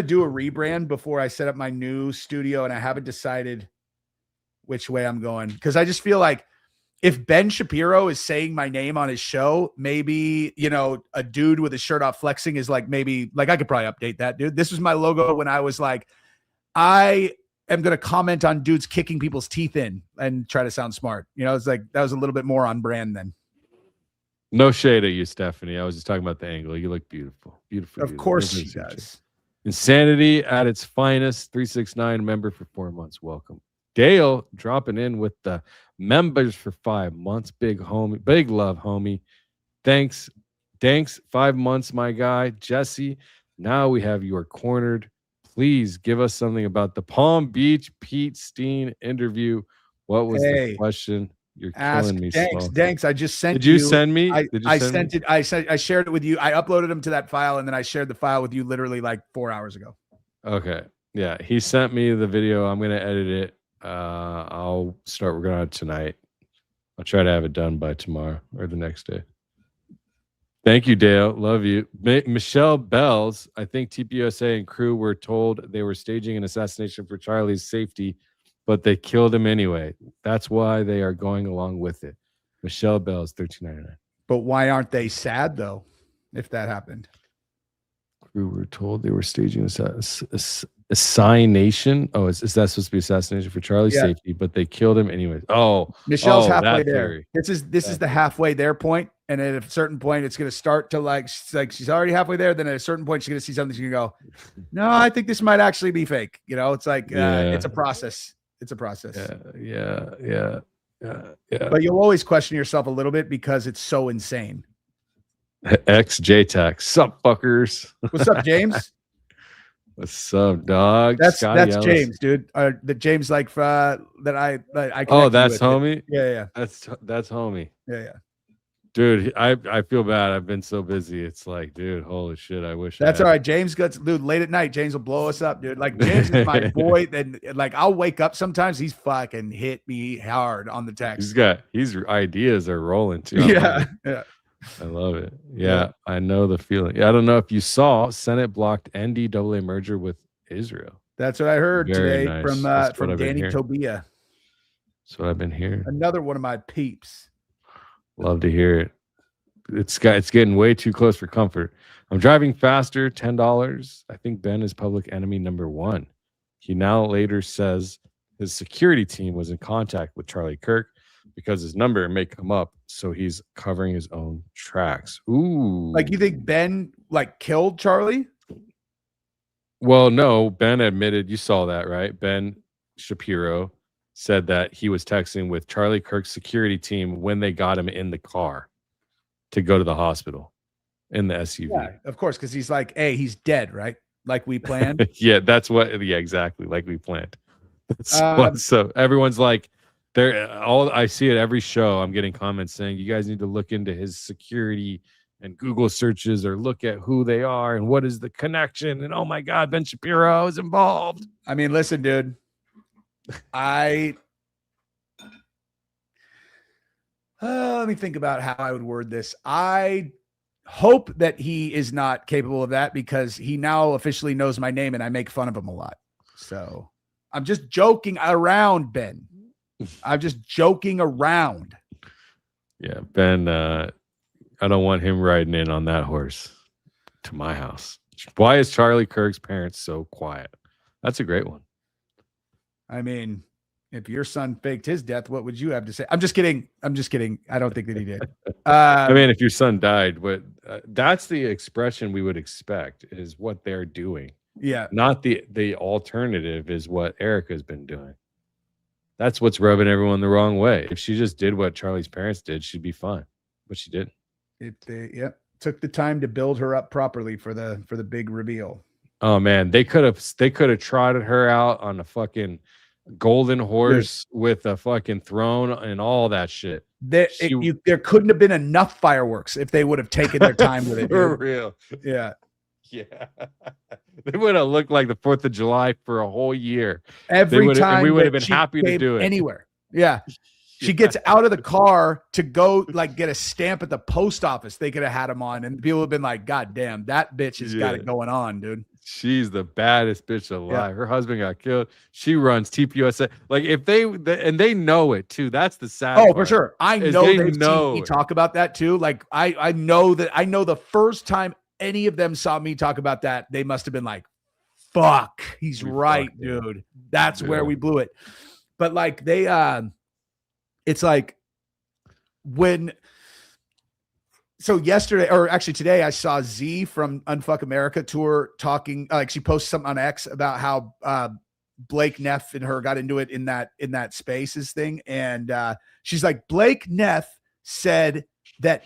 do a rebrand before I set up my new studio, and I haven't decided which way I'm going. Because I just feel like if Ben Shapiro is saying my name on his show, maybe, a dude with his shirt off flexing is like, maybe like I could probably update that, dude. This was my logo when I was like, I am going to comment on dudes kicking people's teeth in and try to sound smart. It's like that was a little bit more on brand then. No shade at you, Stephanie. I was just talking about the angle. You look beautiful. Beautiful. Of course she does. Insanity at its finest. 369 member for 4 months. Welcome. Dale dropping in with the members for 5 months. Big love, homie. Thanks. 5 months, my guy. Jesse, now we have you cornered. Please give us something about the Palm Beach Pete Steen interview. What was the question? You're killing me. Thanks. I just sent you. Did you send me? I sent it. I shared it with you. I uploaded them to that file, and then I shared the file with you literally like 4 hours ago. Okay. Yeah. He sent me the video. I'm going to edit it. I'll start working on it tonight. I'll try to have it done by tomorrow or the next day. Thank you, Dale. Love you. Michelle Bells, I think TPUSA and crew were told they were staging an assassination for Charlie's safety, but they killed him anyway. That's why they are going along with it. Michelle Bells, 1399. But why aren't they sad, though, if that happened? Crew were told they were staging assassination. Oh, is that supposed to be assassination for Charlie's safety? But they killed him anyways. Oh, Michelle's halfway there. This is the halfway there point, and at a certain point, it's going to start to like she's already halfway there. Then at a certain point, she's going to see something. She's going to go, "No, I think this might actually be fake." It's like it's a process. It's a process. Yeah. But you'll always question yourself a little bit because it's so insane. XJTech. Sup, fuckers? What's up, James? What's up, dog? That's James, dude. The James that I oh, that's homie. Yeah. That's homie. Yeah. Dude, I feel bad. I've been so busy. It's like, dude, holy shit. I wish that's all right. James gets, dude, late at night. James will blow us up, dude. Like James is my boy. Then like I'll wake up sometimes. He's fucking hit me hard on the text. His ideas are rolling too. Yeah. I love it. Yeah, I know the feeling. I don't know if you saw Senate blocked NDAA merger with Israel. That's what I heard today nice. from Danny Tobia. That's what I've been hearing. Another one of my peeps. Love to hear it. It's getting way too close for comfort. I'm driving faster. $10. I think Ben is public enemy number 1. He now later says his security team was in contact with Charlie Kirk because his number may come up, so he's covering his own tracks. Ooh. Like, you think Ben killed Charlie? Well, no, Ben admitted, you saw that, right? Ben Shapiro said that he was texting with Charlie Kirk's security team when they got him in the car to go to the hospital in the SUV. Yeah, of course, because he's like, hey, he's dead, right? Like we planned. Yeah, exactly. Like we planned. So everyone's like, I see it every show. I'm getting comments saying you guys need to look into his security and Google searches or look at who they are and what is the connection. And oh my God, Ben Shapiro is involved. I mean, listen, dude, let me think about how I would word this. I hope that he is not capable of that because he now officially knows my name and I make fun of him a lot. So I'm just joking around, Ben. I'm just joking around. Yeah, Ben, I don't want him riding in on that horse to my house. Why is Charlie Kirk's parents so quiet? That's a great one. I mean, if your son faked his death, what would you have to say? I'm just kidding. I don't think that he did. I mean, if your son died, but that's the expression we would expect is what they're doing. Yeah. Not the alternative is what Erica's been doing. That's what's rubbing everyone the wrong way. If she just did what Charlie's parents did, she'd be fine. But she didn't. It took the time to build her up properly for the big reveal. Oh man, they could have trotted her out on a fucking golden horse with a fucking throne and all that shit. There couldn't have been enough fireworks if they would have taken their time with it. For real. Yeah. Yeah. They would have looked like the 4th of July for a whole year. Every time we would have been happy to do it. Anywhere. Yeah. She gets out of the car to go like get a stamp at the post office. They could have had him on, and people have been like, God damn, that bitch has got it going on, dude. She's the baddest bitch alive. Yeah. Her husband got killed. She runs TPUSA. Like if they know it too. That's the sad part. For sure. I know they've seen me talk about that too. Like I know the first time any of them saw me talk about that, they must have been like, fuck, he's right, dude. That's where we blew it. But like it's like so yesterday, or actually today, I saw Z from Unfuck America tour talking, like she posted something on X about how Blake Neff and her got into it in that Spaces thing. And she's like, Blake Neff said that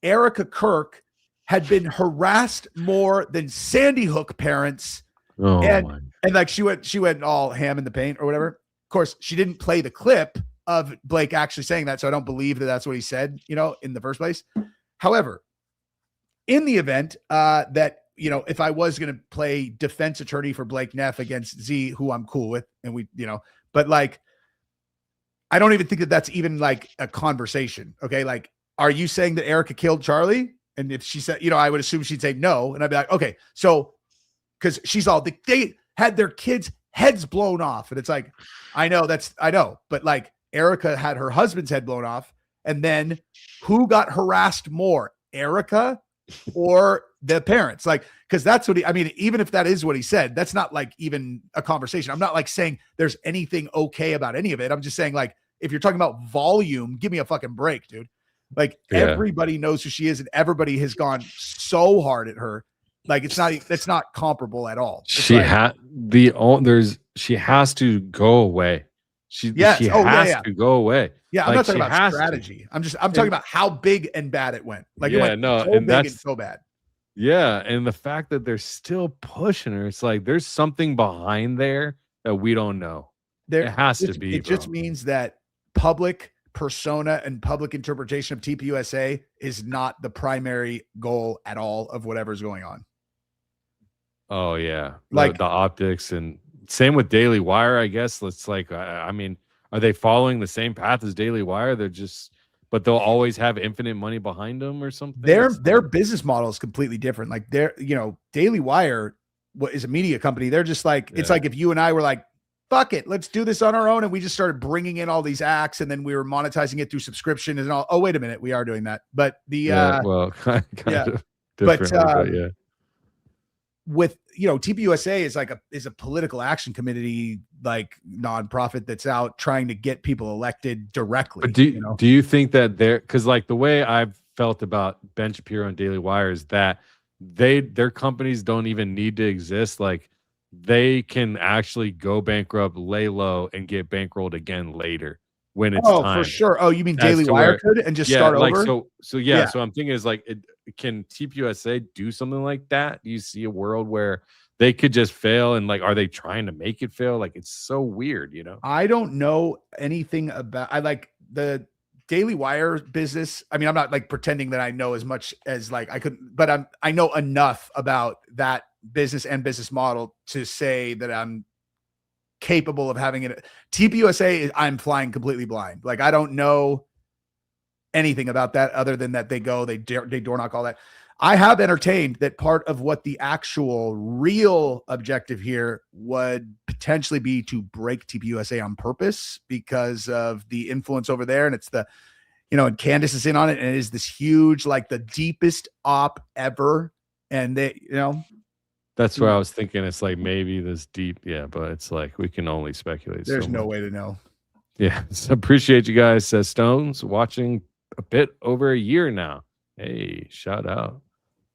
Erica Kirk had been harassed more than Sandy Hook parents. And like she went all ham in the paint or whatever. Of course, she didn't play the clip of Blake actually saying that. So I don't believe that that's what he said, in the first place. However, in the event that, if I was going to play defense attorney for Blake Neff against Z, who I'm cool with, and but like, I don't even think that that's even like a conversation. Okay. Like, are you saying that Erica killed Charlie? And if she said, I would assume she'd say no. And I'd be like, okay, so, cause she's all, they had their kids' heads blown off. And it's like, I know, but like Erica had her husband's head blown off. And then who got harassed more, Erica or the parents? Like, cause that's what even if that is what he said, that's not like even a conversation. I'm not like saying there's anything okay about any of it. I'm just saying like, if you're talking about volume, give me a fucking break, dude. Like everybody knows who she is and everybody has gone so hard at her. Like that's not comparable at all. She has to go away. She has to go away. Yeah, I'm not talking about strategy. I'm talking about how big and bad it went. Like it went so big and so bad. Yeah, and the fact that they're still pushing her, it's like there's something behind there that we don't know. It has to be. It just means that public persona and public interpretation of TPUSA is not the primary goal at all of whatever's going on. Oh yeah, like the optics, and same with Daily Wire. I guess it's like, I mean, are they following the same path as Daily Wire? But they'll always have infinite money behind them or something. Their business model is completely different. Like Daily Wire is a media company. They're just like, it's like if you and I were like, fuck it, let's do this on our own. And we just started bringing in all these acts and then we were monetizing it through subscription and all. Oh, wait a minute. We are doing that. But kind of different, with, TPUSA is a political action committee, like nonprofit that's out trying to get people elected directly. But do you think that because like the way I've felt about Ben Shapiro and Daily Wire is that their companies don't even need to exist. Like, they can actually go bankrupt, lay low, and get bankrolled again later when it's time. For sure. Oh, you mean Daily Wire could and just start over? So I'm thinking is like, can TPUSA do something like that? Do you see a world where they could just fail? And like, are they trying to make it fail? Like, it's so weird, I don't know anything about. I like the Daily Wire business. I mean, I'm not like pretending that I know as much as like I could, but I know enough about that business and business model to say that I'm capable of having it. TPUSA, I'm flying completely blind. Like I don't know anything about that other than that they door knock, all that. I have entertained that part of what the actual real objective here would potentially be to break TPUSA on purpose because of the influence over there. And it's the, and Candace is in on it, and it is this huge, like the deepest op ever. And they, that's where I was thinking it's like maybe this deep. Yeah, but it's like we can only speculate. There's no way to know. Yeah. So appreciate you guys, says Stones, watching a bit over a year now. Hey, shout out.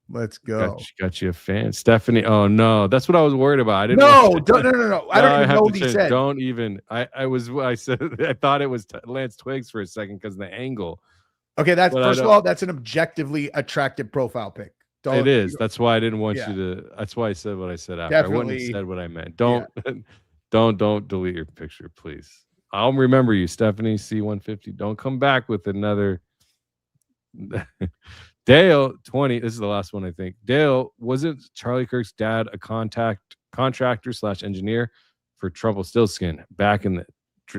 Let's go. Got you a fan, Stephanie. Oh no, that's what I was worried about. I didn't. No. I don't even know what he said. Don't even. I said I thought it was Lance Twiggs for a second because of the angle. Okay, that's first of all, that's an objectively attractive profile pic. It is. That's why I didn't want you to. That's why I said what I said after. I wouldn't have said what I meant. Don't delete your picture, please. I'll remember you, Stephanie C150. Don't come back with another. Dale 20. This is the last one, I think. Dale, wasn't Charlie Kirk's dad a contractor / engineer for Trumpelstiltskin back in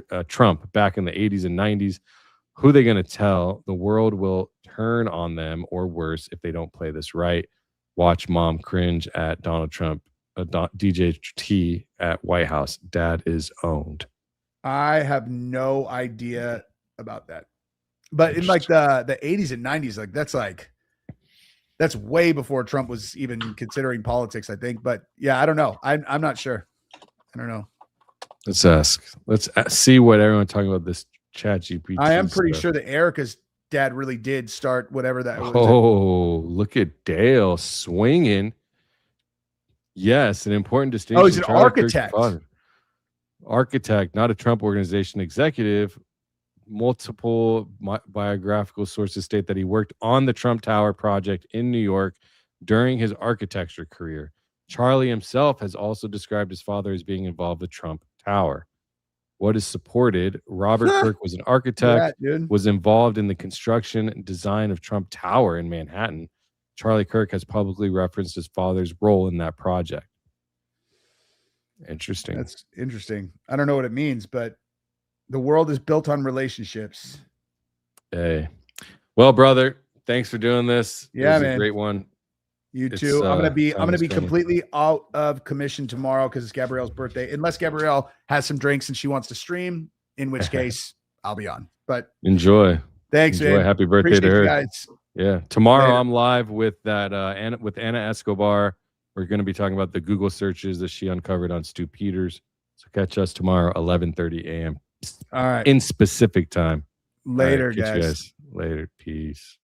the Trump back in the 80s and 90s? Who are they going to tell? The world will turn on them, or worse, if they don't play this right. Watch mom cringe at Donald Trump. DJ T at White House. Dad is owned. I have no idea about that. But in like the 80s and 90s, that's way before Trump was even considering politics, I think. But yeah, I don't know. I'm not sure. I don't know. Let's ask. Let's see what everyone's talking about this chat GPT. I am pretty sure that Erica's dad really did start whatever that was. Oh, look at Dale swinging. Yes, an important distinction. Oh, he's an architect. Architect, not a Trump organization executive. Multiple biographical sources state that he worked on the Trump Tower project in New York during his architecture career. Charlie himself has also described his father as being involved with Trump Tower. What is supported? Robert Kirk was an architect, was involved in the construction and design of Trump Tower in Manhattan. Charlie Kirk has publicly referenced his father's role in that project. Interesting. That's interesting. I don't know what it means, but the world is built on relationships. Hey. Well, brother, thanks for doing this. Yeah, it was man. a great one. You too. I'm gonna be completely out of commission tomorrow because it's Gabrielle's birthday. Unless Gabrielle has some drinks and she wants to stream, in which case I'll be on. But enjoy. Thanks, man. Happy birthday Appreciate to her. You guys. Yeah. Tomorrow I'm live with that Anna Escobar. We're going to be talking about the Google searches that she uncovered on Stu Peters. So catch us tomorrow, 11:30 a.m. All right. In specific time. Later, All right, guys. Later. Peace.